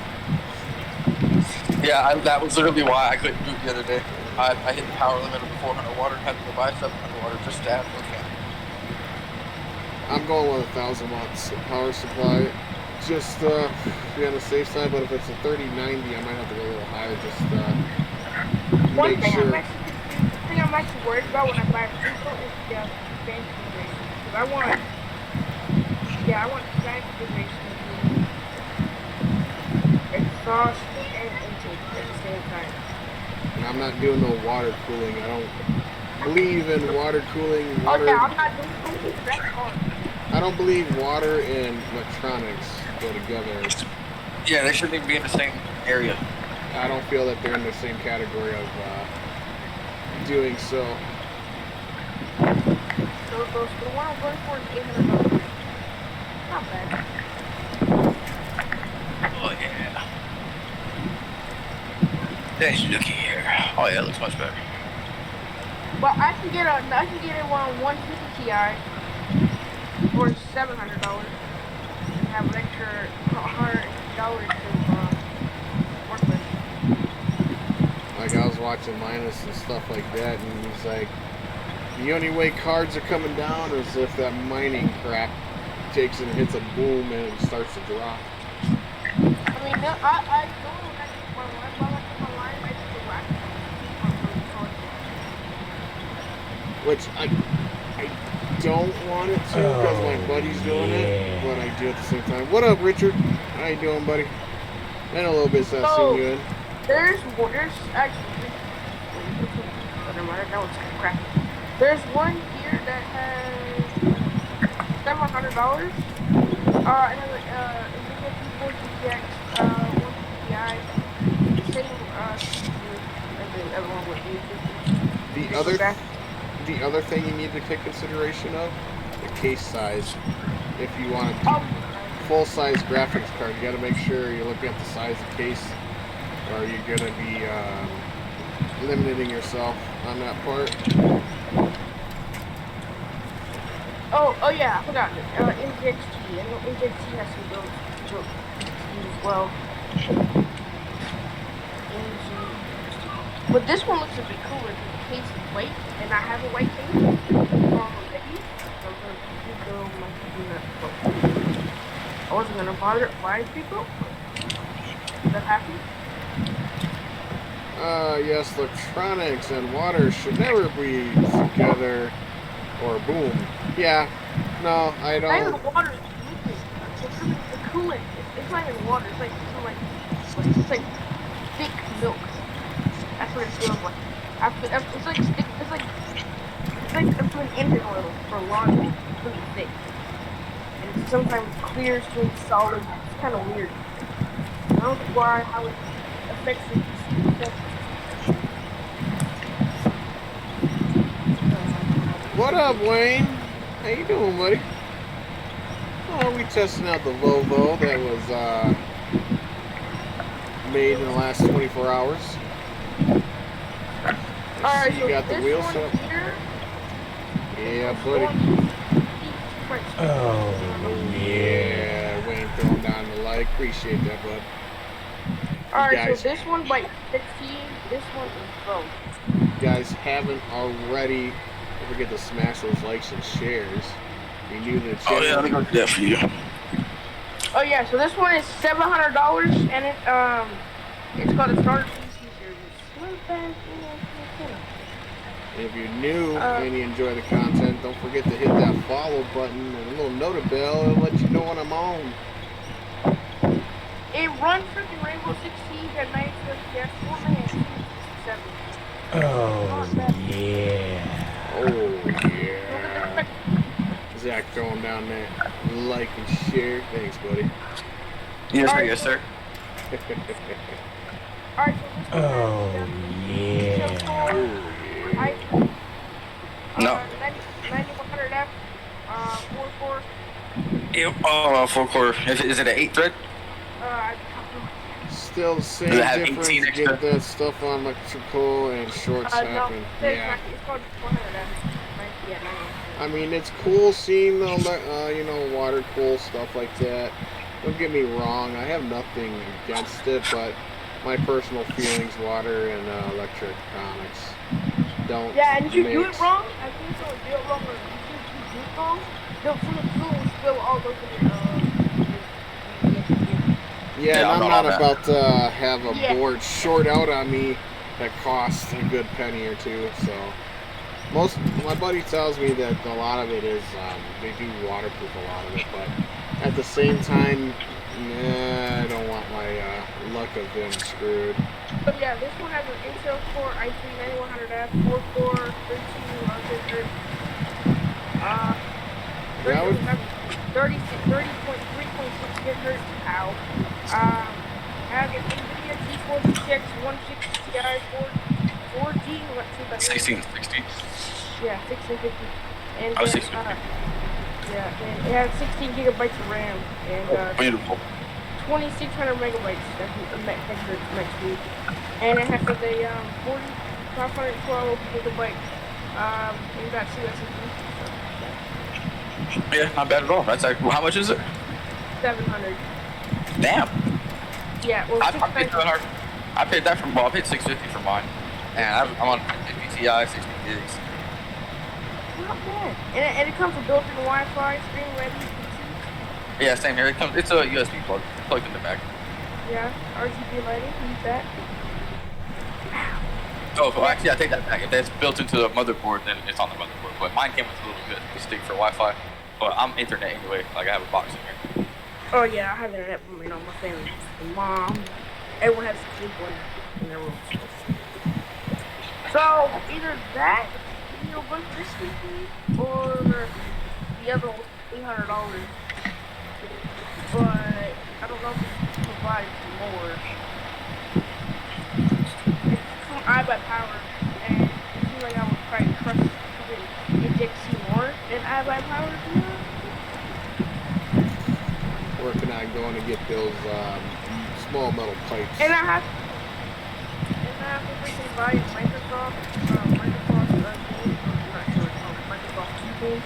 Yeah, that was literally why I couldn't do it the other day. I hit the power limit of the 400 watt, had to go buy 700 watt just to have it. Okay. I'm going with 1,000 watts power supply. Just to be on the safe side, but if it's a 3090, I might have to go a little higher just make sure. The thing I'm actually worried about when I buy a vehicle is the fan configuration. Because I want the fan configuration to be exhaust and intake at the same time. And I'm not doing no water cooling. I don't believe in water cooling. Oh yeah, I'm not doing cooling. That's hard. I don't believe water and electronics go together. Yeah, they shouldn't even be in the same area. I don't feel that they're in the same category of doing so. So the one I'm going for is $800. Not bad. Oh yeah. Let's look here. Oh yeah, it looks much better. Well, I can get it on 150 Ti for $700 and have an extra $100 to work with. Like I was watching Linus and stuff like that, and he's like, the only way cards are coming down is if that mining crap takes and hits a boom and it starts to drop. I mean, I don't know when I buy my line, I just go back. Which I don't want it to because my buddy's doing it, but I do at the same time. What up, Richard? How you doing, buddy? Been a little bit since I've seen you in. There's actually, that one's kind of crappy. There's one here that has $700. And then Nvidia 4GTX, 1 TI, same as the other one with The other thing you need to take consideration of, the case size. If you want a full-size graphics card, you got to make sure you're looking at the size of the case, or you're going to be limiting yourself on that part. Oh yeah, I forgot. NZXT. I know NZXT has some built as well. But this one looks a bit cooler because the case is white, and I have a white case. I wasn't gonna bother buy people. Is that happy? Yes, electronics and water should never be together, or boom. Yeah, no, I don't. Not even water is liquid. The coolant. It's not even water. It's like thick milk. That's what it feels like. It's like I'm doing engine oil for laundry. It's really thick. And it's sometimes clear, straight, solid. It's kind of weird. I don't know how it affects the PC. What up, Wayne? How you doing, buddy? Oh, we testing out the Volvo that was made in the last 24 hours. Alright, so so you got the wheel set. Yeah, buddy. Oh, yeah. Wayne throwing down the like. Appreciate that, bud. Alright, so this one's like 16. This one is 12. You guys haven't already, don't forget to smash those likes and shares. You knew the channel. Oh yeah, let me go do that for you. Oh yeah, so this one is $700 and it's called the Starter PC series. If you're new and you enjoy the content, don't forget to hit that follow button and a little notification bell and let you know when I'm on. It runs freaking Rainbow Six Siege at 90 FPS, 4 minutes, 67. Oh, yeah. Oh, yeah. Zach throwing down that like and share. Thanks, buddy. Yes, Alright, yes, sir. Alright, so this Oh, yeah. No. 9100F, 4 core. Full core. Is it an 8 thread? Still the same Does it have difference. 18 extra? Get that stuff on electrical and short No, snapping. Yeah. it's called 400F. Yeah, 9100. I mean, it's cool seeing the, you know, water cool stuff like that. Don't get me wrong, I have nothing against it, but my personal feelings, water and electronics, don't. Yeah, and if you do it wrong, I think someone do it wrong, or if you do it wrong, the fluid will spill all over Yeah, and I'm not about to have a Yeah. board short out on me that costs a good penny or two, so. My buddy tells me that a lot of it is, they do waterproof a lot of it, but at the same time, nah, I don't want my luck of them screwed. But yeah, this one has an Intel Core i3 9100F, 4 core, 32 30.3.6 gigahertz. Ow. Has an Nvidia GeForce GTX 160 Ti 4G. Let's see that. 1660. Yeah, 1650. And Oh, then, 650. yeah, and it has 16 gigabytes of RAM and Beautiful. 2600 megabytes. That's megahertz max speed. And it has a 512 gigabyte M.2 SSD. Yeah, not bad at all. That's like, how much is it? 700. Damn. Yeah, well, I paid 700. I paid that for, well, I paid 650 for mine, and I'm on PTI 60 gigs. Not bad. And it comes with built-in Wi-Fi, screen ready PC. Yeah, same here. It's a USB plug plugged in the back. Yeah, RGB lighting. Use that. Oh, well, actually, I take that back. If that's built into the motherboard, then it's on the motherboard. But mine came with a little USB stick for Wi-Fi. But I'm internet anyway. Like, I have a box in here. Oh yeah, I have internet from my family, my mom. Everyone has a cable in their room. So either that, a bunch of this PC, or the other $800. But I don't know if it provides more. It's from iBuyPower, and it seems like I would probably trust NJC more than iBuyPower. Working on going to get those small metal pipes. And I have to freaking buy a Microsoft game. I'm not sure it's called Microsoft game.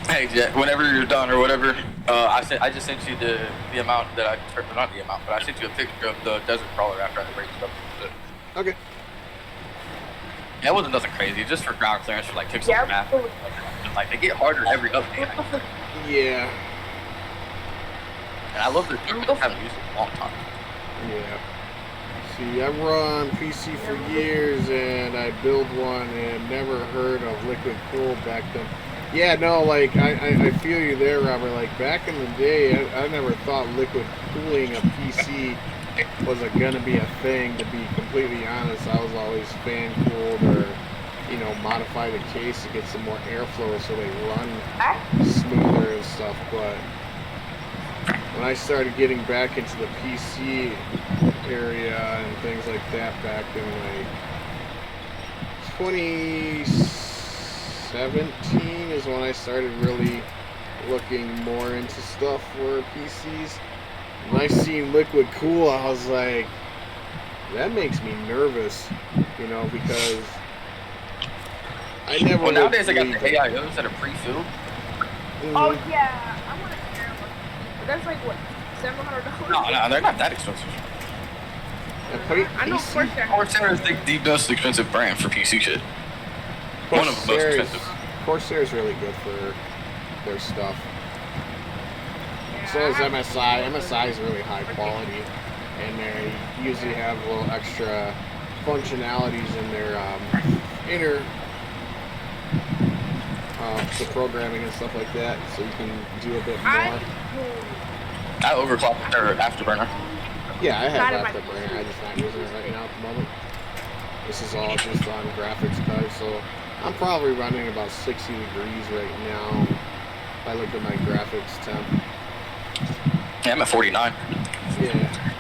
Hey, yeah, whenever you're done or whatever, I just sent you the amount that or not the amount, but I sent you a picture of the desert crawler after I raised it up a little bit. Okay. Yeah, it wasn't nothing crazy, just for ground clearance for like pixel and math. Like they get harder every update. Yeah. And I love this. I haven't used it in a long time. Yeah. See, I run PC for years, and I build one and never heard of liquid cool back then. Yeah, no, like, I feel you there, Robert. Like, back in the day, I never thought liquid cooling a PC was gonna be a thing, to be completely honest. I was always fan-cooled or, you know, modify the case to get some more airflow so they run smoother and stuff, but when I started getting back into the PC area and things like that back in like 2017 is when I started really looking more into stuff for PCs. When I seen liquid cool, I was like, that makes me nervous, you know, because I never. Well, nowadays I got the AIOs that are pre-filled. Oh yeah, I want to hear about that. But that's like what, $700? No, they're not that expensive. I know Corsair is the most expensive brand for PC shit. One of the most expensive. Corsair is really good for their stuff. So is MSI. MSI is really high quality, and they usually have a little extra functionalities in their inner the programming and stuff like that, so you can do a bit more. I overclocked or afterburner. Yeah, I have afterburner. I'm just not using it right now at the moment. This is all just on graphics card, so I'm probably running about 60 degrees right now. If I look at my graphics temp. Yeah, I'm at 49. Yeah.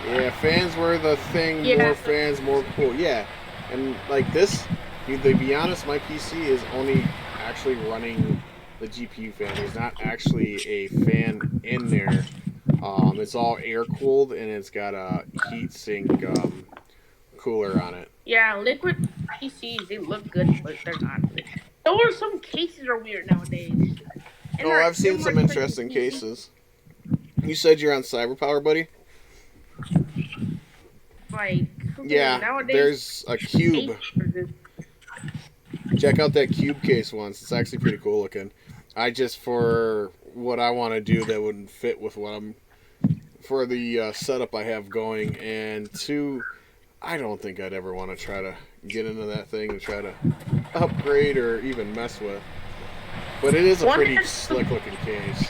Yeah, fans were the thing. Yeah. More fans, more cool. Yeah, and like this, to be honest, my PC is only actually running the GPU fan. There's not actually a fan in there. It's all air cooled and it's got a heatsink cooler on it. Yeah, liquid PCs, they look good, but they're not good. Those some cases are weird nowadays. And Oh, I've seen some interesting cases. You said you're on CyberPower, buddy? Like, yeah, nowadays, there's a cube. Check out that cube case once. It's actually pretty cool looking. For what I want to do, that wouldn't fit with what I'm, for the setup I have going. And two, I don't think I'd ever want to try to get into that thing and try to upgrade or even mess with. But it is a pretty slick looking case.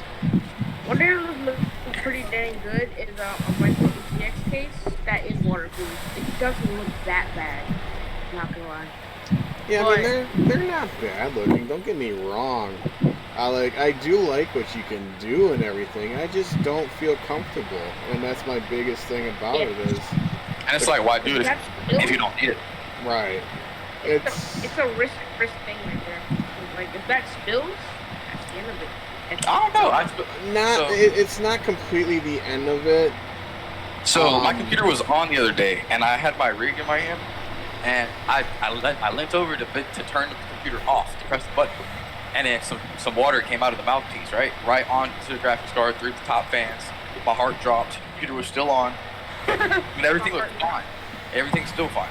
One thing that looks pretty dang good is a micro ATX case that is waterproof. It doesn't look that bad, not gonna lie. Yeah, but, I mean, they're not bad looking, don't get me wrong. I do like what you can do and everything. I just don't feel comfortable, and that's my biggest thing about it is. And it's like, why do it if you don't need it? Right. It's a risk thing right there. Like if that spills, that's the end of it. I don't know. It's not completely the end of it. So my computer was on the other day, and I had my rig in my hand, and I leant over to turn the computer off, to press the button, and then some water came out of the mouthpiece, right onto the graphics card, through the top fans. My heart dropped. Computer was still on, and everything looked fine. Everything's still fine.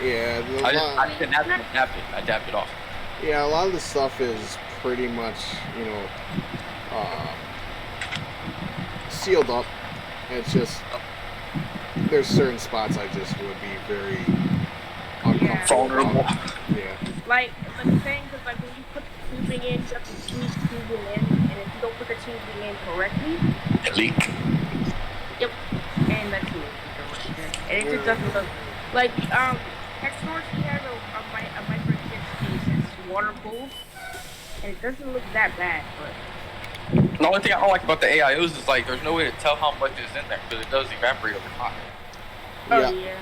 Yeah. I didn't have to adapt it. I adapted off. Yeah, a lot of the stuff is pretty much, sealed up. It's just, there's certain spots I just would be very uncomfortable. Yeah. Like the thing, because like when you put the tubing in, you have to squeeze tubing in, and if you don't put the tubing in correctly, it leak. Yep. And that's it. And it just doesn't look like Hexnor's, he has a micro ATX case that's waterproof, and it doesn't look that bad, but. The only thing I don't like about the AIOs is like there's no way to tell how much is in there because it does evaporate over time. Oh yeah.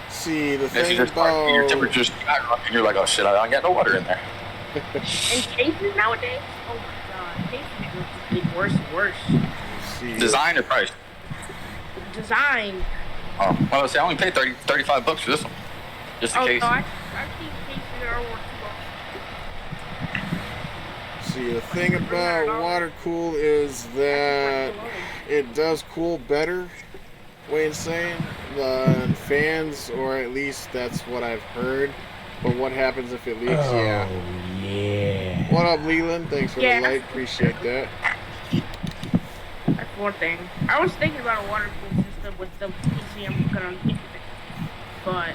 See, the thing about your temperature's skyrocketing, you're like, oh shit, I don't get no water in there. And cases nowadays, oh my god, cases are getting worse and worse. Design or price? Design. Oh, well, see, I only paid $35 for this one, just in case. No, I've seen cases that are worth $2. See, the thing about water cool is that it does cool better, Wayne's saying, than fans, or at least that's what I've heard. But what happens if it leaks? Yeah. What up, Leland? Thanks for the light. Appreciate that. That's one thing. I was thinking about a water cool system with the PC I'm gonna get, but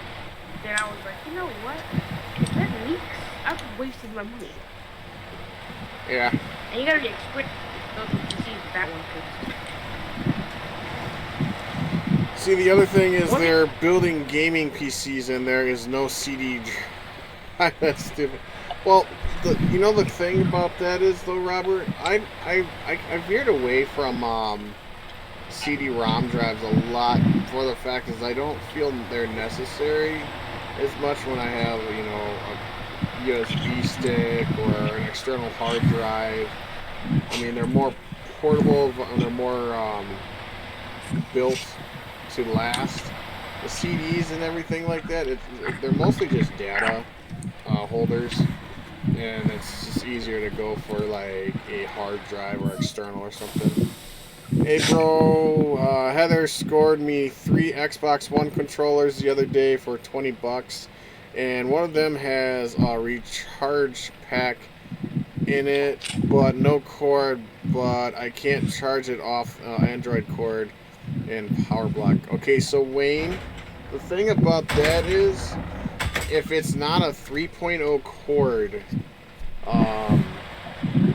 then I was like, you know what? If that leaks, I've wasted my money. Yeah. And you gotta get quick those PCs with that one. See, the other thing is they're building gaming PCs and there is no CD drive. That's stupid. Well, the thing about that is though, Robert, I veered away from CD-ROM drives a lot for the fact is I don't feel they're necessary as much when I have a USB stick or an external hard drive. I mean, they're more portable and they're more built to last. The CDs and everything like that, they're mostly just data holders, and it's just easier to go for like a hard drive or external or something. Hey bro, Heather scored me 3 Xbox One controllers the other day for $20, and one of them has a recharge pack in it, but no cord, but I can't charge it off Android cord and power block. Okay, so Wayne, the thing about that is if it's not a 3.0 cord,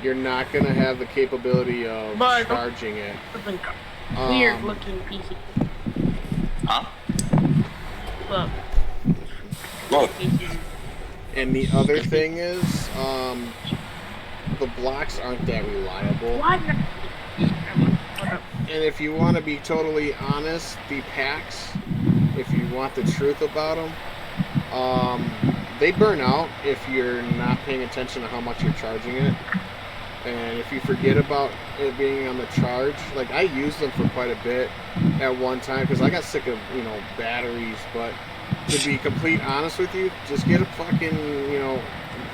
you're not gonna have the capability of charging it. Weird looking PC. Huh? Look. And the other thing is, the blocks aren't that reliable. Why not? And if you want to be totally honest, the packs, if you want the truth about them, they burn out if you're not paying attention to how much you're charging it. And if you forget about it being on the charge, like I used them for quite a bit at one time because I got sick of, batteries. But to be complete honest with you, just get a fucking,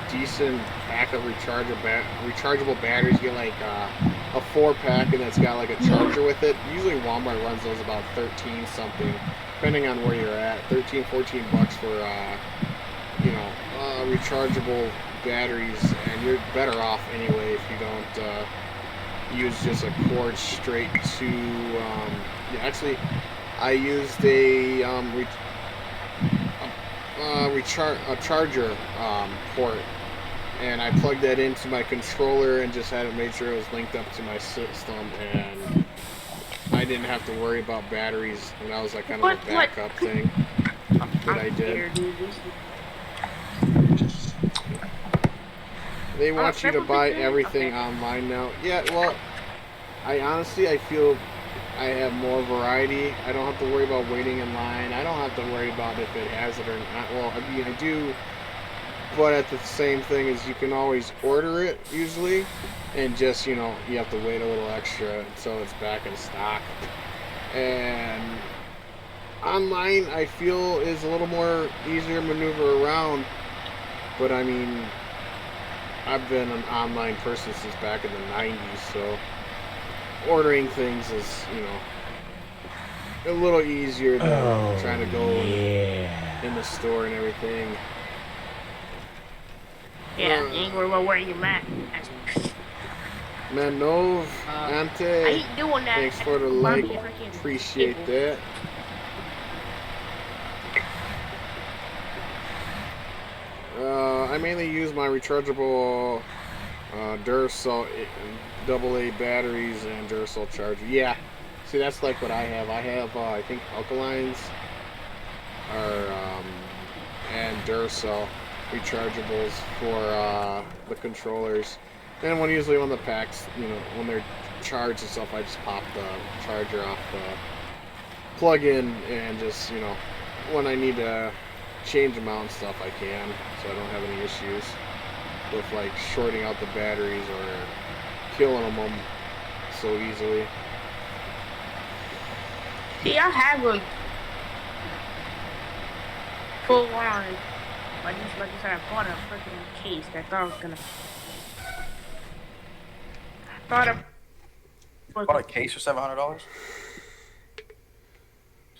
decent pack of rechargeable batteries. Get like a 4-pack and it's got like a charger with it. Usually Walmart runs those about 13 something, depending on where you're at. 13, 14 bucks for rechargeable batteries, and you're better off anyway if you don't use just a cord straight to. Actually, I used a charger port, and I plugged that into my controller and just had it made sure it was linked up to my system, and I didn't have to worry about batteries, and that was like kind of a backup thing that I did. They want you to buy everything online now. Yeah, well, I feel I have more variety. I don't have to worry about waiting in line. I don't have to worry about if it has it or not. Well, I mean, I do, but at the same thing is you can always order it usually, and just, you have to wait a little extra until it's back in stock. And online, I feel, is a little more easier to maneuver around, but I mean, I've been an online person since back in the 90s, so ordering things is, a little easier than trying to go in the store and everything. Yeah, you ain't worried about wearing your mask. Manov, Ante, I hate doing that. thanks for the like, appreciate that. I mainly use my rechargeable Duracell AA batteries and Duracell charger. Yeah, see, that's like what I have. I have, I think, alkalines and Duracell rechargeables for the controllers. And when the packs, when they're charged and stuff, I just pop the charger off the plug-in and just, when I need to change them out and stuff, I can, so I don't have any issues with like shorting out the batteries or killing them so easily. See, I have a full line. Like I said, I bought a freaking case that I thought I was gonna. Bought a case for $700.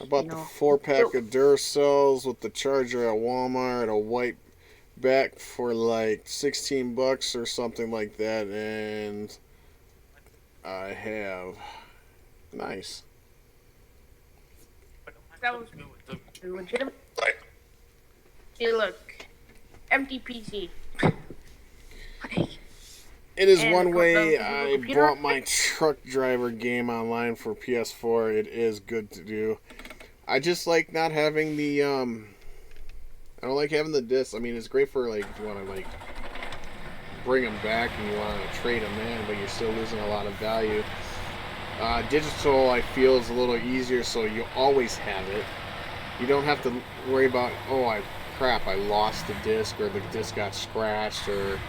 I bought the 4-pack of Duracells with the charger at Walmart, a white back for like 16 bucks or something like that, and I have nice. That was legitimate. See, look, empty PC. It is one way I bought my truck driver game online for PS4. It is good to do. I just like not having the, I don't like having the discs. I mean, it's great for, like, if you want to, like, bring them back and you want to trade them in, but you're still losing a lot of value. Digital, I feel, is a little easier, so you always have it. You don't have to worry about, crap, I lost the disc, or the disc got scratched, or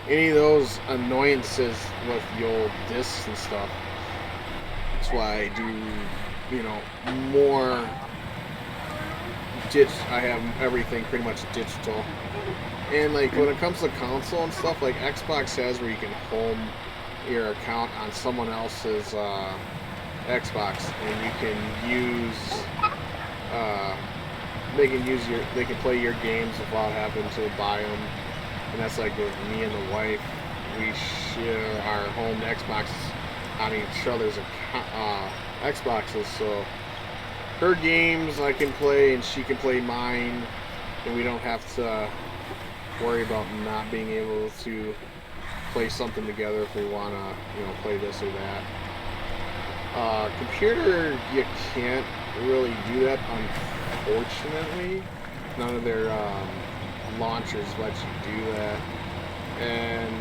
any of those annoyances with the old discs and stuff. That's why I do, more I have everything pretty much digital. And like when it comes to console and stuff, like Xbox has where you can home your account on someone else's Xbox, and you can use they can play your games without having to buy them. And that's like with me and the wife, we share our home Xboxes on each other's Xboxes, so her games I can play and she can play mine, and we don't have to worry about not being able to play something together if we want to, play this or that. Computer, you can't really do that, unfortunately. None of their launchers let you do that. And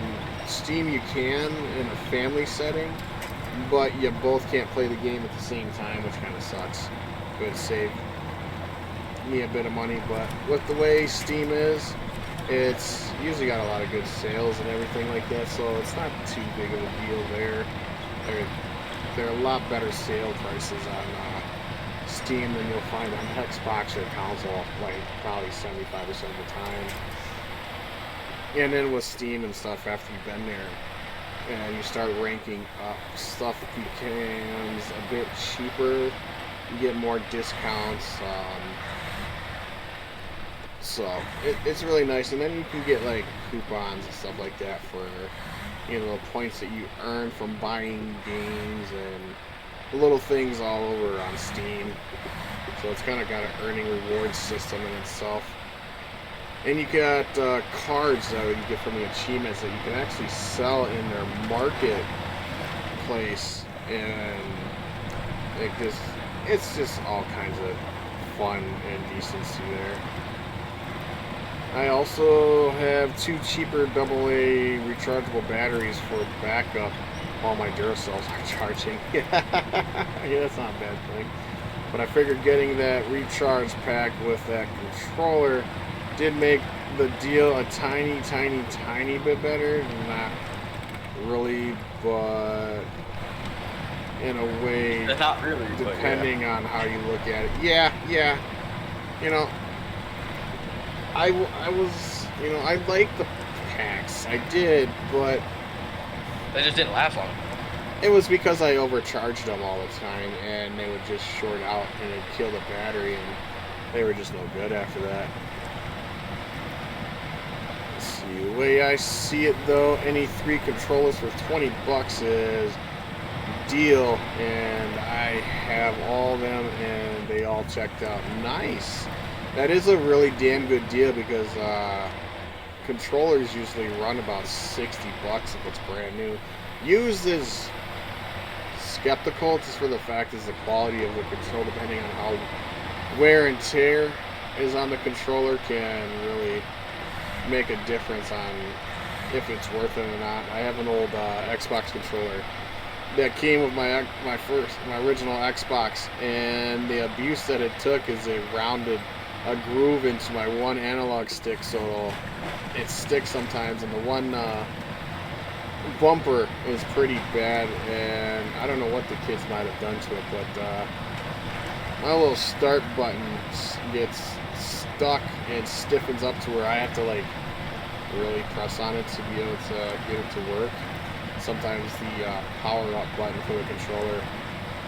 Steam, you can in a family setting, but you both can't play the game at the same time, which kind of sucks. It would save me a bit of money, but with the way Steam is, it's usually got a lot of good sales and everything like that, so it's not too big of a deal there. There are a lot better sale prices on Steam than you'll find on Xbox or console, like probably 75% of the time. And then with Steam and stuff, after you've been there and you start ranking up, stuff becomes a bit cheaper. You get more discounts. So it's really nice, and then you can get like coupons and stuff like that for the points that you earn from buying games and little things all over on Steam. So it's kind of got an earning reward system in itself. And you got cards that you get from the achievements that you can actually sell in their marketplace, and it's just all kinds of fun and decency there. I also have 2 cheaper AA rechargeable batteries for backup while my Duracells are charging. Yeah, that's not a bad thing. But I figured getting that recharge pack with that controller did make the deal a tiny bit better. Not really, but in a way, Not really, depending on how you look at it. Yeah. I was, I liked the packs. I did, but They just didn't last long. it was because I overcharged them all the time, and they would just short out, and it'd kill the battery, and they were just no good after that. Let's see, the way I see it, though, any 3 controllers for $20 is deal, and I have all of them, and they all checked out. Nice. That is a really damn good deal, because controllers usually run about $60 if it's brand new. Used is skeptical, just for the fact is the quality of the control, depending on how wear and tear is on the controller, can really make a difference on if it's worth it or not. I have an old Xbox controller that came with my original Xbox, and the abuse that it took is it rounded a groove into my one analog stick, so it sticks sometimes, and the one bumper is pretty bad, and I don't know what the kids might have done to it, but my little start button gets stuck and stiffens up to where I have to like really press on it to be able to get it to work. Sometimes the power up button for the controller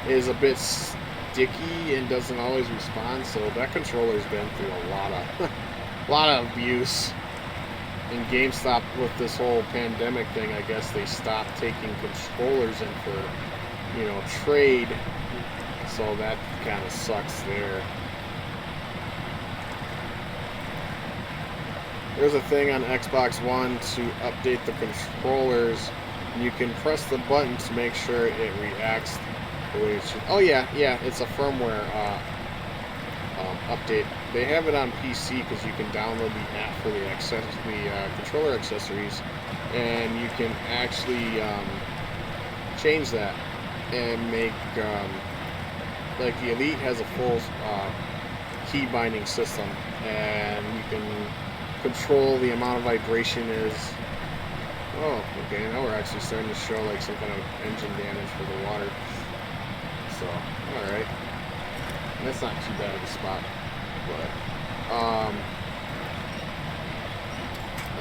is a bit sticky and doesn't always respond, so that controller's been through a lot of abuse. And GameStop, with this whole pandemic thing, I guess they stopped taking controllers in for, trade, so that kind of sucks there. There's a thing on Xbox One to update the controllers. You can press the button to make sure it reacts the way it should. Oh yeah, it's a firmware update. They have it on PC because you can download the app for the controller accessories, and you can actually change that and make like the Elite has a full key binding system, and you can control the amount of vibration is. Oh, okay, now we're actually starting to show like some kind of engine damage for the water. So, alright. That's not too bad of a spot. But,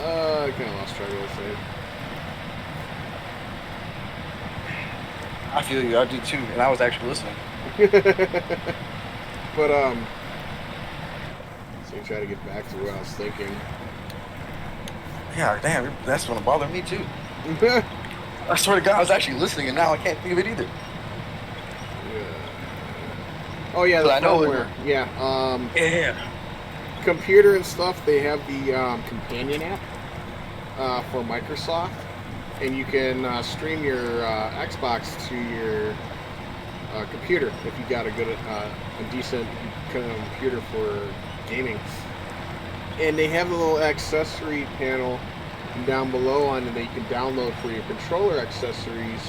I kind of lost track of what I was saying. I feel you, I do too, and I was actually listening. But, so you try to get back to what I was thinking. Yeah, damn, that's gonna bother me too. I swear to God, I was actually listening, and now I can't think of it either. Oh yeah, the I know firmware. Yeah. Yeah. computer and stuff, they have the companion app for Microsoft, and you can stream your Xbox to your computer if you got a decent computer for gaming. And they have a little accessory panel down below on it that you can download for your controller accessories,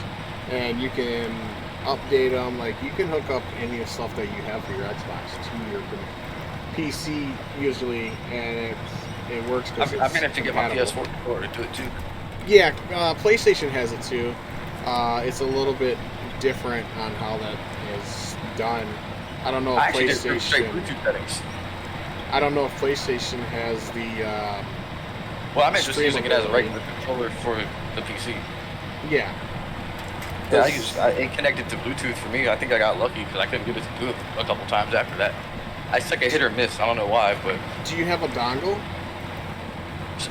and you can update them. Like, you can hook up any of the stuff that you have for your Xbox to your PC usually, and it works. I'm gonna have to get my PS4 controller to do it too. Yeah, PlayStation has it too. It's a little bit different on how that is done. I don't know if PlayStation. Straight Bluetooth settings. I don't know if PlayStation has the. Well, I'm just using it as a regular controller for the PC. Yeah. Yeah, it connected to Bluetooth for me. I think I got lucky because I couldn't get it to do it a couple times after that. It's like a hit or miss. I don't know why, but. Do you have a dongle?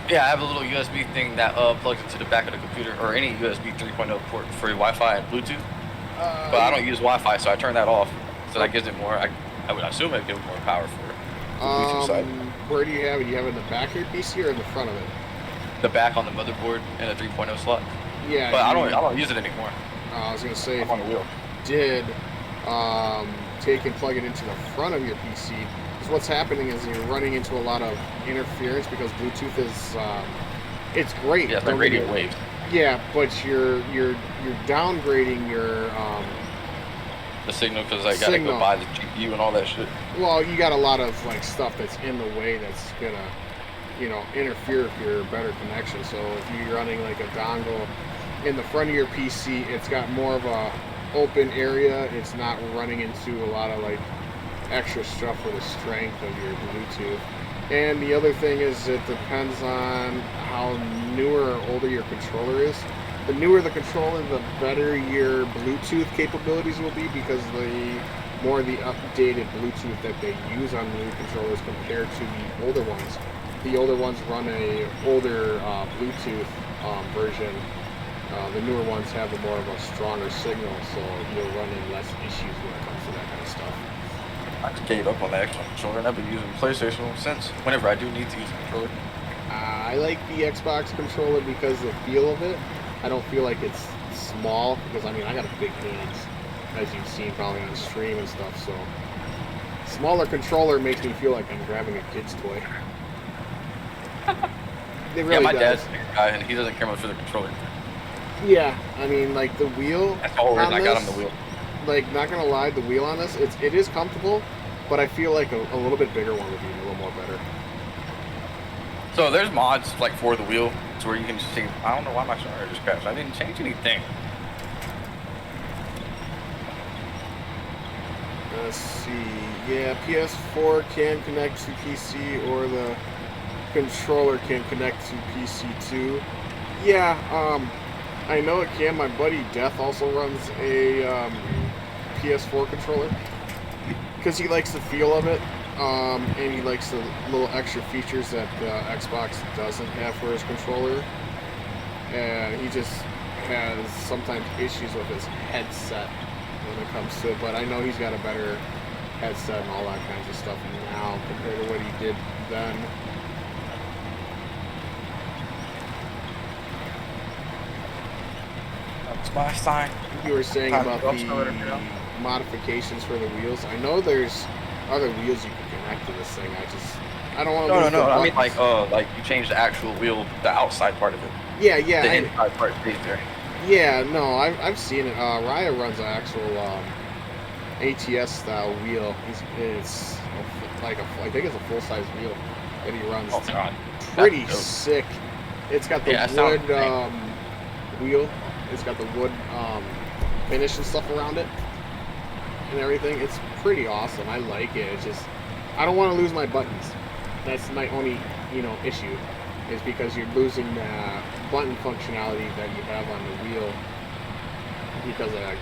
Yeah, I have a little USB thing that plugs into the back of the computer, or any USB 3.0 port for Wi-Fi and Bluetooth. But I don't use Wi-Fi, so I turn that off. So that gives it more. I would assume it gives more power for the Bluetooth side. Where do you have it? Do you have it in the back of your PC or in the front of it? The back on the motherboard and a 3.0 slot. Yeah. But I don't use it anymore. I was gonna say, I'm on the wheel. Did take and plug it into the front of your PC. Because what's happening is you're running into a lot of interference because Bluetooth is it's great. Yeah, it's like radio waves. Yeah, but you're downgrading your the signal because I gotta go buy the GPU and all that shit. Well, you got a lot of like stuff that's in the way that's gonna, interfere with your better connection. So if you're running like a dongle in the front of your PC, it's got more of a open area. It's not running into a lot of like extra stuff for the strength of your Bluetooth. And the other thing is it depends on how newer or older your controller is. The newer the controller, the better your Bluetooth capabilities will be, because the more the updated Bluetooth that they use on the new controllers compared to the older ones. The older ones run a older Bluetooth version. The newer ones have a more of a stronger signal, so you'll run into less issues when it comes to that kind of stuff. I just gave up on the Xbox controller, and I've been using PlayStation since. Whenever I do need to use a controller. I like the Xbox controller because the feel of it. I don't feel like it's small, because I got big hands, as you've seen probably on stream and stuff, so smaller controller makes me feel like I'm grabbing a kid's toy. It really my does. dad's a bigger guy, and he doesn't care much for the controller. Yeah, like the wheel. That's the whole reason I got him the wheel. Like, not gonna lie, the wheel on this, it is comfortable, but I feel like a little bit bigger one would be a little more better. So there's mods like for the wheel, to where you can just see. I don't know why my starter just crashed. I didn't change anything. Let's see. Yeah, PS4 can connect to PC, or the controller can connect to PC too. Yeah, I know it can. My buddy Death also runs a PS4 controller because he likes the feel of it, and he likes the little extra features that the Xbox doesn't have for his controller. And he just has sometimes issues with his headset when it comes to it, but I know he's got a better headset and all that kinds of stuff now compared to what he did then. That's my sign. You were saying about the modifications for the wheels. I know there's other wheels you can connect to this thing. I don't want to. No. I mean, like you change the actual wheel, the outside part of it. Yeah. The inside part stays there. Yeah, no, I've seen it. Raya runs an actual ATS style wheel. It's like I think it's a full size wheel that he runs. Oh god, pretty sick. It's got the wood wheel. It's got the wood finish and stuff around it and everything. It's pretty awesome. I like it. It's just I don't want to lose my buttons. That's my only issue, is because you're losing the button functionality that you have on the wheel because of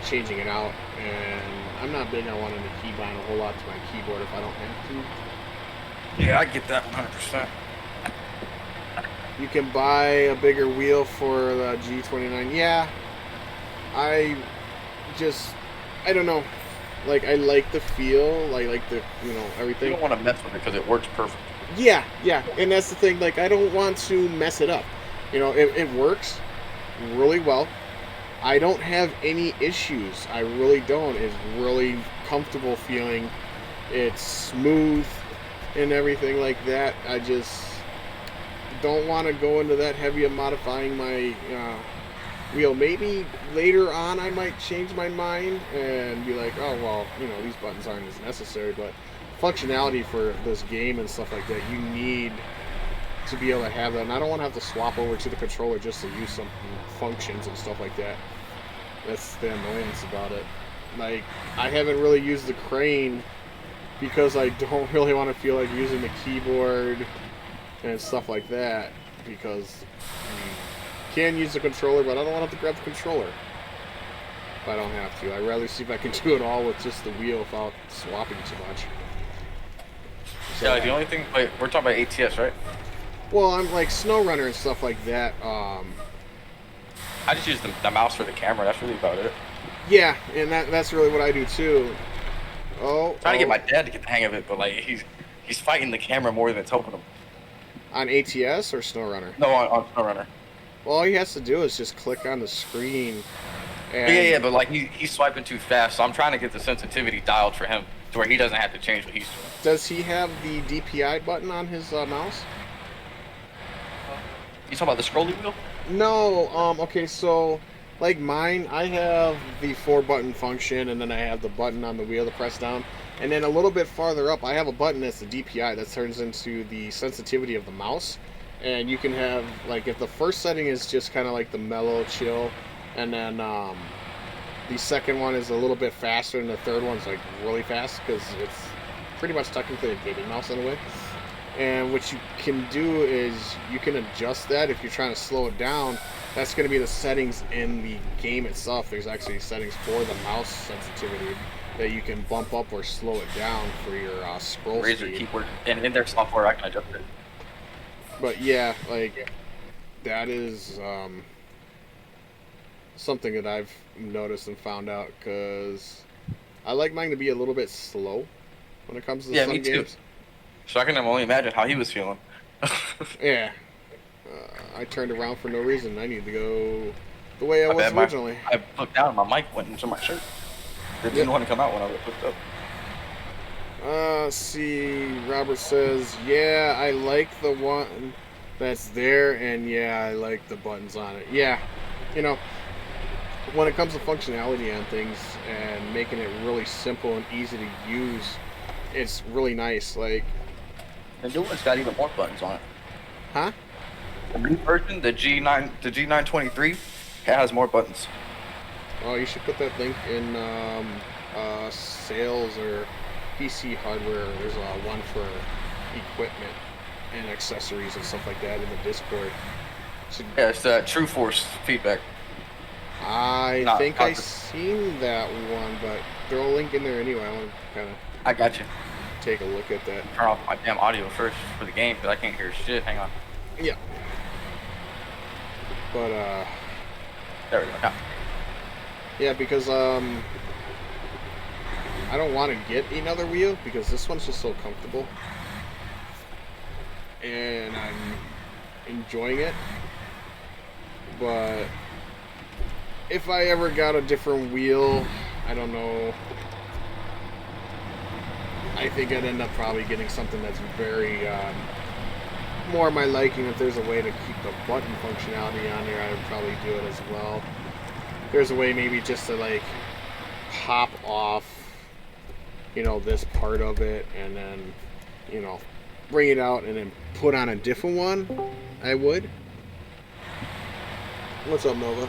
changing it out. And I'm not big on wanting to keybind a whole lot to my keyboard if I don't have to. Yeah, I get that 100%. You can buy a bigger wheel for the G29. Yeah, I don't know. Like, I like the feel, I like the, everything. You don't want to mess with it because it works perfect. Yeah, and that's the thing. Like, I don't want to mess it up. It works really well. I don't have any issues. I really don't. It's really comfortable feeling. It's smooth and everything like that. I just don't want to go into that heavy of modifying my wheel. Maybe later on I might change my mind and be like, oh, well, these buttons aren't as necessary, but functionality for this game and stuff like that, you need to be able to have that. And I don't want to have to swap over to the controller just to use some functions and stuff like that. That's the annoyance about it. Like, I haven't really used the crane because I don't really want to feel like using the keyboard and stuff like that, because you can use the controller, but I don't want to have to grab the controller if I don't have to. I'd rather see if I can do it all with just the wheel without swapping too much. So, yeah, the only thing, wait, we're talking about ATS, right? Well, I'm like SnowRunner and stuff like that. I just use the mouse for the camera. That's really about it. Yeah, and that's really what I do too. Trying to get my dad to get the hang of it, but like he's fighting the camera more than it's helping him. On ATS or SnowRunner? No, on SnowRunner. Well, all he has to do is just click on the screen. And Yeah, but like he's swiping too fast, so I'm trying to get the sensitivity dialed for him to where he doesn't have to change what he's doing. Does he have the DPI button on his mouse? You talking about the scrolling wheel? No, okay, so, like mine, I have the 4-button function, and then I have the button on the wheel to press down. And then a little bit farther up, I have a button that's the DPI that turns into the sensitivity of the mouse. And you can have, like, if the first setting is just kind of like the mellow, chill, and then the second one is a little bit faster, and the third one's, like, really fast, because it's pretty much technically a gaming mouse in a way. And what you can do is you can adjust that if you're trying to slow it down. That's going to be the settings in the game itself. There's actually settings for the mouse sensitivity that you can bump up or slow it down for your scroll Razor speed. keyboard, and in their software I can adjust it. But yeah, like, that is something that I've noticed and found out, because I like mine to be a little bit slow when it comes to some me games. Too. So I can only imagine how he was feeling. Yeah. I turned around for no reason. I need to go the way I was originally. I looked down and my mic went into my shirt. It didn't want to come out when I looked up. See, Robert says, yeah, I like the one that's there, and yeah, I like the buttons on it. Yeah, when it comes to functionality on things and making it really simple and easy to use, it's really nice. Like, the new one's got even more buttons on it. Huh? The new version, the G923, has more buttons. Oh, you should put that link in sales or PC hardware. There's one for equipment and accessories and stuff like that in the Discord. Yeah, it's True Force feedback. I think I seen that one, but throw a link in there anyway. I want to kind of. I got you. Take a look at that. Turn off my damn audio first for the game because I can't hear shit. Hang on. Yeah. But there we go. Now. Yeah, because I don't want to get another wheel because this one's just so comfortable, and I'm enjoying it. But if I ever got a different wheel, I don't know. I think I'd end up probably getting something that's very more my liking. If there's a way to keep the button functionality on here, I would probably do it as well. There's a way maybe just to like pop off, this part of it, and then, bring it out and then put on a different one, I would. What's up, Nova?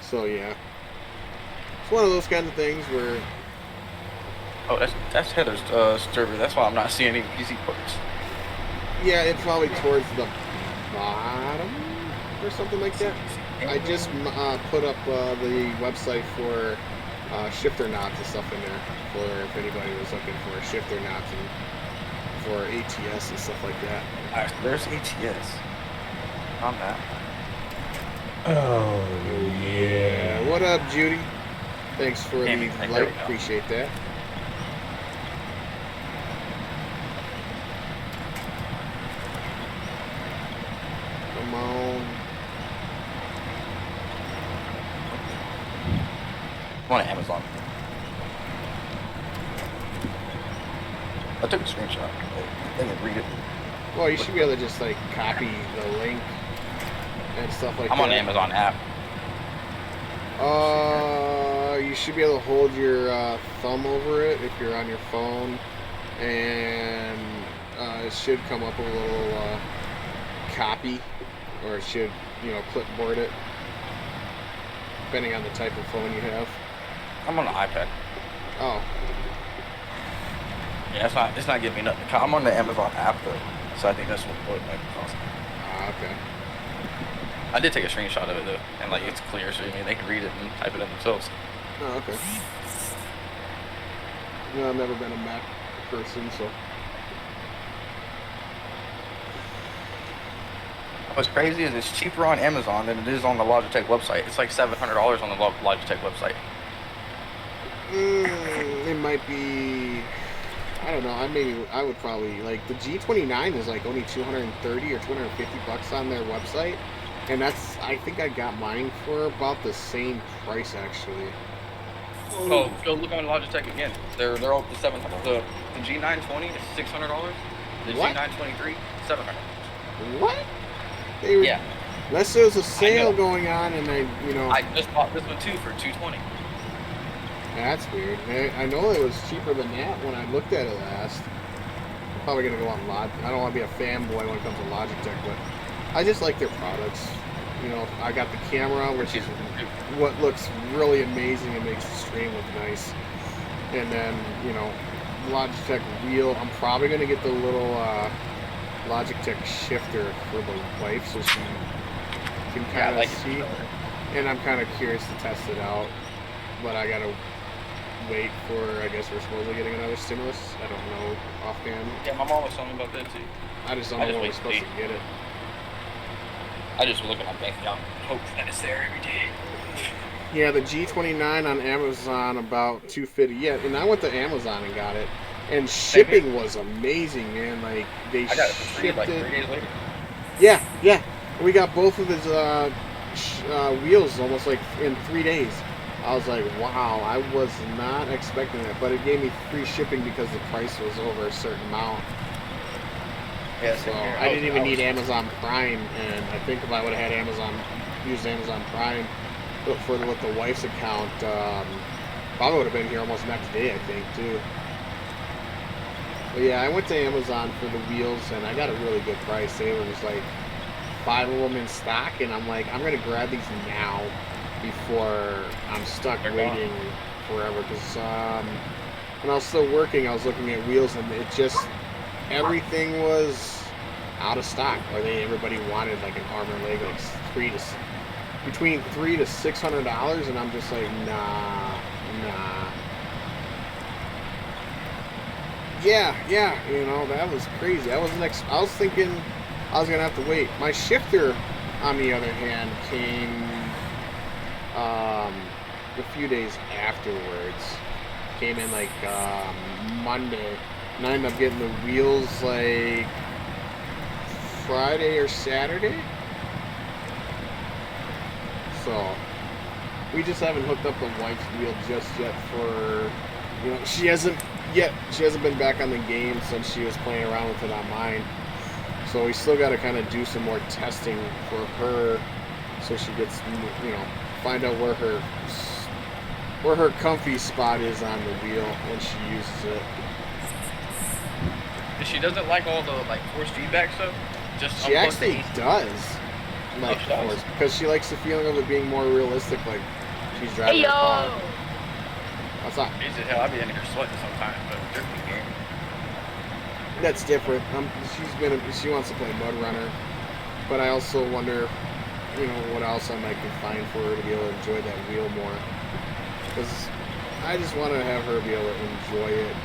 So yeah. It's one of those kinds of things where... Oh, that's Heather's server. That's why I'm not seeing any PC ports. Yeah, it's probably towards the bottom or something like that. I just put up the website for shifter knobs and stuff in there for if anybody was looking for shifter knobs and for ATS and stuff like that. Alright, so there's ATS on that. Oh, yeah. What up, Judy? Thanks for the There we like. go. Appreciate that. Come on. I'm on Amazon. I took a screenshot. I didn't read it. Well, you should be able to just like copy the link and stuff like that. I'm on the Amazon app. You should be able to hold your thumb over it if you're on your phone, and it should come up with a little copy, or it should, clipboard it, depending on the type of phone you have. I'm on the iPad. Oh. Yeah, it's not giving me nothing. I'm on the Amazon app though, so I think that's what it might be costing. Okay. I did take a screenshot of it though, and like it's clear, so they can read it and type it in themselves. Oh, okay. No, I've never been a Mac person, so. What's crazy is it's cheaper on Amazon than it is on the Logitech website. It's like $700 on the Logitech website. It might be. I don't know. I would probably like the G29 is like only $230 or $250 on their website, and that's, I think I got mine for about the same price actually. Oh, go look on Logitech again. They're all the $700. The G920 is $600. The What? G923 $700. What? They were, Yeah. Unless there was a sale going on, and I just bought this one too for $220. That's weird. I know it was cheaper than that when I looked at it last. I'm probably gonna go on Log. I don't want to be a fanboy when it comes to Logitech, but I just like their products. I got the camera, which is what looks really amazing and makes the stream look nice. And then, Logitech wheel. I'm probably gonna get the little Logitech shifter for the wife, so she can kind of see. And I'm kind of curious to test it out, but I gotta wait for, I guess we're supposedly getting another stimulus. I don't know offhand. Yeah, my mom was telling me about that too. I just don't know when we're supposed to get it. I just look at my bank account and hope that it's there every day. Yeah, the G29 on Amazon about $250. Yeah, and I went to Amazon and got it, and shipping was amazing, man. Like they I got it for free like 3 days later. Yeah. We got both of his wheels almost like in 3 days. I was like, wow, I was not expecting that, but it gave me free shipping because the price was over a certain amount. Yeah, so I didn't even need Amazon Prime, and I think if I would have had used Amazon Prime with the wife's account, probably would have been here almost next day, I think, too. But yeah, I went to Amazon for the wheels, and I got a really good price. There was like 5 of them in stock, and I'm like, I'm going to grab these now before I'm stuck waiting forever. Because when I was still working, I was looking at wheels, and it just, everything was out of stock. Like everybody wanted like an armor leg, like between $300 to $600, and I'm just like, nah. Yeah, that was crazy. I was thinking I was gonna have to wait. My shifter, on the other hand, came a few days afterwards. Came in like Monday, and I ended up getting the wheels like Friday or Saturday. So we just haven't hooked up the wife's wheel just yet for, she hasn't been back on the game since she was playing around with it on mine. So we still got to kind of do some more testing for her, so she gets, find out where her comfy spot is on the wheel when she uses it. She doesn't like all the force feedback stuff. She actually does like force, because she likes the feeling of it being more realistic, like she's driving a car. What's up? Hell, I'd be in here sweating sometimes, but drifting game. That's different. She wants to play Mud Runner, but I also wonder, what else I might can find for her to be able to enjoy that wheel more. Because I just want to have her be able to enjoy it.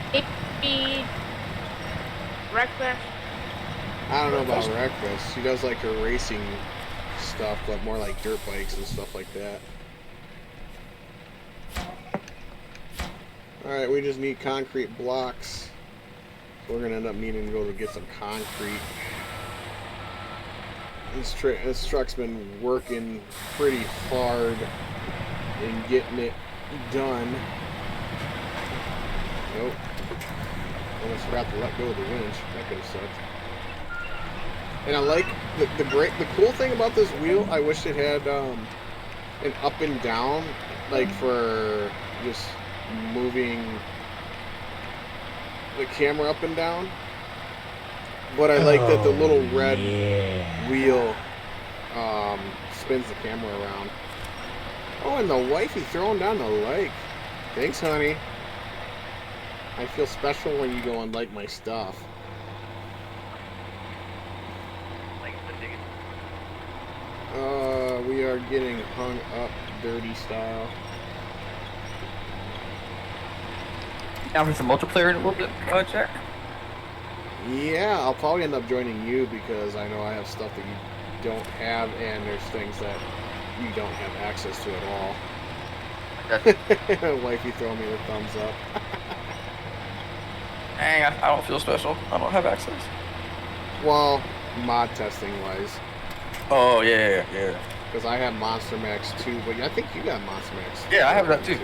Breakfast? I don't know about breakfast. She does like her racing stuff, but more like dirt bikes and stuff like that. Alright, we just need concrete blocks. So we're gonna end up needing to go to get some concrete. This truck's been working pretty hard in getting it done. Nope. Almost forgot to let go of the winch. That could have sucked. And I like the cool thing about this wheel. I wish it had an up and down, like for just moving the camera up and down. But I like that the little red wheel spins the camera around. Oh, and the wifey throwing down the like. Thanks, honey. I feel special when you go and like my stuff. We are getting hung up dirty style. Down for some multiplayer in a little bit, Jack? Yeah, I'll probably end up joining you because I know I have stuff that you don't have, and there's things that you don't have access to at all. Wifey throwing me the thumbs up. Dang, I don't feel special. I don't have access. Well, mod testing wise. Oh, yeah. Because I have Monster Max too, but I think you got Monster Max. Yeah, I have that too.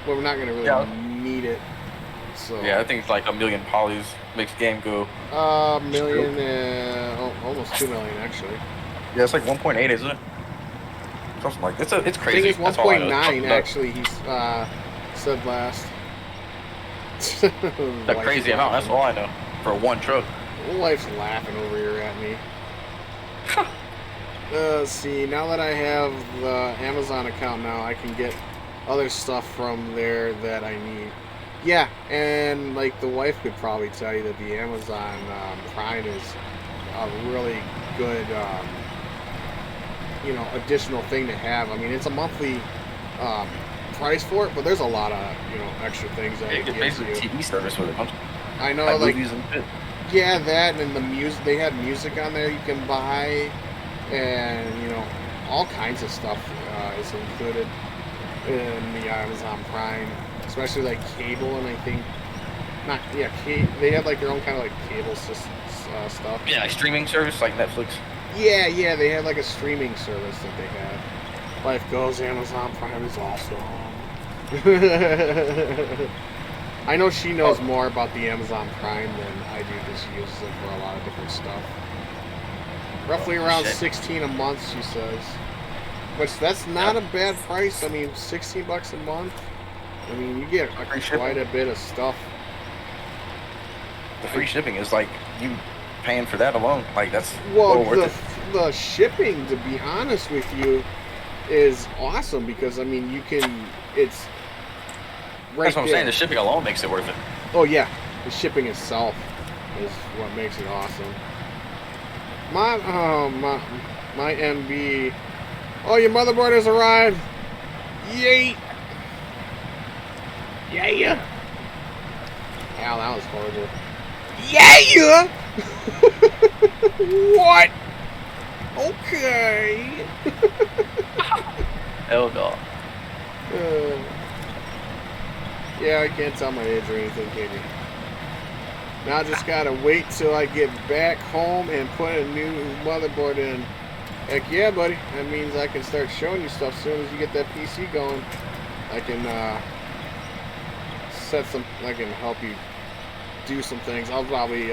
Well, we're not going to really need it. So. Yeah, I think it's like 1 million polys makes game go. Million, almost 2 million actually. Yeah, it's like 1.8, isn't it? Something like it's crazy. I think it's 1.9 actually. He's said last. A crazy amount. That's all I know for one truck. Wife's laughing over here at me. Let's see. Now that I have the Amazon account, now I can get other stuff from there that I need. Yeah, and like the wife could probably tell you that the Amazon Prime is a really good, additional thing to have. I mean, it's a monthly price for it, but there's a lot of extra things that it gives you. TV service with it. I know, like movies and shit. Yeah, that and the music. They had music on there you can buy, and all kinds of stuff is included in the Amazon Prime. Especially like cable, and I think they have like their own kind of like cable system stuff. Yeah, like streaming service like Netflix. Yeah, they have like a streaming service that they have. Life goes, Amazon Prime is awesome. I know she knows more about the Amazon Prime than I do. Just uses it for a lot of different stuff. Roughly around $16 a month, she says. Which that's not a bad price. I mean, $16 a month. I mean, you get quite a bit of stuff. The free shipping is like you paying for that alone. Like that's the shipping, to be honest with you, is awesome because I mean it's right. That's what I'm saying. The shipping alone makes it worth it. Oh yeah, the shipping itself is what makes it awesome. My MB. Oh, your motherboard has arrived. Yay! Yeah. Ow, that was horrible. Yeah. What? Okay. Hell no. Yeah, I can't tell my age or anything, can you? Now I just gotta wait till I get back home and put a new motherboard in. Heck yeah, buddy. That means I can start showing you stuff as soon as you get that PC going. I can I can help you do some things. I'll probably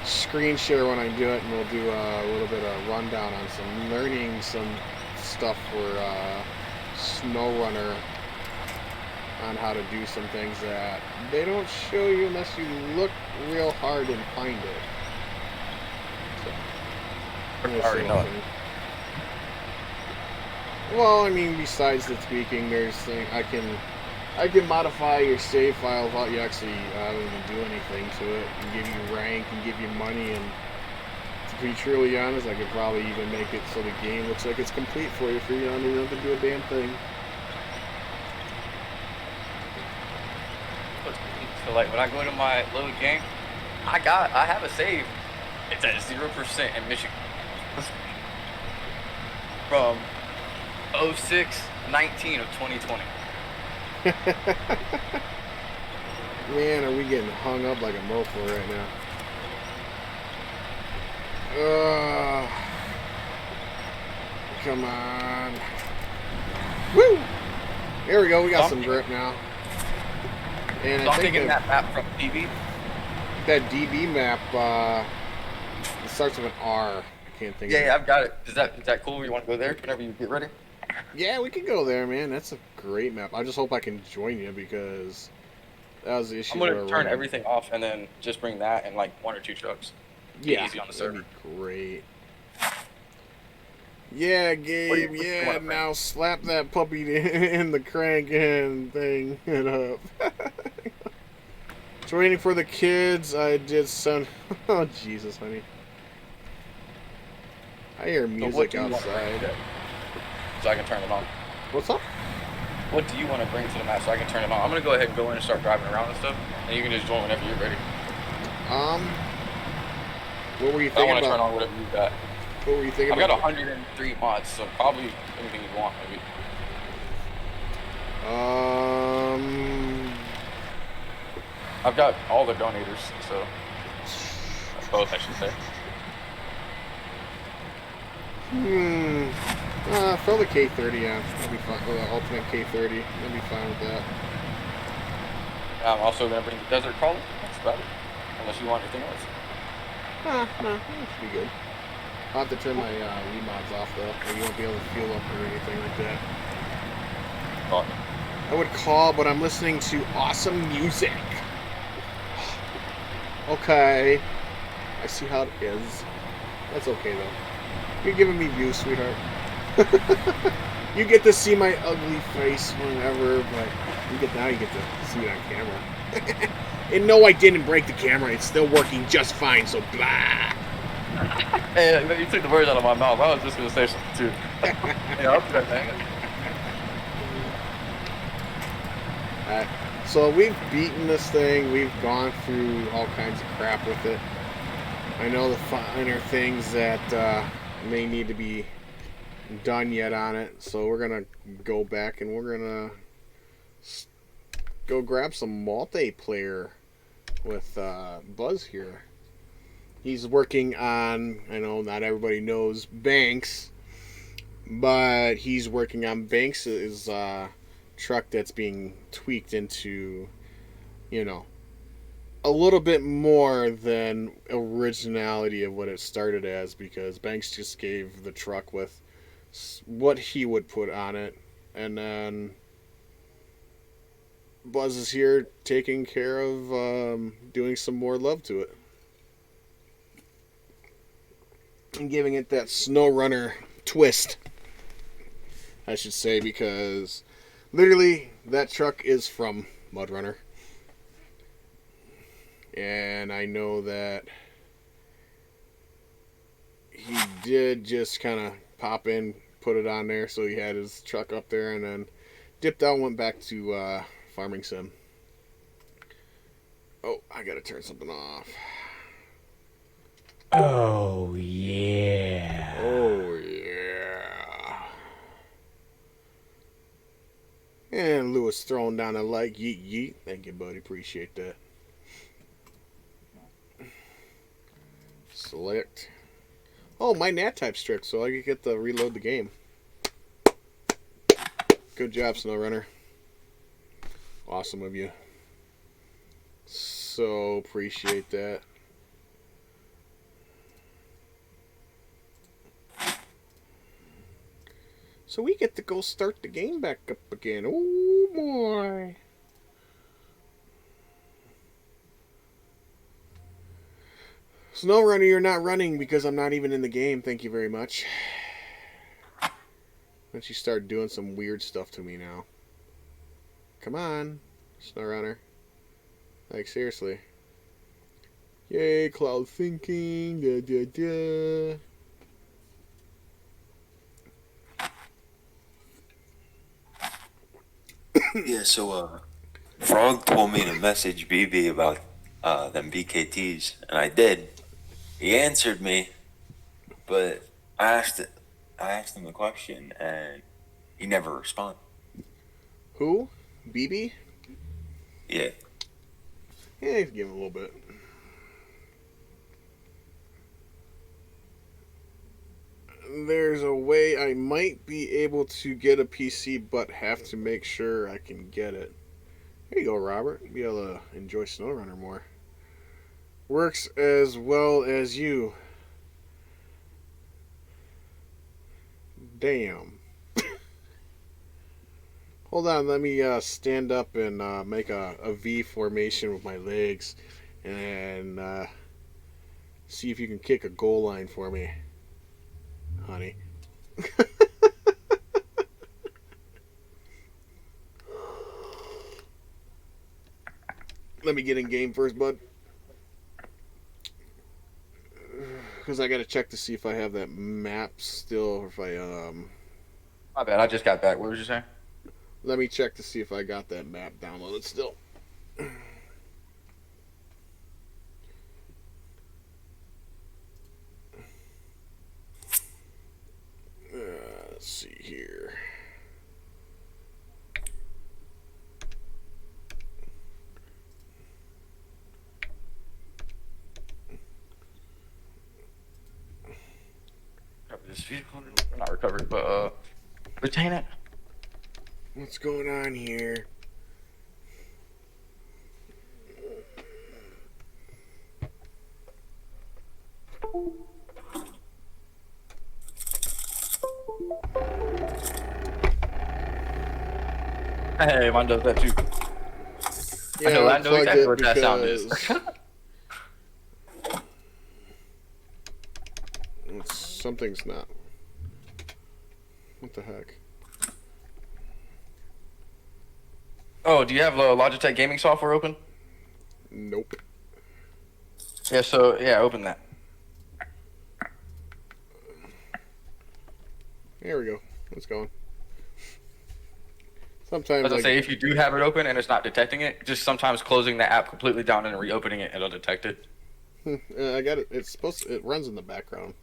screen share when I do it, and we'll do a little bit of rundown on learning some stuff for SnowRunner on how to do some things that they don't show you unless you look real hard and find it. So, already know it. Well, I mean, besides the tweaking, there's things I can modify your save file without you actually having to do anything to it, and give you rank and give you money. And to be truly honest, I could probably even make it so the game looks like it's complete for you, you don't even have to do a damn thing. So like when I go to my load game, I have a save. It's at 0% in Michigan. From 06/19 of 2020. Man, are we getting hung up like a mofo right now? Ugh. Come on. Woo! There we go. We got some grip now. And So I I'm think taking that map from DB. that DB map, it starts with an R. I can't think of it. Yeah, I've got it. Is that cool? You want to go there whenever you get ready? Yeah, we could go there, man. That's a great map. I just hope I can join you because that was the issue. I'm gonna turn everything off and then just bring that and like 1 or 2 trucks. Yeah, easy on the that'd server. be great. Yeah, Gabe. Yeah, now slap that puppy in the crank and thing it up. Just waiting for the kids. I did send. Oh Jesus, honey. I hear music outside. So I can turn it on. What's up? What do you want to bring to the map so I can turn it on? I'm gonna go ahead and go in and start driving around and stuff, and you can just join whenever you're ready. What were you thinking I want to about? turn on whatever you got. What were you thinking I've about? got 103 mods, so probably anything you want, maybe. I've got all the donators, so both, I should say. Throw the K30 on. That'll be fun. The ultimate K30. I'll be fine with that. I'm also gonna bring the desert crawler. That's about it. Unless you want anything else. No, that should be good. I'll have to turn my remods off though, or you won't be able to fuel up or anything like that. Oh. I would call, but I'm listening to awesome music. Okay. I see how it is. That's okay though. You're giving me views, sweetheart. You get to see my ugly face whenever, but you get to see it on camera. And no, I didn't break the camera. It's still working just fine, so blah. Hey, you took the words out of my mouth. I was just gonna say something too. Yeah, I'll do that, man. So we've beaten this thing. We've gone through all kinds of crap with it. I know the finer things that may need to be done yet on it. So we're gonna go back and we're gonna go grab some multiplayer with Buzz here. He's working on, I know not everybody knows Banks, but he's working on Banks's truck that's being tweaked into, you know, a little bit more than originality of what it started as, because Banks just gave the truck with what he would put on it, and then Buzz is here taking care of doing some more love to it and giving it that Snow Runner twist, I should say, because literally that truck is from Mud Runner. And I know that he did just kind of pop in, put it on there, so he had his truck up there, and then dipped out and went back to Farming Sim. Oh, I gotta turn something off. Oh, yeah. Oh, yeah. And Lewis throwing down a like. Yeet, yeet. Thank you, buddy. Appreciate that. Select. Oh, my nat type strict, so I can get to reload the game. Good job, Snow Runner. Awesome of you. So appreciate that. So we get to go start the game back up again. Oh boy. Snow Runner, you're not running because I'm not even in the game. Thank you very much. Don't you start doing some weird stuff to me now. Come on, Snow Runner. Like, seriously. Yay, cloud thinking. Da, da, da. Yeah, so Frog told me to message BB about them BKTs, and I did. He answered me, but I asked him the question, and he never responded. Who? BB? Yeah. Yeah, give him a little bit. There's a way I might be able to get a PC, but have to make sure I can get it. There you go, Robert. Be able to enjoy SnowRunner more. Works as well as you. Damn. Hold on, let me stand up and make a V formation with my legs and see if you can kick a goal line for me, honey. Let me get in game first, bud. Because I got to check to see if I have that map still, or if I My bad, I just got back. What was you saying? Let me check to see if I got that map downloaded still. Let's see here. This vehicle, not recovered, but retain it. What's going on here? Hey, mine does that too. Yeah, I know exactly what that sound is. Something's not. What the heck? Oh, do you have Logitech gaming software open? Nope. Yeah, so, yeah, open that. There we go. It's going. Sometimes As I say, if you do have it open and it's not detecting it, just sometimes closing the app completely down and reopening it, it'll detect it. I got it. It's supposed to, it runs in the background.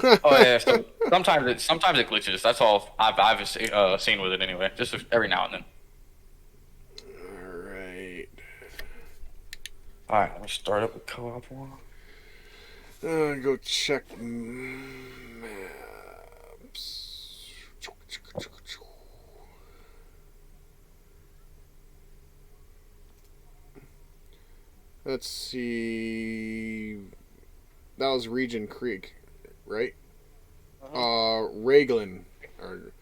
Oh yeah, so sometimes it glitches. That's all I've seen with it anyway. Just every now and then. All right, let me start up with co-op one. Go check maps. Let's see. That was Region Creek, right? Raglan.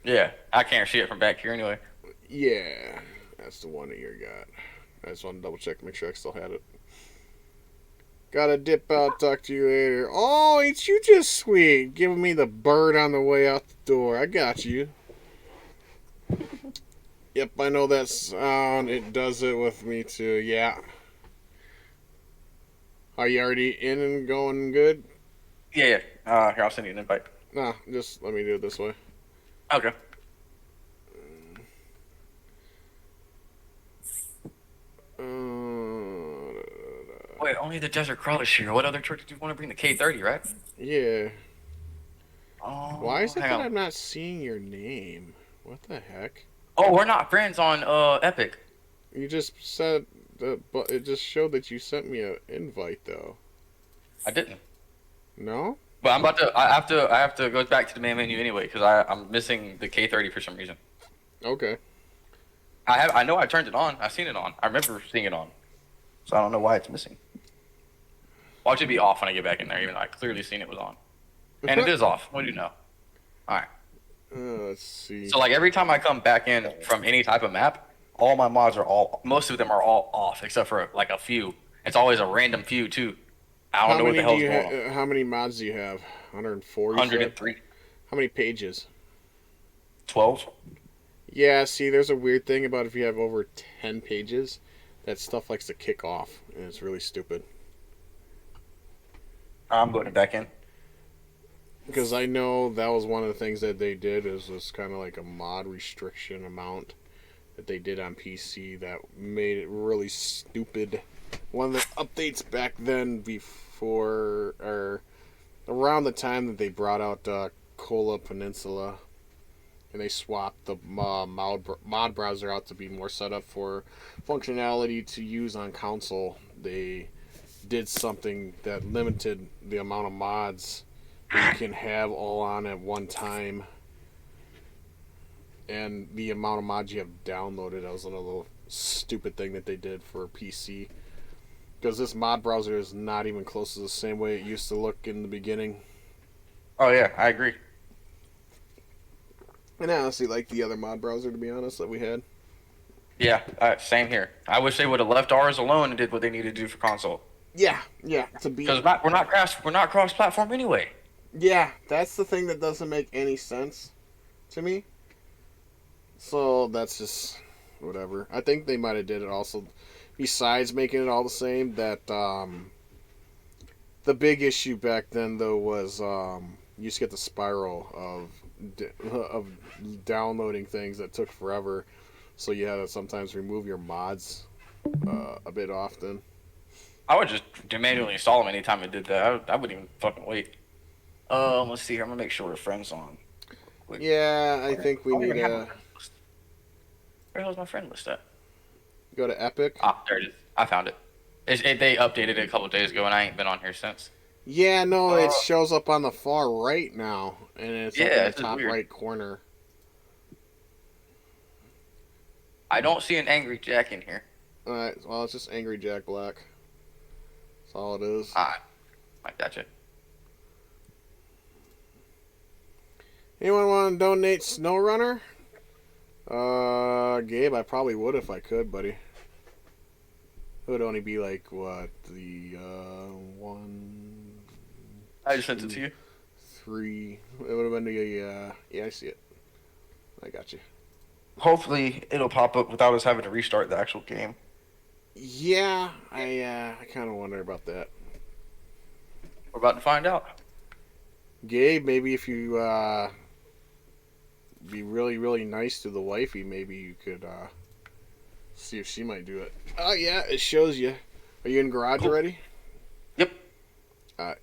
Yeah, I can't see it from back here anyway. Yeah, that's the one that you got. I just want to double check, make sure I still had it. Gotta dip out, talk to you later. Oh, ain't you just sweet? Giving me the bird on the way out the door. I got you. Yep, I know that sound. It does it with me too, yeah. Are you already in and going good? Yeah. Here, I'll send you an invite. Nah, just let me do it this way. Okay. Wait, only the Desert Crawl is here. What other truck did you want to bring? The K30, right? Yeah. Oh, why is it that I'm not seeing your name? What the heck? Oh, we're not friends on Epic. You just said that, but it just showed that you sent me an invite though. I didn't. No? But I'm about to. I have to go back to the main menu anyway because I'm missing the K30 for some reason. Okay. I know I turned it on. I've seen it on. I remember seeing it on. So I don't know why it's missing. Watch it be off when I get back in there, even though I clearly seen it was on. And it is off. What do you know? All right. Let's see. So like every time I come back in from any type of map, all my mods are most of them are all off except for like a few. It's always a random few too. I don't know what the hell's going on. How many mods do you have? 140? 103. How many pages? 12. Yeah, see, there's a weird thing about if you have over 10 pages, that stuff likes to kick off, and it's really stupid. I'm putting it back in. Because I know that was one of the things that they did is this kind of like a mod restriction amount that they did on PC that made it really stupid. One of the updates back then before, or around the time that they brought out Kola Peninsula, and they swapped the mod browser out to be more set up for functionality to use on console. They did something that limited the amount of mods that you can have all on at one time, and the amount of mods you have downloaded. That was another little stupid thing that they did for PC, because this mod browser is not even close to the same way it used to look in the beginning. Oh yeah, I agree. And I honestly like the other mod browser, to be honest, that we had. Yeah, same here. I wish they would have left ours alone and did what they needed to do for console. Yeah, to be. Because we're not cross-platform anyway. Yeah, that's the thing that doesn't make any sense to me. So that's just whatever. I think they might have did it also. Besides making it all the same, that the big issue back then though was you used to get the spiral of downloading things that took forever. So you had to sometimes remove your mods a bit often. I would just manually install them anytime it did that. I wouldn't even fucking wait. Let's see here. I'm gonna make sure we're friends on. Yeah, I think we need to. Where the hell's my friend list at? Go to Epic. Ah, there it is. I found it. They updated it a couple days ago, and I ain't been on here since. Yeah, no, it shows up on the far right now, and it's up in the top right corner. I don't see an Angry Jack in here. Alright, well, it's just Angryjackblack. That's all it is. I gotcha. Anyone want to donate SnowRunner? Gabe, I probably would if I could, buddy. It would only be like, what, the, one... I just sent it to you. 3... It would have been the, yeah, I see it. I got you. Hopefully, it'll pop up without us having to restart the actual game. Yeah, I kind of wonder about that. We're about to find out. Gabe, maybe if you, be really, really nice to the wifey, maybe you could, see if she might do it. Oh, yeah, it shows you. Are you in garage already? Yep. Alright.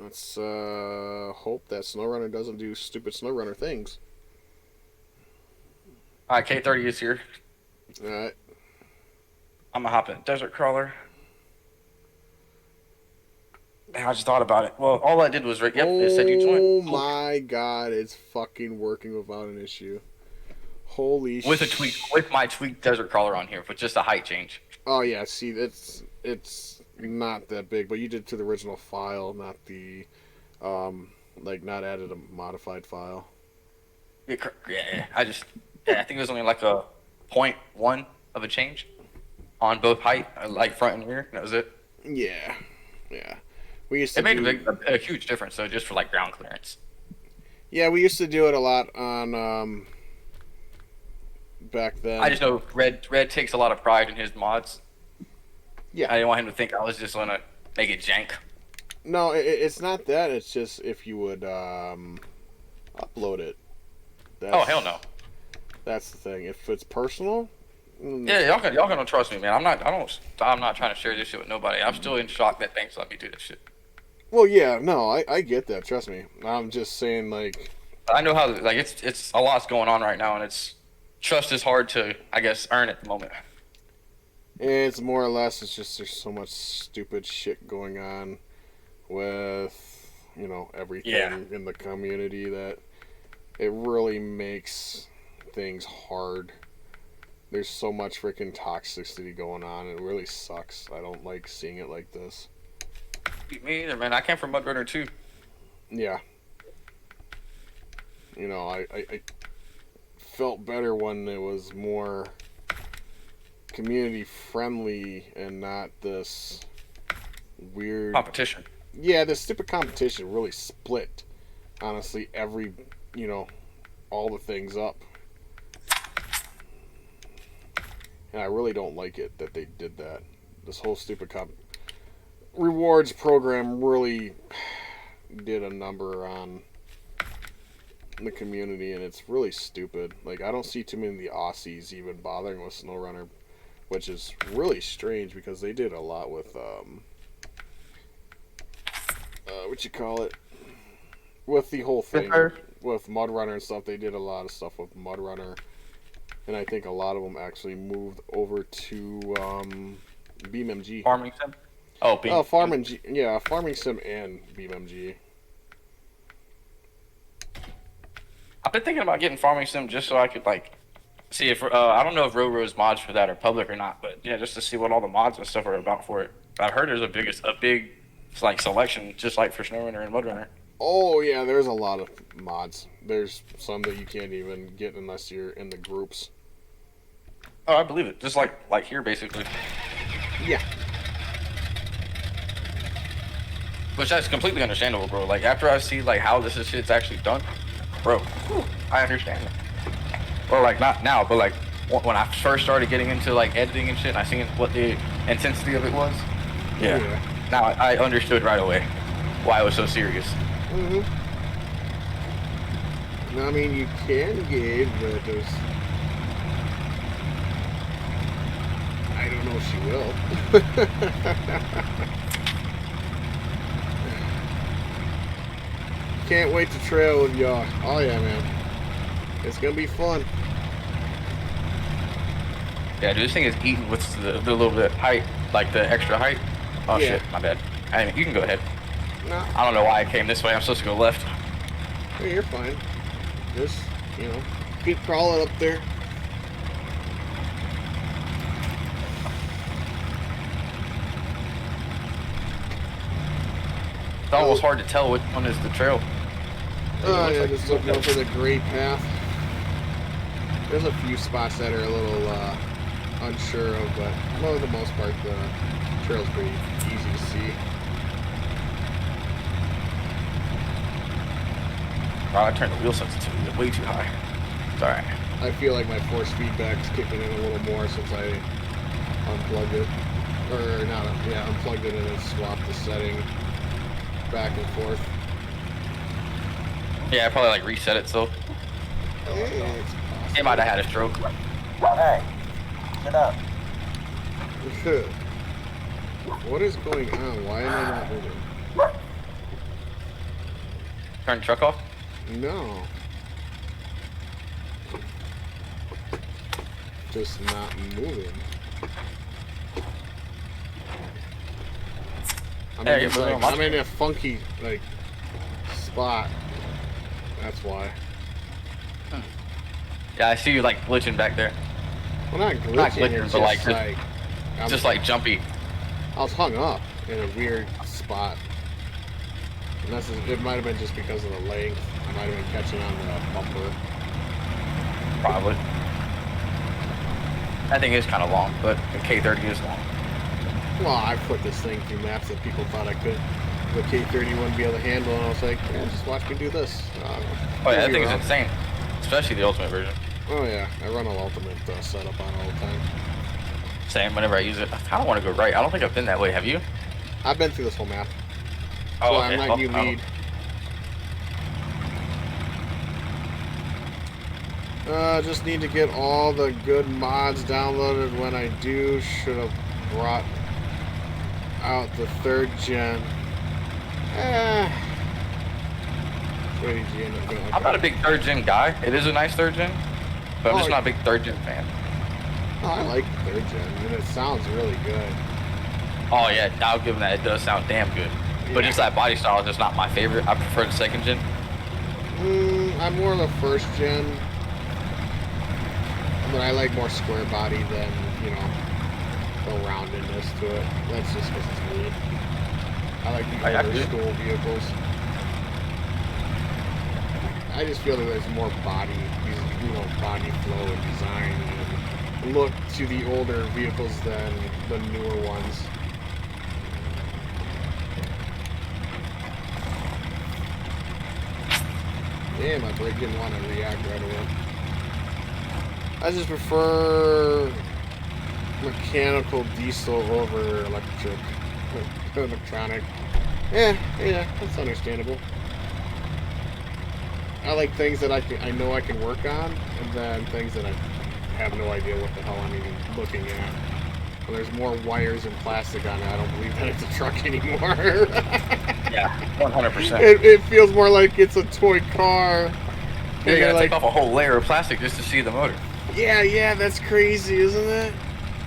Let's, hope that SnowRunner doesn't do stupid SnowRunner things. Alright, K30 is here. Alright. I'm gonna hop in Desert Crawler. Man, I just thought about it. Well, all I did was, yep, it said you joined. Oh my god, it's fucking working without an issue. Holy shit. With my tweaked Desert Crawler on here, with just a height change. Oh yeah, see, it's not that big, but you did to the original file, not the, not added a modified file. Yeah, I think it was only like a 0.1 of a change on both height, like front and rear. That was it. Yeah. We used to made a huge difference, though, just for like ground clearance. Yeah, we used to do it a lot on back then. I just know Red takes a lot of pride in his mods. Yeah. I didn't want him to think I was just gonna make it jank. No, it's not that. It's just if you would upload it. Oh hell no. That's the thing. If it's personal. Yeah, y'all can trust me, man. I'm not trying to share this shit with nobody. I'm still in shock that banks let me do this shit. Well, yeah, no, I get that. Trust me. I'm just saying, like. I know how it's a lot's going on right now, and trust is hard to, I guess, earn at the moment. It's more or less. It's just there's so much stupid shit going on with everything in the community that it really makes things hard. There's so much freaking toxicity going on. It really sucks. I don't like seeing it like this. Me either, man. I came from Mudrunner too. Yeah. I felt better when it was more community friendly and not this weird competition. Yeah, this stupid competition really split, honestly, all the things up. And I really don't like it that they did that. This whole stupid rewards program really did a number on the community, and it's really stupid. Like, I don't see too many of the Aussies even bothering with SnowRunner, which is really strange because they did a lot with, with the whole thing. with Mud Runner and stuff, they did a lot of stuff with Mud Runner, and I think a lot of them actually moved over to BeamMG. Farming sim. Oh, Beam. Oh, Farming Sim and BeamMG. I've been thinking about getting Farming Sim just so I could like see if I don't know if Roro's mods for that are public or not, but yeah, just to see what all the mods and stuff are about for it. I've heard there's a big like selection, just like for SnowRunner and MudRunner. Oh yeah, there's a lot of mods. There's some that you can't even get unless you're in the groups. Oh, I believe it. Just like here, basically. Yeah. Which that's completely understandable, bro. Like after I see like how this shit's actually done, bro, I understand it. Or like not now, but like when I first started getting into like editing and shit, and I seen what the intensity of it was. Yeah. Now I understood right away why it was so serious. Mhm. I mean, you can gauge, but there's. I don't know if she will. Can't wait to trail with y'all. Oh yeah, man. It's gonna be fun. Yeah, dude, this thing is eating with the little bit height, like the extra height. Oh Yeah. shit, my bad. I mean, you can go ahead. No. I don't know why I came this way. I'm supposed to go left. Hey, you're fine. Just, you know, keep crawling up there. It's almost hard to tell which one is the trail. Oh yeah, just looking over the gray path. There's a few spots that are a little unsure of, but for the most part, the trail's pretty easy to see. Oh, I turned the wheel sensitivity way too high. It's alright. I feel like my force feedback's kicking in a little more since I unplugged it. Or not, yeah, unplugged it and then swapped the setting back and forth. Yeah, I probably like reset it, so. It might have had a stroke. Hey, get up. What is going on? Why am I not moving? Turn the truck off? No. Just not moving. I'm in a funky like spot. That's why. Yeah, I see you like glitching back there. Well, not glitching, Not glitching, it's but just like just like jumpy. I was hung up in a weird spot. And it might have been just because of the length. I might have been catching on the bumper. Probably. That thing is kind of long, but the K30 is long. Well, I put this thing through maps that people thought I could. The K30 wouldn't be able to handle, and I was like, yeah, just watch me do this. Oh yeah, that thing is insane. Especially the ultimate version. Oh yeah, I run an ultimate setup on all the time. Same whenever I use it. I kind of want to go right. I don't think I've been that way. Have you? I've been through this whole map. Oh, So okay. I'm letting you lead. Just need to get all the good mods downloaded. When I do, should have brought out the 3rd gen. Where did you end up going? I'm not a big 3rd gen guy. It is a nice 3rd gen, but I'm just not a big 3rd gen fan. Oh, I like the 3rd gen, and it sounds really good. Oh yeah, I'll give them that. It does sound damn good. But just that body style is just not my favorite. I prefer the 2nd gen. I'm more of a 1st gen. But I like more square body than, you know, the roundedness to it. That's just because it's me. I like the older school vehicles. I just feel that there's more body, you know, body flow and design and look to the older vehicles than the newer ones. Yeah, my brake didn't want to react right away. I just prefer mechanical diesel over electronic. Yeah, that's understandable. I like things that I know I can work on, and then things that I have no idea what the hell I'm even looking at. When there's more wires and plastic on it, I don't believe that it's a truck anymore. Yeah, 100%. It feels more like it's a toy car Yeah, you you're gotta like, take off a whole layer of plastic just to see the motor. yeah, that's crazy, isn't it?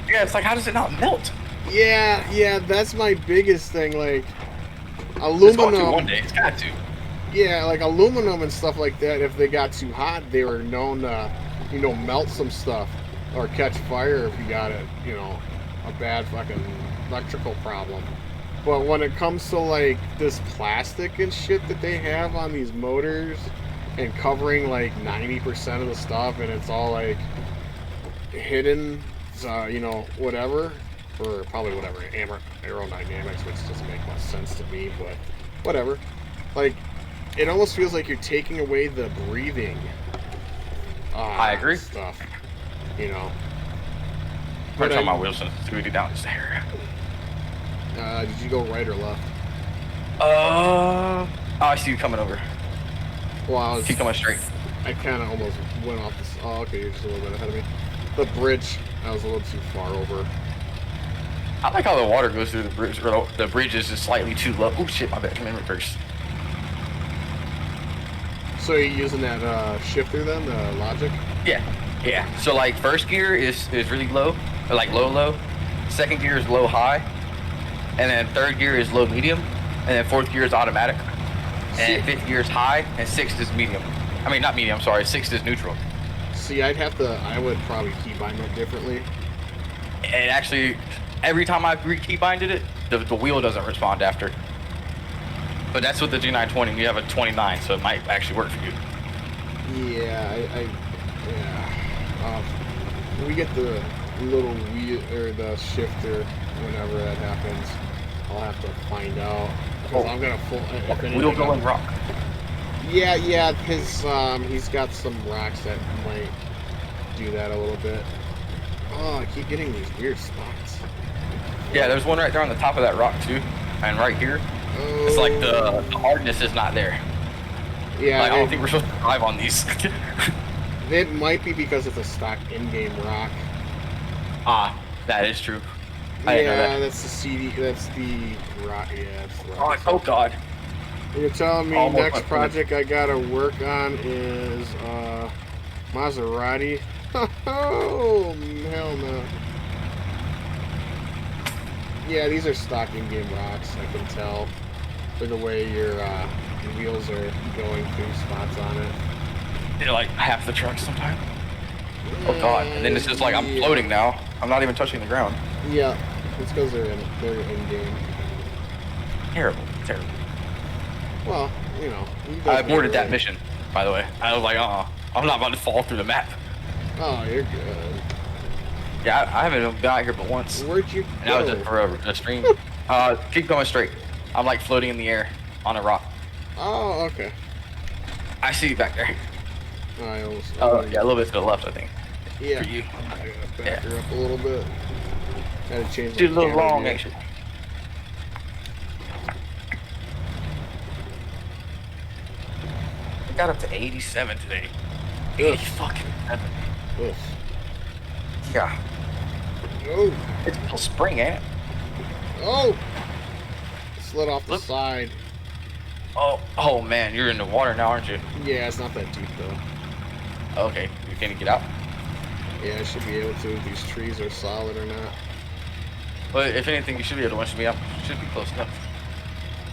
Yeah, it's like, how does it not melt? Yeah, that's my biggest thing. Like It's going to aluminum. one day. It's got to. Yeah, like aluminum and stuff like that. If they got too hot, they were known to, melt some stuff or catch fire if you got it, a bad fucking electrical problem. But when it comes to like this plastic and shit that they have on these motors and covering like 90% of the stuff, and it's all like hidden, whatever, or probably whatever, aerodynamics, which doesn't make much sense to me, but whatever. Like, it almost feels like you're taking away the breathing. I agree. Stuff, Turn on my wheels so it's really down there. Did you go right or left? Oh, I see you coming over. Well, Keep coming straight. I kind of almost went off this. Oh, okay, you're just a little bit ahead of me. The bridge, I was a little too far over. I like how the water goes through the bridge. The bridge is just slightly too low. Oh shit, my bad. Come in reverse. So you're using that shifter then, the logic? Yeah. So like first gear is really low, or like low. Second gear is low high, and then third gear is low medium, and then fourth gear is automatic, and fifth gear is high, and sixth is medium. I mean not medium. I'm sorry. Sixth is neutral. See, I would probably keybind that differently. And actually, every time I re-keybinded it, the wheel doesn't respond after. But that's with the G920. You have a 29, so it might actually work for you. Yeah, we get the little wheel or the shifter whenever that happens. I'll have to find out because I'm gonna wheel going rock. Yeah. He's got some rocks that might do that a little bit. Oh, I keep getting these weird spots. Yeah, there's one right there on the top of that rock too, and right here. It's like the hardness is not there. Yeah, like, I don't think we're supposed to drive on these. It might be because it's a stock in-game rock. Ah, that is true. I didn't know that. That's the CD. That's the rock. Yeah, it's the rock. Oh god. You're telling me next project I gotta work on is Maserati? Oh hell no. Yeah, these are stock in-game rocks. I can tell by the way your wheels are going through spots on it. They're like half the truck sometimes. Oh god. And then it's just like I'm floating now. I'm not even touching the ground. Yeah, it's because they're in-game. Terrible. Well, I aborted that mission, by the way. I was like, I'm not about to fall through the map. Oh, you're good. Yeah, I haven't been out here but once. Where'd you go? And that was just forever. The stream. Keep going straight. I'm like floating in the air on a rock. Oh, okay. I see you back there. I almost. Yeah, a little bit to the left, I think. Yeah. For you. I gotta back her up a little bit. Gotta change. She's a little long, actually. I got up to 87 today. 80 fucking 7. Ugh. Yeah. Oh. It's still spring, ain't it? Oh. Slid off the side. Oh man, you're in the water now, aren't you? Yeah, it's not that deep though. Okay, you can get out? Yeah, I should be able to if these trees are solid or not. But if anything, you should be able to winch me up. Should be close enough.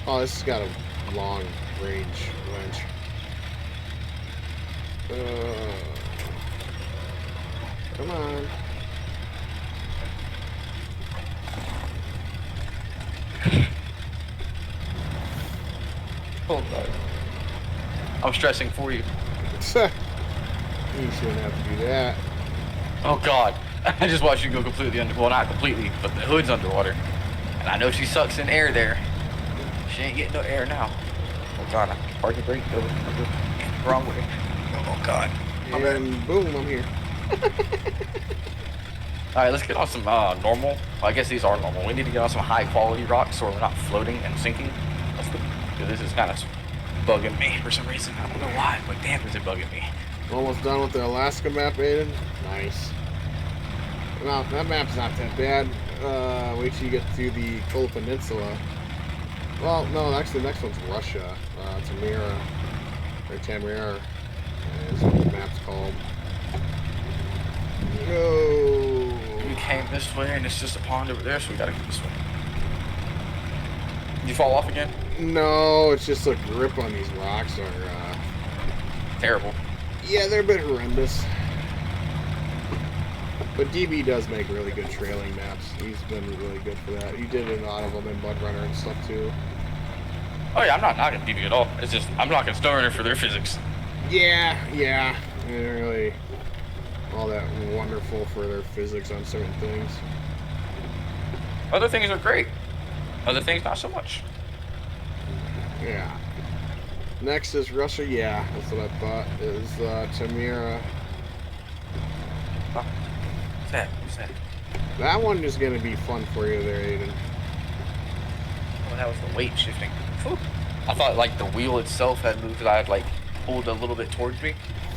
Oh, this has got a long range winch. Come on. Oh god. I'm stressing for you. You shouldn't have to do that. Oh god. I just watched you go completely under. Well, not completely, but the hood's underwater. And I know she sucks in air there. She ain't getting no air now. Oh god, I hard to brake. Go wrong way. Oh god. And boom, I'm here. Alright, let's get on some normal. Well, I guess these are normal. We need to get on some high quality rocks so we're not floating and sinking. This is kind of bugging me for some reason. I don't know why, but damn is it bugging me. Almost done with the Alaska map, Aiden. Nice. No, that map's not that bad. Wait till you get to the Kola Peninsula. Well, no, actually the next one's Russia. Tamira. Or Tamira. That's what the map's called. No. We came this way, and it's just a pond over there, so we gotta go this way. Did you fall off again? No, it's just the grip on these rocks are terrible. Yeah, they're a bit horrendous. But DB does make really good trailing maps. He's been really good for that. He did a lot of them in Mud Runner and stuff too. Oh yeah, I'm not knocking DB at all. It's just I'm knocking Snowrunner for their physics. Yeah. They're really all that wonderful for their physics on certain things. Other things are great. Other things not so much. Yeah. Next is Russia. Yeah, that's what I thought. Is Tamira. What's that? What's that? That one is gonna be fun for you there, Aiden. Oh, that was the weight shifting. Whew. I thought like the wheel itself had moved, that I had like pulled a little bit towards me.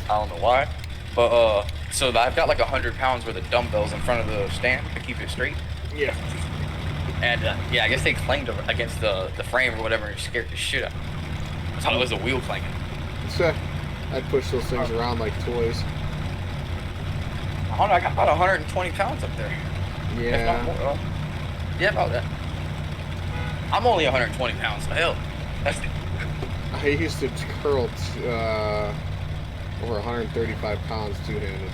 I don't know why. But so I've got like 100 pounds worth of dumbbells in front of the stand to keep it straight. Yeah. And yeah, I guess they clanged against the frame or whatever and scared the shit out of me. I thought it was a wheel clanging. So I'd push those things around like toys. I don't know, I got about 120 pounds up there. Yeah. If not more, yeah, about that. I'm only 120 pounds, so hell. That's I used to curl over 135 pounds two-handed.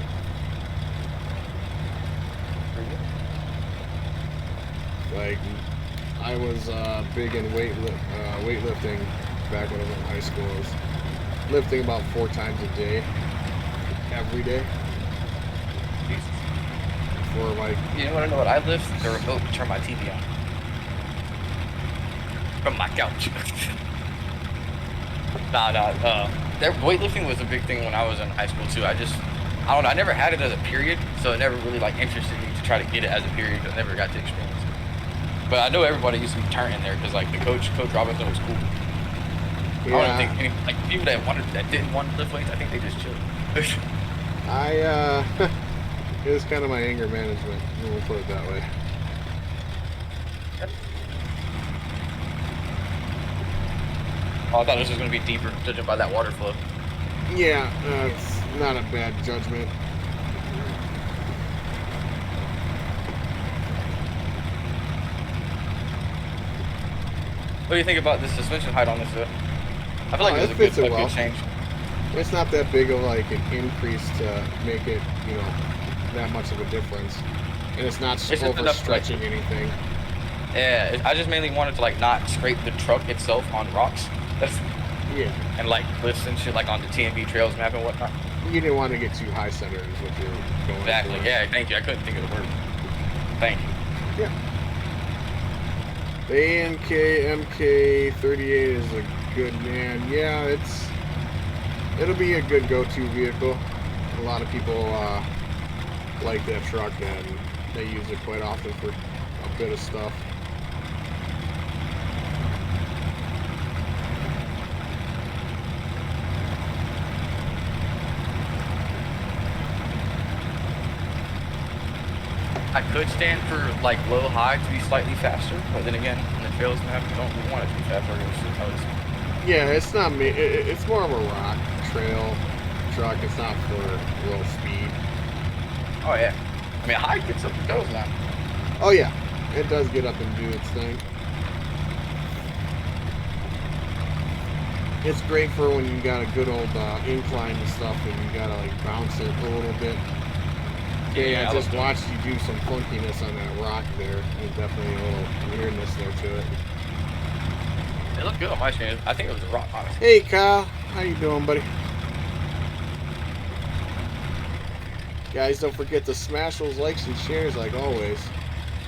Like, I was big in weightlifting back when I was in high school. I was lifting about 4 times a day, every day. For like, you want to know what I lift? The remote to turn my TV on. From my couch. Weightlifting was a big thing when I was in high school too. I don't know, I never had it as a period, so it never really like interested me to try to get it as a period, because I never got to experience it. But I know everybody used to be turning there, because like the Coach Robinson was cool. yeah. I don't think like people that didn't want to lift weights, I think they just chilled. It was kind of my anger management, we'll put it that way. Oh, I thought this was going to be deeper, judging by that water flow. Yeah, it's not a bad judgment. What do you think about the suspension height on this? I feel like it it's fits a it well. good change. It's not that big of like an increase to make it, that much of a difference. And it's not overstretching anything. Yeah, I just mainly wanted to like not scrape the truck itself on rocks. Yeah. And like cliffs and shit, like on the TNB trails map and whatnot. You didn't want to get too high centered is what you're going Exactly. for. Yeah, thank you. I couldn't think of the word. Thank you. Yeah. The ANK MK38 is a good man. Yeah, it'll be a good go-to vehicle. A lot of people like that truck, and they use it quite often for a bit of stuff. I could stand for like low high to be slightly faster, but then again, in the trails map, you don't really want it to be faster. Yeah, it's not me. It's more of a rock trail truck. It's not for low speed. Oh yeah, I mean high gets up and goes now. Oh yeah, it does get up and do its thing. It's great for when you got a good old incline and stuff, and you gotta like bounce it a little bit. Yeah, I just watched you do some funkiness on that rock there. There's definitely a little weirdness there to it. It looked good on my screen. I think it was a rock, honestly. Hey Kyle, how you doing, buddy? Guys, don't forget to smash those likes and shares like always.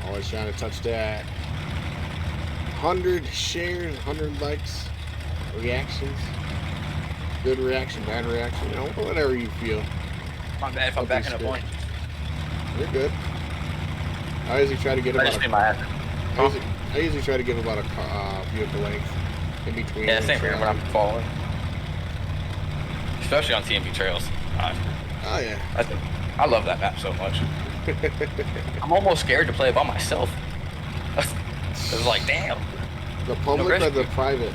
Always trying to touch that 100 shares, 100 likes, reactions. Good reaction, bad reaction, whatever you feel. My bad if I'm backing up point. You're good. I usually try to get about I usually try to give about a vehicle length in between. Yeah, same here when I'm following. Especially on TNB trails. Oh yeah. I love that map so much. I'm almost scared to play it by myself. It's like, damn. The public or the private?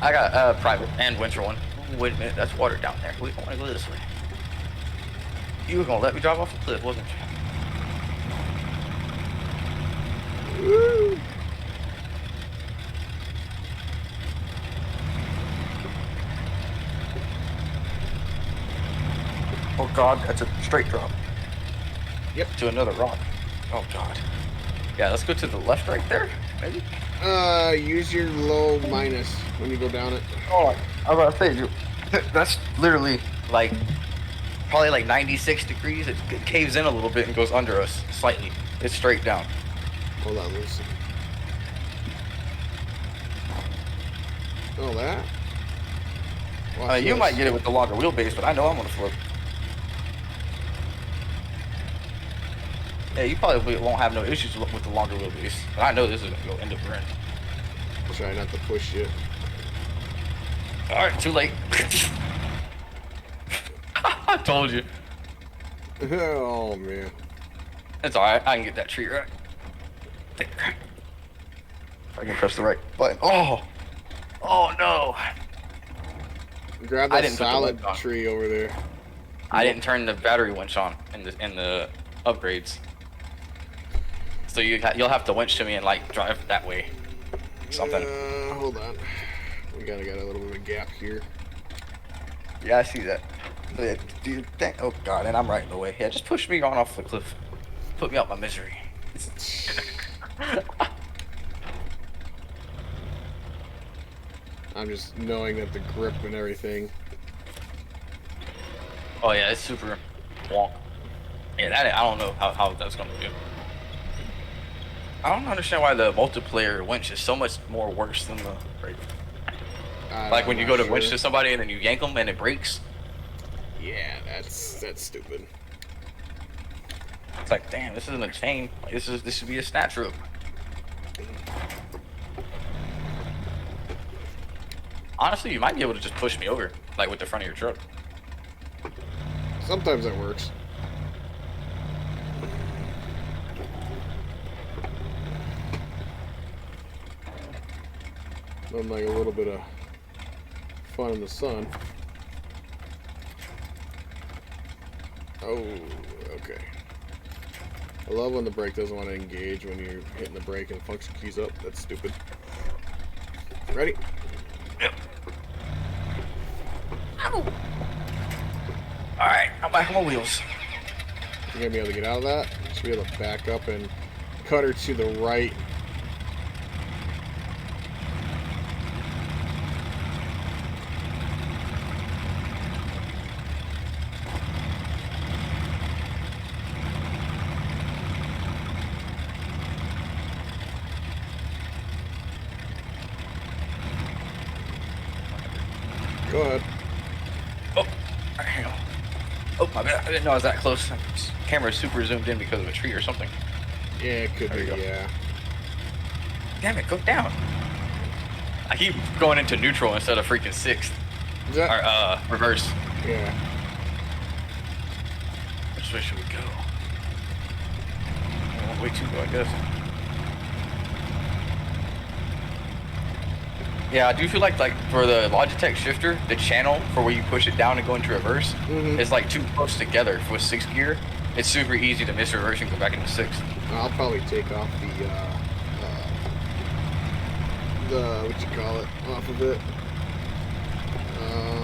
I got private and winter one. Wait a minute, that's water down there. We don't want to go this way. You were gonna let me drive off the cliff, wasn't you? Woo! Oh god, that's a straight drop. Yep. To another rock. Oh god. Yeah, let's go to the left right there, maybe? Use your low minus when you go down it. Oh, I was about to say, dude, that's literally like, probably like 96 degrees. It caves in a little bit and goes under us slightly. It's straight down. Hold on, Lucy. Oh, that? Watch You this. might get it with the longer wheelbase, but I know I'm gonna flip. Yeah, you probably won't have no issues with the longer wheelbase, but I know this is gonna go end up running. Try not to push it. Alright, too late. I told you. Oh, man. It's alright, I can get that tree right there. I can press the right button. Oh! Oh no! Grab I that didn't put the solid winch on. tree over there. I didn't turn the battery winch on in the upgrades. So you'll have to winch to me and like drive that way. Something. Hold on. We gotta get a little bit of a gap here. Yeah, I see that. Dude, oh god, and I'm right in the way. Yeah, just push me on off the cliff. Put me out my misery. I'm just knowing that the grip and everything. Oh yeah, it's super wonk. Yeah, that I don't know how that's gonna do. I don't understand why the multiplayer winch is so much more worse than the brake. Like when you go to winch to somebody and then you yank them and it breaks. Yeah, that's stupid. It's like, damn, this isn't a chain. Like, this should be a snatch rope. Honestly, you might be able to just push me over, like with the front of your truck. Sometimes that works. Nothing like a little bit of fun in the sun. Oh, okay. I love when the brake doesn't want to engage when you're hitting the brake and function keys up. That's stupid. Ready? Yep. Alright, I'm back on my wheels. You're gonna be able to get out of that. You should be able to back up and cut her to the right. Go ahead. Oh, hang on. Oh, my bad. I didn't know I was that close. This camera's super zoomed in because of a tree or something. Yeah, it could be, yeah. Damn it, go down. I keep going into neutral instead of freaking sixth. Or, reverse. Yeah. Which way should we go? Way too low, I guess. Yeah, I do feel like for the Logitech shifter, the channel for where you push it down and go into reverse is like too close together with 6th gear. It's super easy to miss reverse and go back into 6th. I'll probably take off the what you call it off of it.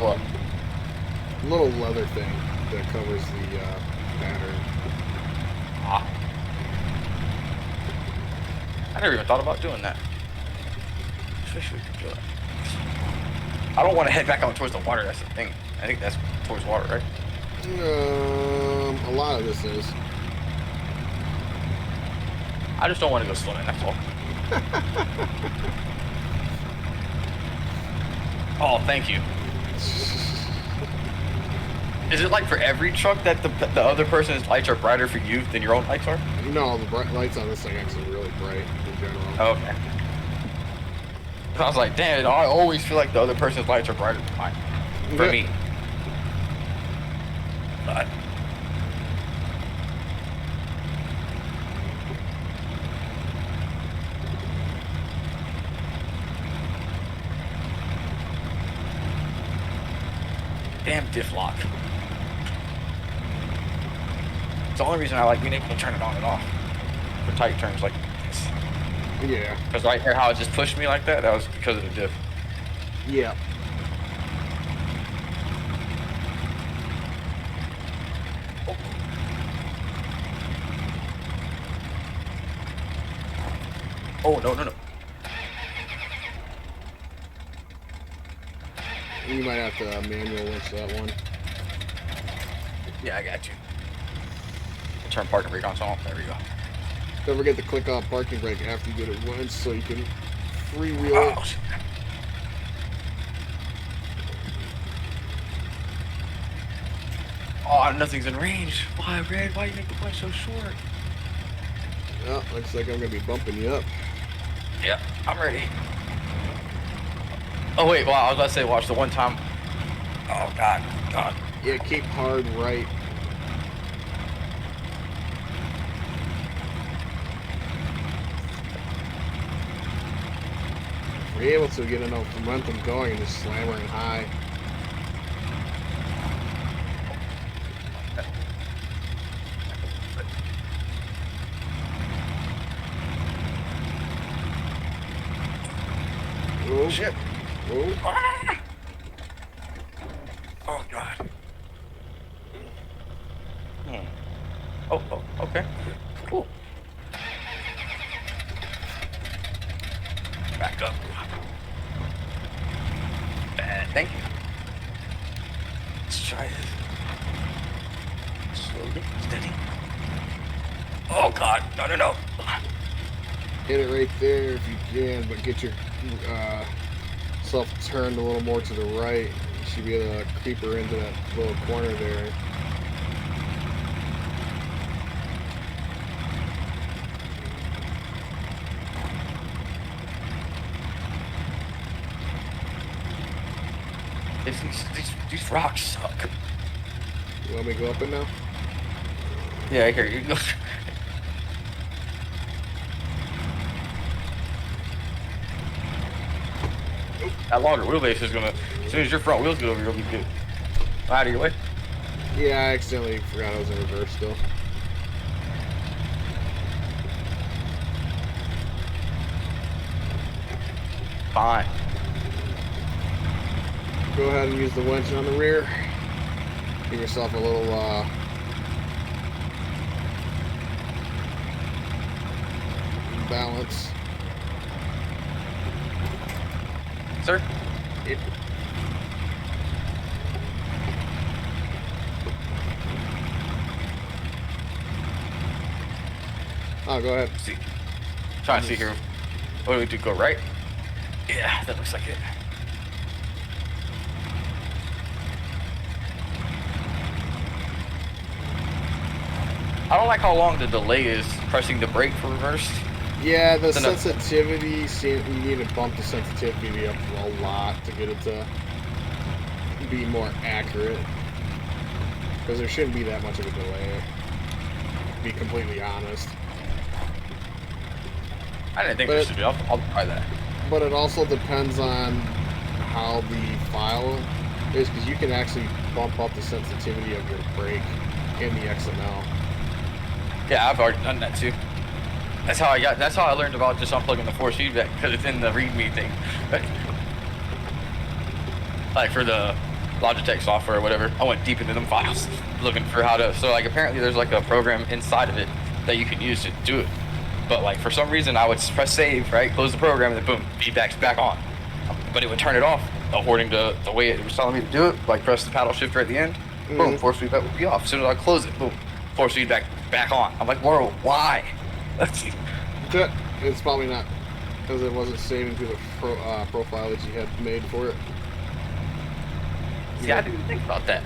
What? Little leather thing that covers the pattern. Ah. I never even thought about doing that. Wish we could do it. I don't want to head back out towards the water. That's the thing. I think that's towards water, right? A lot of this is. I just don't want to go swimming. That's all. Oh, thank you. Is it like for every truck that the other person's lights are brighter for you than your own lights are? No, the lights on this thing actually really bright in general. Oh, okay. I was like, damn, I always feel like the other person's lights are brighter than mine. For me. But damn diff lock. It's the only reason I like being able to turn it on and off for tight turns like this. Yeah. Because right here, how it just pushed me like that, that was because of the diff. Yeah. Oh, no, no, no. You might have to manual winch that one. Yeah, I got you. Turn parking brake on, so there we go. Don't forget to click off parking brake after you get it winched so you can freewheel it. Oh, nothing's in range. Why, Red? Why you make the point so short? Well, looks like I'm going to be bumping you up. Yeah, I'm ready. Oh, wait, well, I was about to say, watch the one time. Oh, God. Yeah, keep hard right. If you're able to get enough momentum going and just slam her in high. Oh, shit. Oh. Ah! Oh, God. Oh, okay. Cool. Back up. Thank you. Let's try this. Slowly, steady. Oh, God. No, no, no. Hit it right there if you can, but get your self turned a little more to the right. You should be able to creep her into that little corner there. These rocks suck. You want me to go up it now? Yeah, I hear you. That longer wheelbase is gonna, as soon as your front wheels get over, you'll be good. Out of your way. Yeah, I accidentally forgot I was in reverse still. Fine. Go ahead and use the winch on the rear. Give yourself a little balance. Sir? Yep. Oh, go ahead. See. Trying to see here. What do we do? Go right? Yeah, that looks like it. I don't like how long the delay is pressing the brake for reverse. Yeah, the sensitivity, you need to bump the sensitivity up a lot to get it to be more accurate. Because there shouldn't be that much of a delay, to be completely honest. I didn't think there should be. I'll try that. But it also depends on how the file is, because you can actually bump up the sensitivity of your brake in the XML. Yeah, I've already done that too. That's how I learned about just unplugging the force feedback, because it's in the README thing. Like for the Logitech software or whatever, I went deep into them files looking for how to. So like apparently there's like a program inside of it that you can use to do it. But like for some reason I would press save, right, close the program, and then boom, feedback's back on. But it would turn it off according to the way it was telling me to do it. Like press the paddle shifter at the end, boom, force feedback would be off. As soon as I close it, boom, force feedback back on. I'm like, whoa, why? It's probably not because it wasn't saving to the profile that you had made for it. Yeah, I didn't think about that.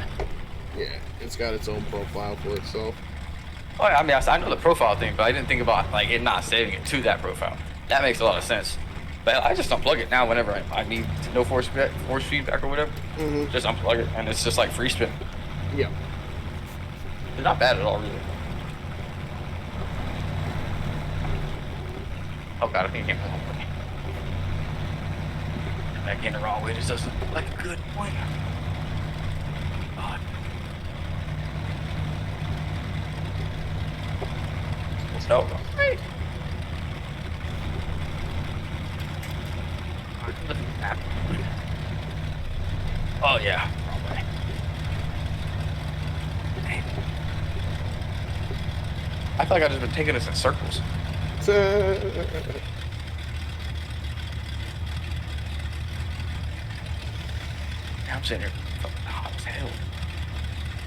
Yeah, it's got its own profile for itself. Oh, yeah, I mean, I know the profile thing, but I didn't think about like it not saving it to that profile. That makes a lot of sense. But I just unplug it now whenever I need no force feedback or whatever. Just unplug it, and it's just like free spin. Yeah. It's not bad at all, really. Oh god, I think I can't pull it. Back in the wrong way just doesn't look like a good point. God. No. Hey. Oh yeah. Wrong way. I feel like I've just been taking this in circles. I'm sitting here fucking hot as hell.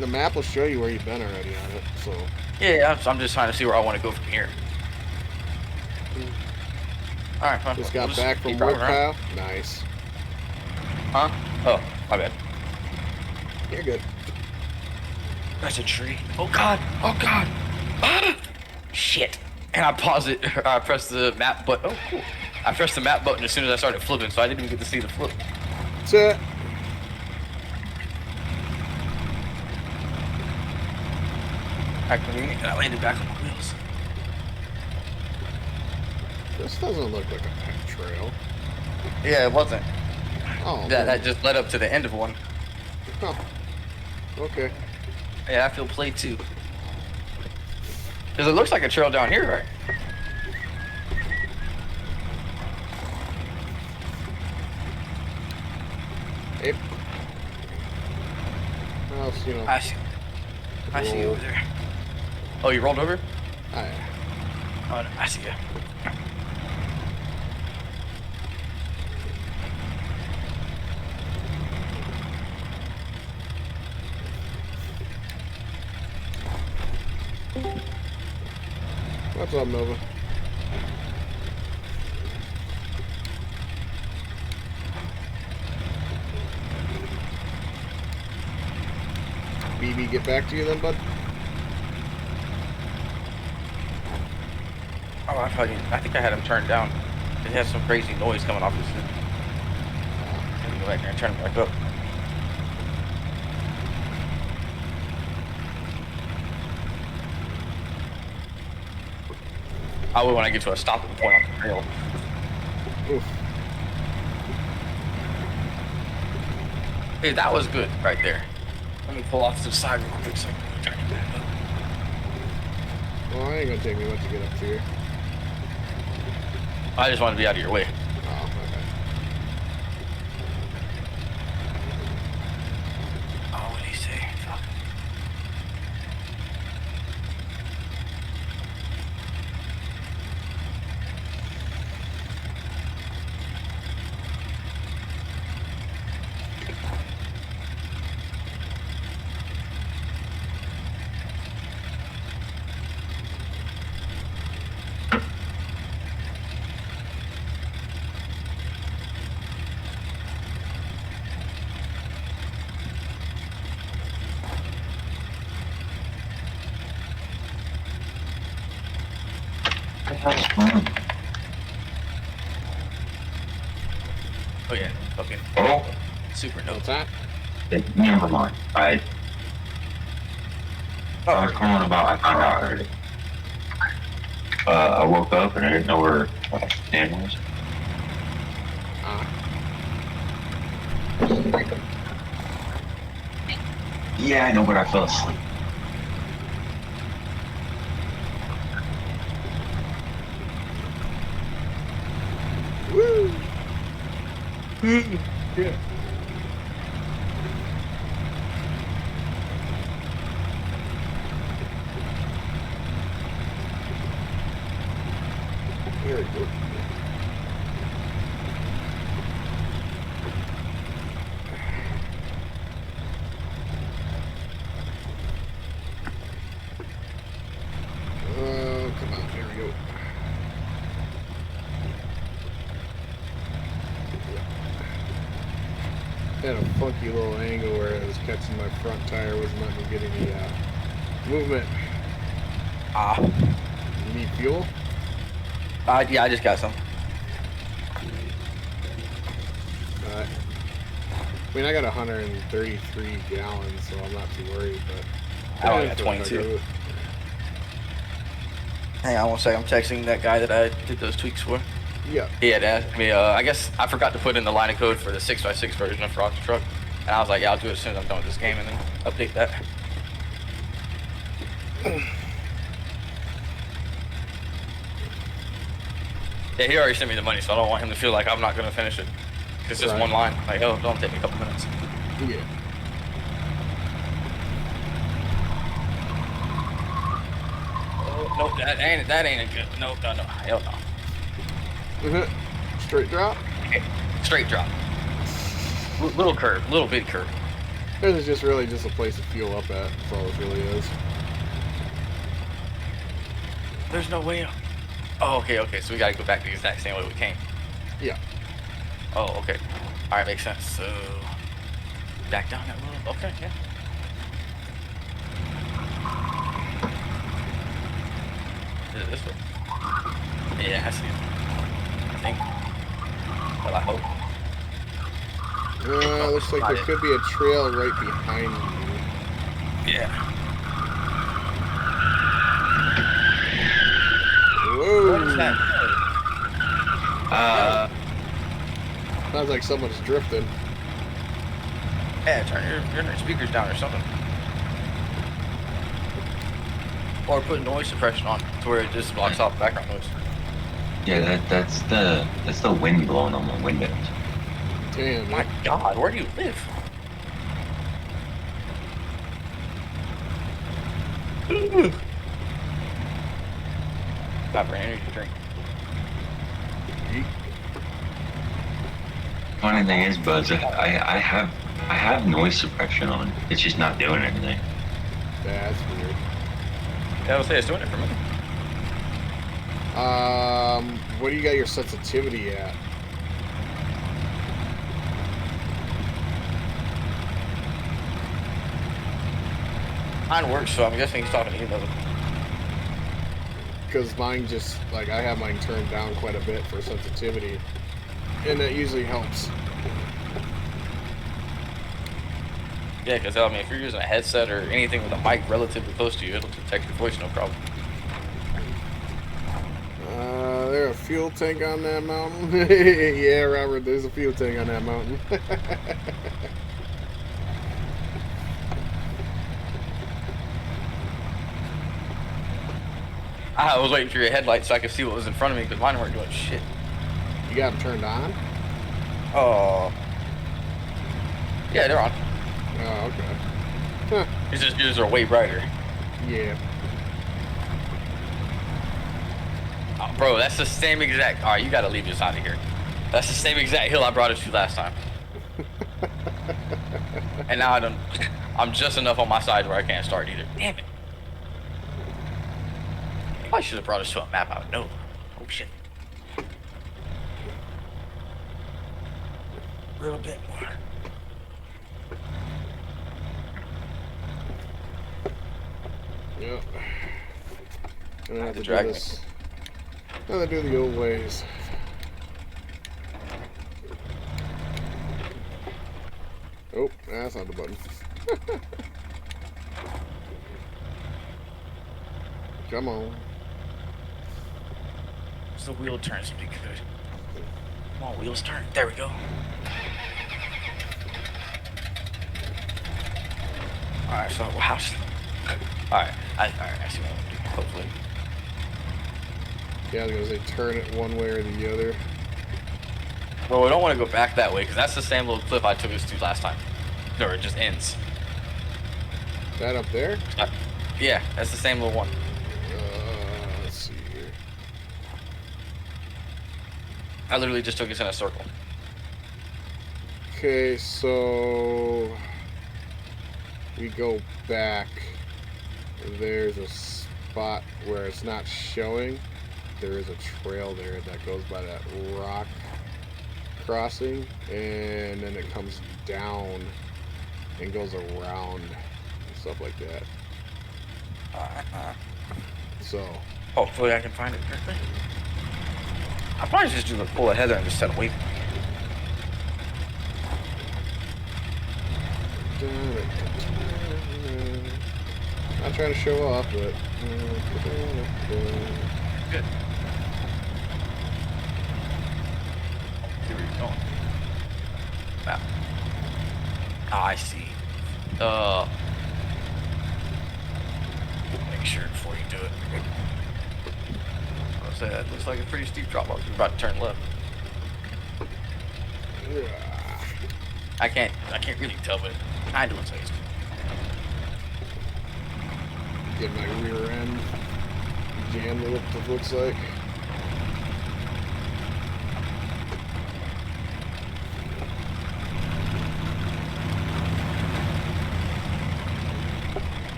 The map will show you where you've been already on it, so. Yeah, I'm just trying to see where I want to go from here. Alright, fine. Just got back from work, Kyle. Nice. Huh? Oh, my bad. You're good. That's a tree. Oh god! Oh god! Ah! Shit. And I paused it. I pressed the map button. Oh, cool. I pressed the map button as soon as I started flipping, so I didn't even get to see the flip. That's it. And I landed back on my wheels. This doesn't look like a pet trail. Yeah, it wasn't. Oh. That just led up to the end of one. Oh. Okay. Yeah, I feel played too. Because it looks like a trail down here, right? Hey. What else, you know? I see you over there. Oh, you rolled over? Oh, yeah. Oh, no, I see you. What's up, Nova? BB, get back to you then, bud? Oh, I think I had him turned down. It has some crazy noise coming off this thing. Let me go back there and turn it back up. I will when I get to a stopping point on the trail. Oof. Hey, that was good right there. Let me pull off to the side real quick so I can turn it back up. Well, it ain't gonna take me much to get up to here. I just wanted to be out of your way. Oh, okay. Oh, what did he say? Fuck. Oh yeah, fucking super dope. What's that? Never mind. I was calling about I found out already. I woke up and I didn't know where Dan was. Yeah, I know, but I fell asleep. Woo! Yeah. Very good. Come on, there we go. Had a funky little angle where I was catching my front tire, wasn't letting me get any movement. You need fuel? Yeah, I just got some. I mean, I got 133 gallons, so I'm not too worried, but... I only got 22. Hang on, I won't say I'm texting that guy that I did those tweaks for. Yeah. He had asked me, I guess I forgot to put in the line of code for the 6x6 version of Frog's truck. And I was like, yeah, I'll do it as soon as I'm done with this game, and then update that. Yeah, he already sent me the money, so I don't want him to feel like I'm not gonna finish it. It's just one line. Like, oh, don't take me a couple minutes. Yeah. Oh, no, that ain't a good. No, hell no. Straight drop. Okay. Straight drop. Little curve, little big curve. This is just really just a place to fuel up at. That's all it really is. There's no way up. Oh, okay. So we gotta go back the exact same way we came. Yeah. Oh, okay. All right, makes sense. So back down that little. Okay, yeah. Is it this way? Yeah, I see it. I think. Well, I hope. Looks like there could be a trail right behind you. Yeah. Whoa. What is that? Sounds like someone's drifting. Yeah, turn your speakers down or something. Or put noise suppression on to where it just blocks off background noise. Yeah, that's the wind blowing on my windows. Damn. My God, where do you live? Got for an energy drink. Funny thing is, Buzz, I have noise suppression on. It's just not doing anything. That's weird. Yeah, I would say it's doing it for me. What do you got your sensitivity at? Mine works, so I'm guessing he's talking to you, doesn't he? Because mine just, like, I have mine turned down quite a bit for sensitivity. And that usually helps. Yeah, because I mean, if you're using a headset or anything with a mic relatively close to you, it'll detect your voice, no problem. There's a fuel tank on that mountain. Yeah, Robert, there's a fuel tank on that mountain. I was waiting for your headlights so I could see what was in front of me because mine weren't doing shit. You got them turned on? Oh. Yeah, they're on. Oh, okay. Huh. It's just yours are way brighter. Yeah. Oh, bro, that's the same exact. All right, you gotta leave this out of here. That's the same exact hill I brought us to last time. And now I'm just enough on my side where I can't start either. Damn it. I should have brought us to a map I would know. Oh shit. A little bit more. Yep. I'm gonna have to do drag this. I'm gonna do the old ways. Oh, that's not the button. Come on. So the wheel turns to be good. Come on, wheels turn. There we go. Alright, so how's... Alright, I see what I'm doing, hopefully. Yeah, I was gonna say turn it one way or the other. Well, we don't want to go back that way, because that's the same little cliff I took us to last time. Or it just ends. That up there? Yeah, that's the same little one. Let's see here. I literally just took us in a circle. Okay, so we go back. There's a spot where it's not showing. There is a trail there that goes by that rock crossing, and then it comes down and goes around and stuff like that. So Hopefully I can find it quickly. I'll probably just do the pull of Heather and just set a wait. Not trying to show off, but Good. See where you're going. Wow. I see. Make sure before you do it. I'll say that looks like a pretty steep drop off. You're about to turn left. I can't really tell, but it kind of looks like it's. Get my rear end jammed, it looks like.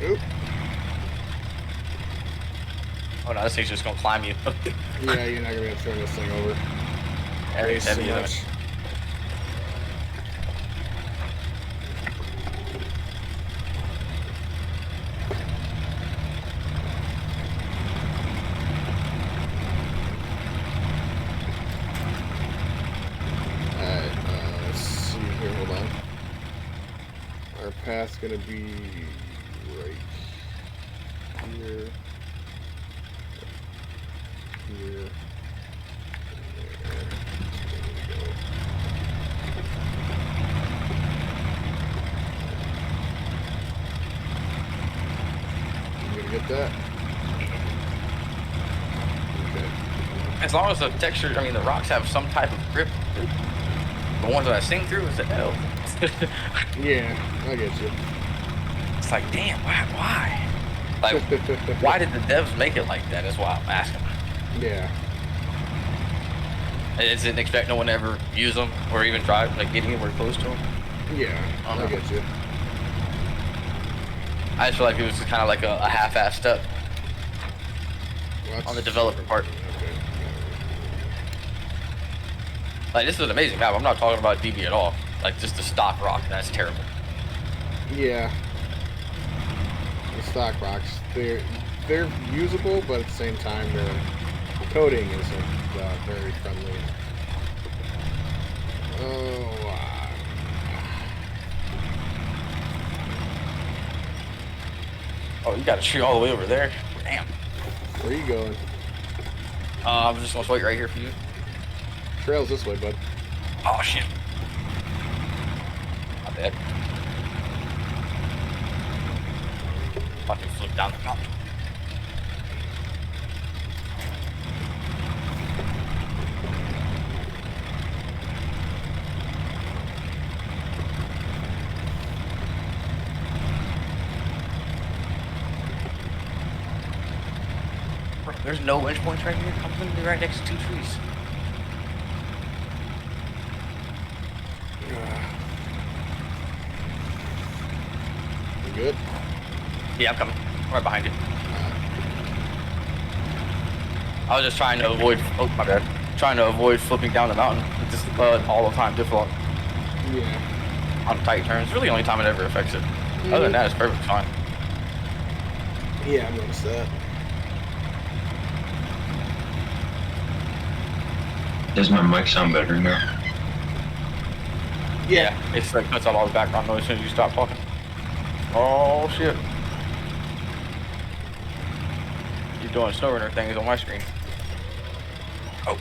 Oop. Oh no, this thing's just gonna climb you. Yeah, you're not gonna be able to turn this thing over. It's heavy enough. Alright, let's see here, hold on. Our path's gonna be right here. Here. You gonna get that? Okay. As long as the texture, I mean, the rocks have some type of grip. The ones that I sing through is the L. Yeah, I get you. It's like, damn, why? Like, why did the devs make it like that? That's why I'm asking. Yeah. I didn't expect no one to ever use them or even try, like, get anywhere close to them. Yeah, I get you. I just feel like it was kind of like a half-assed step on the developer part. Okay. Like, this is an amazing map. I'm not talking about DB at all. Like, just the stock rock, that's terrible. Yeah. The stock rocks, they're usable, but at the same time, their coding isn't very friendly. Oh, you got a tree all the way over there. Damn. Where are you going? I'm just gonna wait right here for you. Trail's this way, bud. Oh shit. My bad. Fucking flip down the mountain. Bro, there's no winch points right here. I'm literally right next to 2 trees. You good? Yeah, I'm coming. I'm right behind you. I was just trying to avoid. Oh, my bad. Trying to avoid flipping down the mountain with this all-the-time default. Yeah. On tight turns. Really, the only time it ever affects it. Other than that, it's perfectly fine. Yeah, I noticed that. Does my mic sound better now? Yeah, it's like cuts out all the background noise as soon as you stop talking. Oh shit. You're doing snowrunner things on my screen. Oh.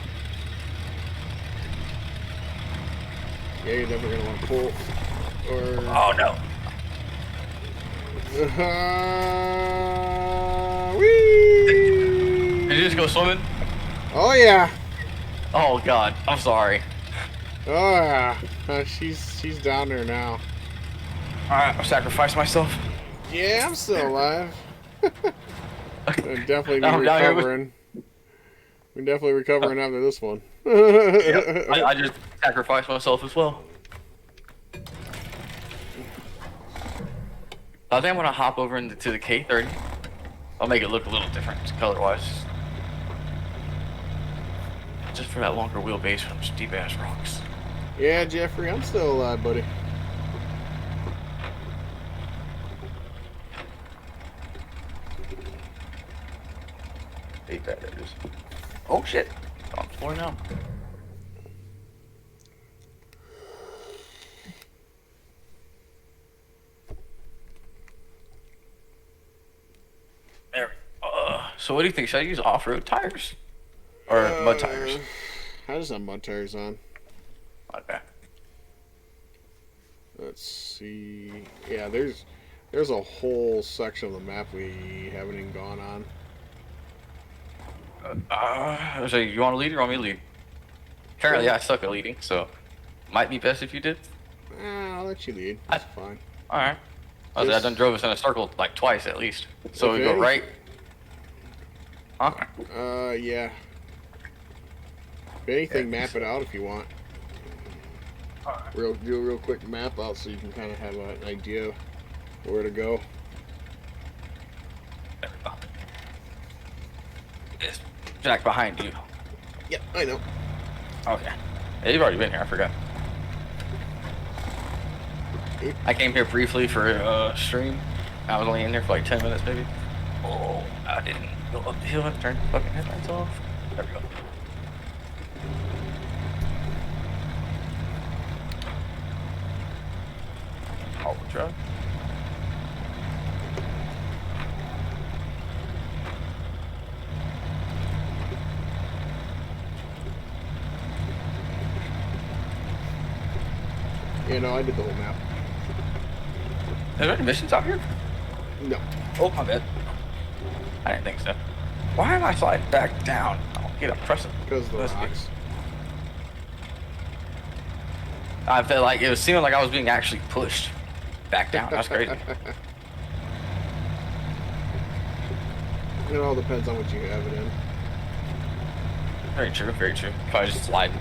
Yeah, you're definitely gonna want to pull. Or. Oh no. Whee! Did you just go swimming? Oh yeah. Oh god, I'm sorry. Oh yeah. She's down there now. Alright, I'll sacrifice myself. Yeah, I'm still alive. Definitely I'm down here recovering. We're definitely recovering after this one. Yep, I just sacrificed myself as well. I think I'm gonna hop over into the K30. I'll make it look a little different color-wise. Just for that longer wheelbase from steep-ass rocks. Yeah, Jeffrey, I'm still alive, buddy. Ain't that it is. Oh shit! I'm floor now. There we go. So what do you think? Should I use off-road tires or mud tires? I just have mud tires on. Okay. Let's see. Yeah, there's a whole section of the map we haven't even gone on. So you want to lead or want me to lead? Currently, I suck at leading, so might be best if you did. I'll let you lead. That's fine. All right. I done drove us in a circle like twice at least. So we go right. Huh? Yeah. If anything, map it out if you want. Do a real quick map out so you can kind of have an idea where to go. There we go. It's Jack behind you. Yep, I know. Okay. Yeah, you've already been here, I forgot. I came here briefly for stream. I was only in there for like 10 minutes maybe. Oh, I didn't go up the hill and turn the fucking headlights off. There we go. Ultra. Yeah, no, I did the whole map. Is there any missions out here? No. Oh, my bad. I didn't think so. Why am I sliding back down? I'll get up, press it. Because of the rocks. I felt like it was seeming like I was being actually pushed back down. That's crazy. It all depends on what you have it in. Very true, very true. Probably just sliding.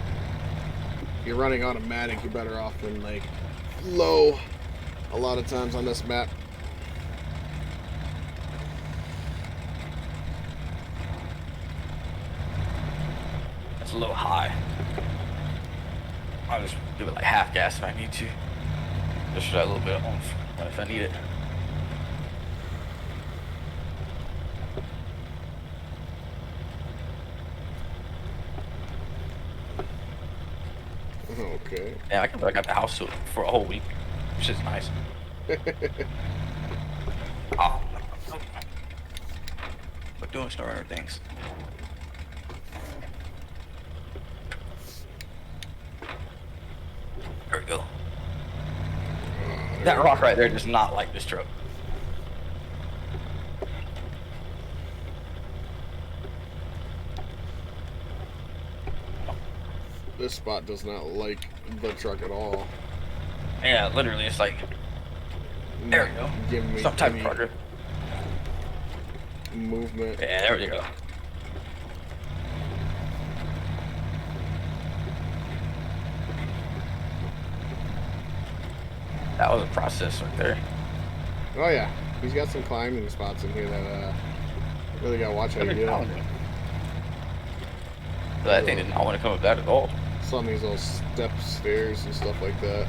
If you're running automatic, you're better off than like low a lot of times on this map. It's a little high. I'll just do it like half gas if I need to. Just show that a little bit of oomph if I need it. Okay. Yeah, I can be like at the house for a whole week, which is nice. Oh. But doing snorer things. There we go. That rock right there does not like this truck. This spot does not like the truck at all. Yeah, literally, it's like, there we go. Give me Some type of progress. Movement. Yeah, there we go. That was a process right there. Oh yeah, he's got some climbing spots in here that really gotta watch how you do. But that thing did not want to come up that at all. Some of these little step stairs and stuff like that.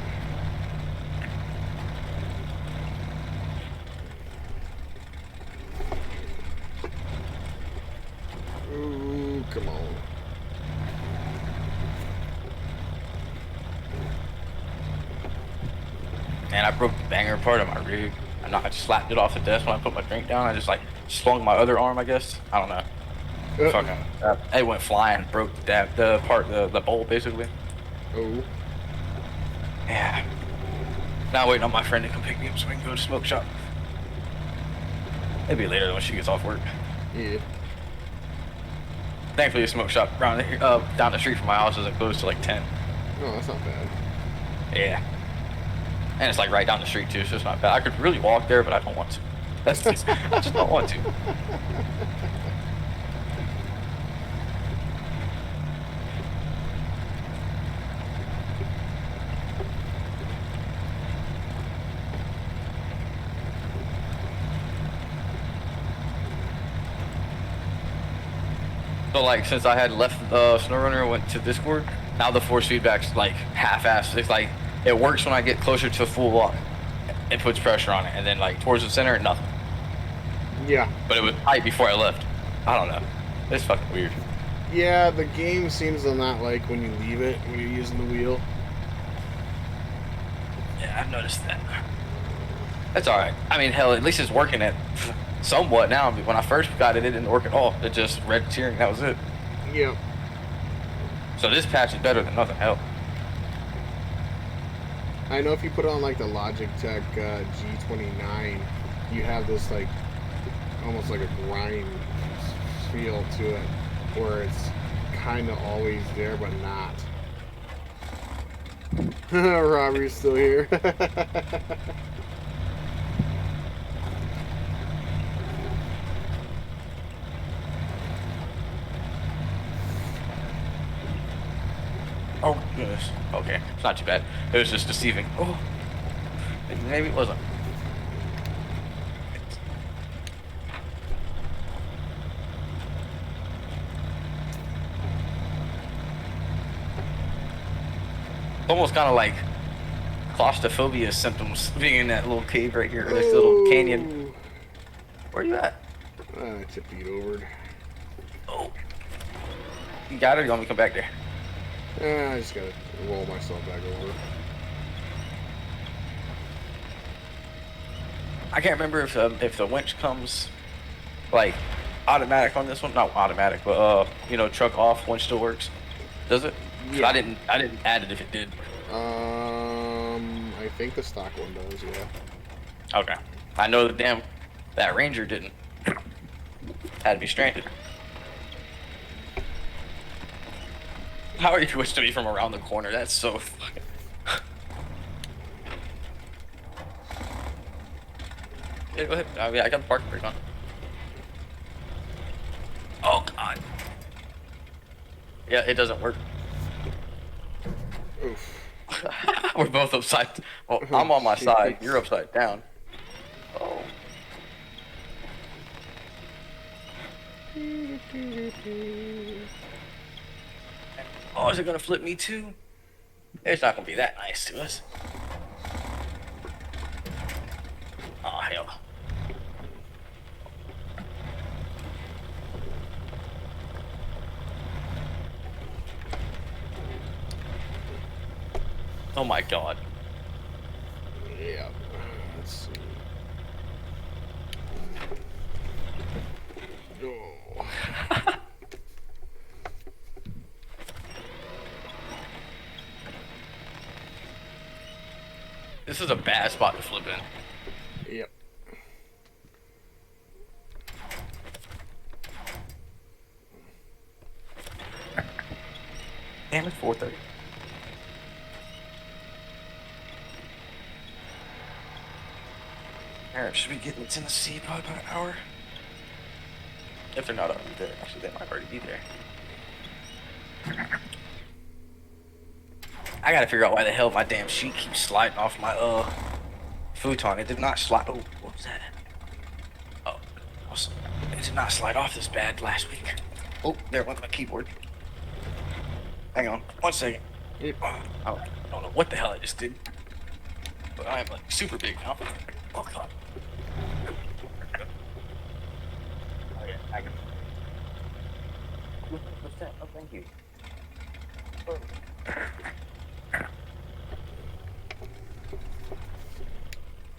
Ooh, come on. And I broke the banger part of my rig. I just slapped it off the desk when I put my drink down. I just like swung my other arm, I guess. I don't know. Fucking, it went flying, broke the bowl basically. Oh. Yeah. Now waiting on my friend to come pick me up so we can go to smoke shop. Maybe later when she gets off work. Yeah. Thankfully, the smoke shop down the street from my house isn't closed till like 10. No, that's not bad. Yeah. And it's like right down the street too, so it's not bad. I could really walk there, but I don't want to. I just don't want to. So like since I had left SnowRunner and went to Discord, now the force feedback's like half-assed. It's like it works when I get closer to full lock. It puts pressure on it, and then like towards the center, nothing. Yeah. But it was tight before I left. I don't know. It's fucking weird. Yeah, the game seems to not like when you leave it, when you're using the wheel. Yeah, I've noticed that. That's alright. I mean, hell, at least it's working at somewhat now. But when I first got it, it didn't work at all. It just red tearing. That was it. Yep. So this patch is better than nothing else. I know if you put on like the Logitech G29, you have this like almost like a grind feel to it, where it's kind of always there but not. Robbie's still here. Oh goodness. Okay, it's not too bad. It was just deceiving. Oh, maybe it wasn't. Almost kind of like claustrophobia symptoms being in that little cave right here, or this little canyon. Where you at? I tipped it over. Oh, you got it. Or you want me to come back there? I just gotta roll myself back over. I can't remember if the winch comes like automatic on this one. Not automatic, but you know, truck off winch still works. Does it? Yeah. I didn't add it if it did. I think the stock one does, yeah. Okay. I know that Ranger didn't. Had to be stranded. How are you switching me from around the corner? That's so fucking. Yeah, go ahead. Yeah, I got the parking brake on. Oh god. Yeah, it doesn't work. Oof. We're both upside. Well, I'm on my side. You're upside down. Oh. Oh, is it gonna flip me too? It's not gonna be that nice to us. Oh hell. Oh my god. Yeah. Let's see. Oh. This is a bad spot to flip in. Yep. Damn it, 4:30. Alright, should we get in Tennessee probably about an hour? If they're not already there. Actually, they might already be there. I gotta figure out why the hell my damn sheet keeps sliding off my futon. It did not slide. Oh, what was that? Oh, awesome. It did not slide off this bad last week. Oh, there went my keyboard. Hang on, 1 second. I don't know what the hell I just did, but I am like super big now. Oh god. Oh yeah, I can. What's that? Oh, thank you. Oh.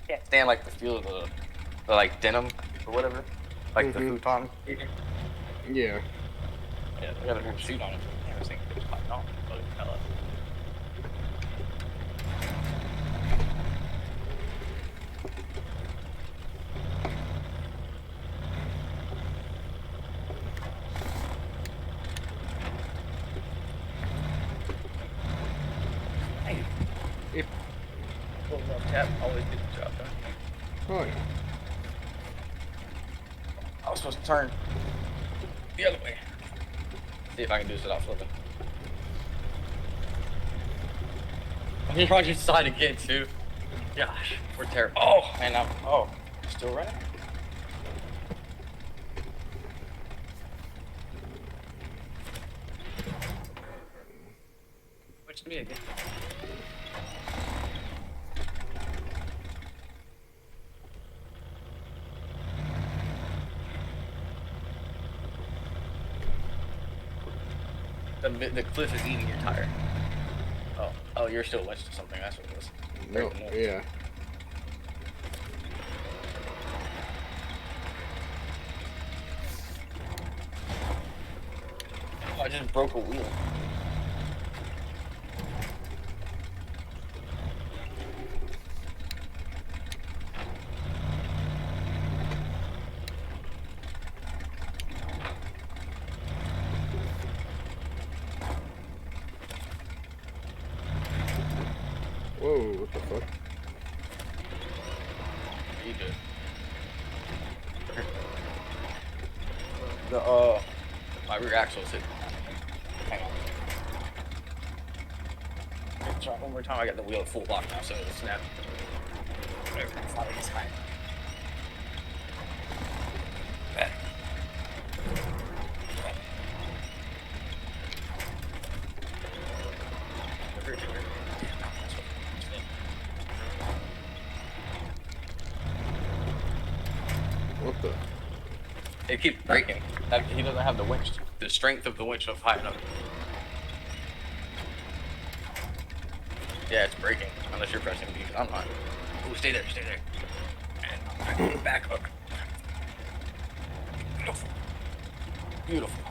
Can't stand like the feel of the like denim or whatever, like the futon. Yeah. Yeah, I got a new seat on it. Yeah, this thing is popping off. Oh, hell up. Hey. Yep. Little love tap always gets the job done. Oh yeah. I was supposed to turn the other way. See if I can do this without flipping. I'm on your side again too. Gosh, we're terrible. Oh, man, still running? Switch to me again. The cliff is eating your tire. Oh, you're still wedged to something. That's what it was. No, yeah. just broke a wheel. Whoa, what the fuck? You good. My rear axle's hit. Hang on. Try one more time. I got the wheel at full lock now, so it'll snap. Whatever. It's not like it's high. Bad. What the? It keeps breaking. He doesn't have the winch. The strength of the winch of high enough. Yeah, it's breaking. Unless you're pressing B. I'm not. Oh, stay there, stay there. And back hook. Beautiful. Beautiful.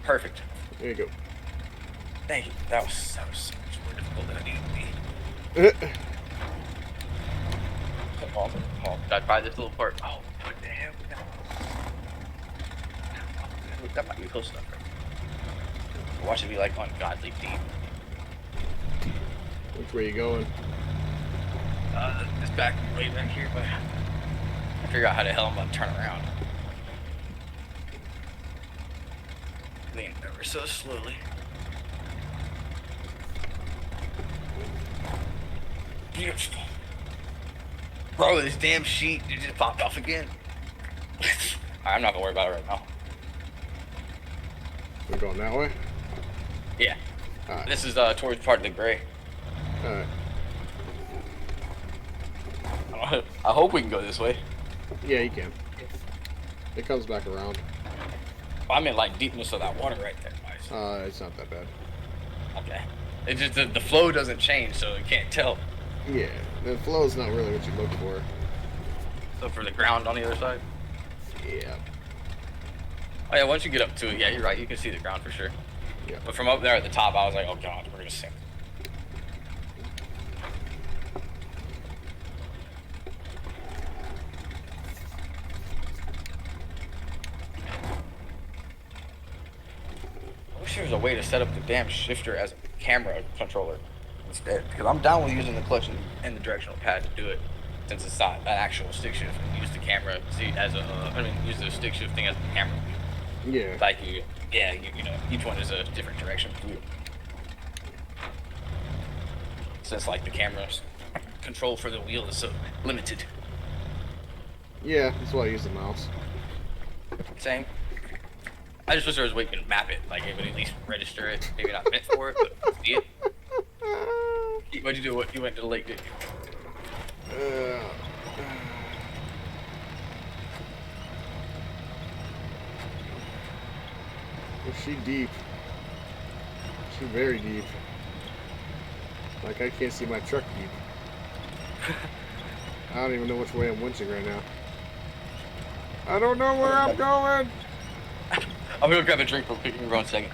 Perfect. There you go. Thank you. That was so much more difficult than it needed to be. Come on. Did I buy this little part? Oh, what the hell? That might be close enough. Right? Watch it be like ungodly deep. Which way you going? This back way back here, but I figure out how the hell I'm gonna turn around. Lean ever so slowly. Beautiful. Bro, this damn sheet it just popped off again. Alright, I'm not gonna worry about it right now. We're going that way? Yeah. Right. This is towards part of the gray. Alright. I hope we can go this way. Yeah, you can. It comes back around. I mean, like deepness of that water right there. Nice. It's not that bad. Okay. It's just the flow doesn't change, so you can't tell. Yeah, the flow is not really what you look for. So for the ground on the other side? Yeah. Oh yeah, once you get up to it, yeah, you're right. You can see the ground for sure. Yeah. But from up there at the top, I was like, oh god, we're gonna sink. I wish there was a way to set up the damn shifter as a camera controller instead, because I'm down with using the clutch and the directional pad to do it, since it's not an actual stick shift. And use the camera as a, use the stick shift thing as a camera view. Yeah. Like you know, each one is a different direction view. Since like the camera's control for the wheel is so limited. Yeah, that's why I use the mouse. Same. I just wish there was a way you could map it, like it would at least register it. Maybe not meant for it, but see it. What'd you do? What you went to the lake, did you? Is she deep? She's very deep. Like I can't see my truck deep. I don't even know which way I'm winching right now. I don't know where I'm going. I'm gonna grab a drink real quick. Give me 1 second.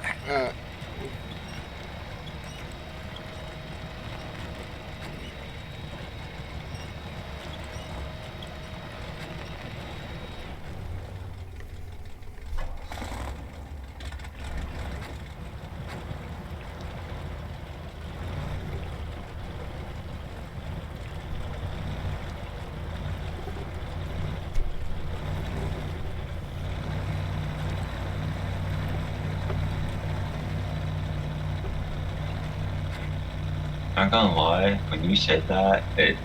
Not gonna lie, when you said that, it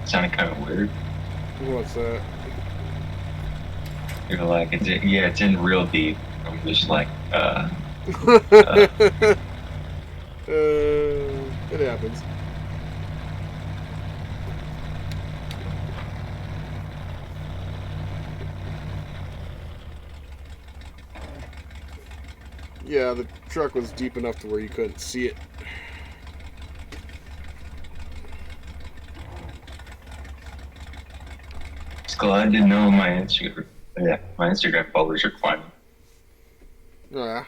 sounded kind of weird. What's that? You're like, it's in real deep. I'm just like, it happens. Yeah, the truck was deep enough to where you couldn't see it. Just glad to know my Instagram followers are climbing. Yeah.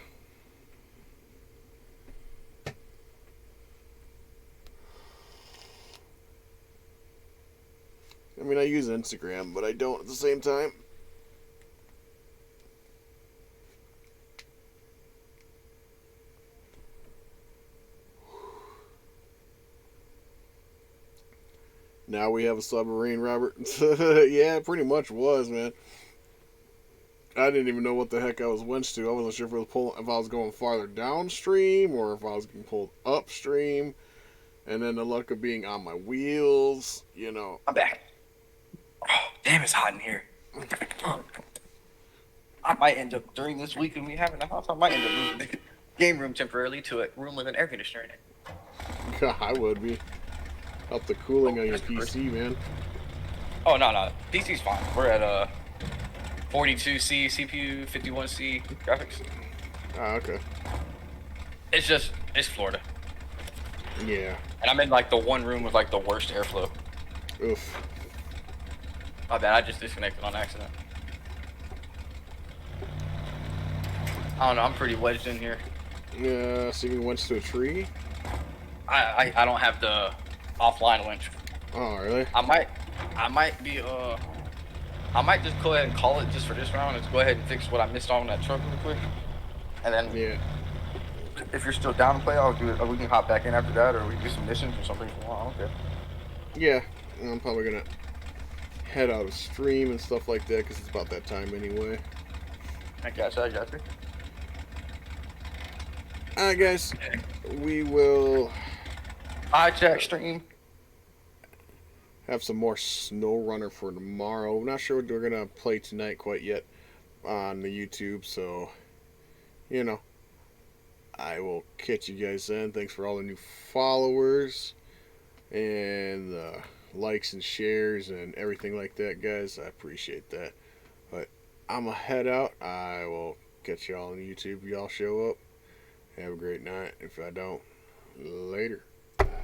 I mean, I use Instagram, but I don't at the same time. Now we have a submarine, Robert. Yeah, it pretty much was, man. I didn't even know what the heck I was winched to. I wasn't sure if I was going farther downstream or if I was getting pulled upstream. And then the luck of being on my wheels, you know. I'm back. Oh, damn, it's hot in here. I might end up, during this week when we have in the house, I might end up moving the game room temporarily to a room with an air conditioner in it. I would be. Up the cooling on your PC, man. Oh, no. PC's fine. We're at 42C CPU, 51C graphics. Ah, okay. It's Florida. Yeah. And I'm in like the one room with like the worst airflow. Oof. My bad, I just disconnected on accident. I don't know, I'm pretty wedged in here. Yeah, see me winch to a tree? I don't have the offline winch. Oh, really? I might just go ahead and call it just for this round. Let's go ahead and fix what I missed on that truck real quick. And then if you're still down to play, I'll do it. Or we can hop back in after that, or we can do some missions or something. I don't care. Yeah, I'm probably gonna head out of stream and stuff like that because it's about that time anyway. I got you. Alright, guys, we will hijack stream. Have some more Snow Runner for tomorrow. I'm not sure what we're gonna play tonight quite yet on the YouTube, so you know, I will catch you guys then. Thanks for all the new followers and likes and shares and everything like that, guys. I appreciate that. But I'm gonna head out. I will catch y'all on YouTube. Y'all show up. Have a great night. If I don't, later.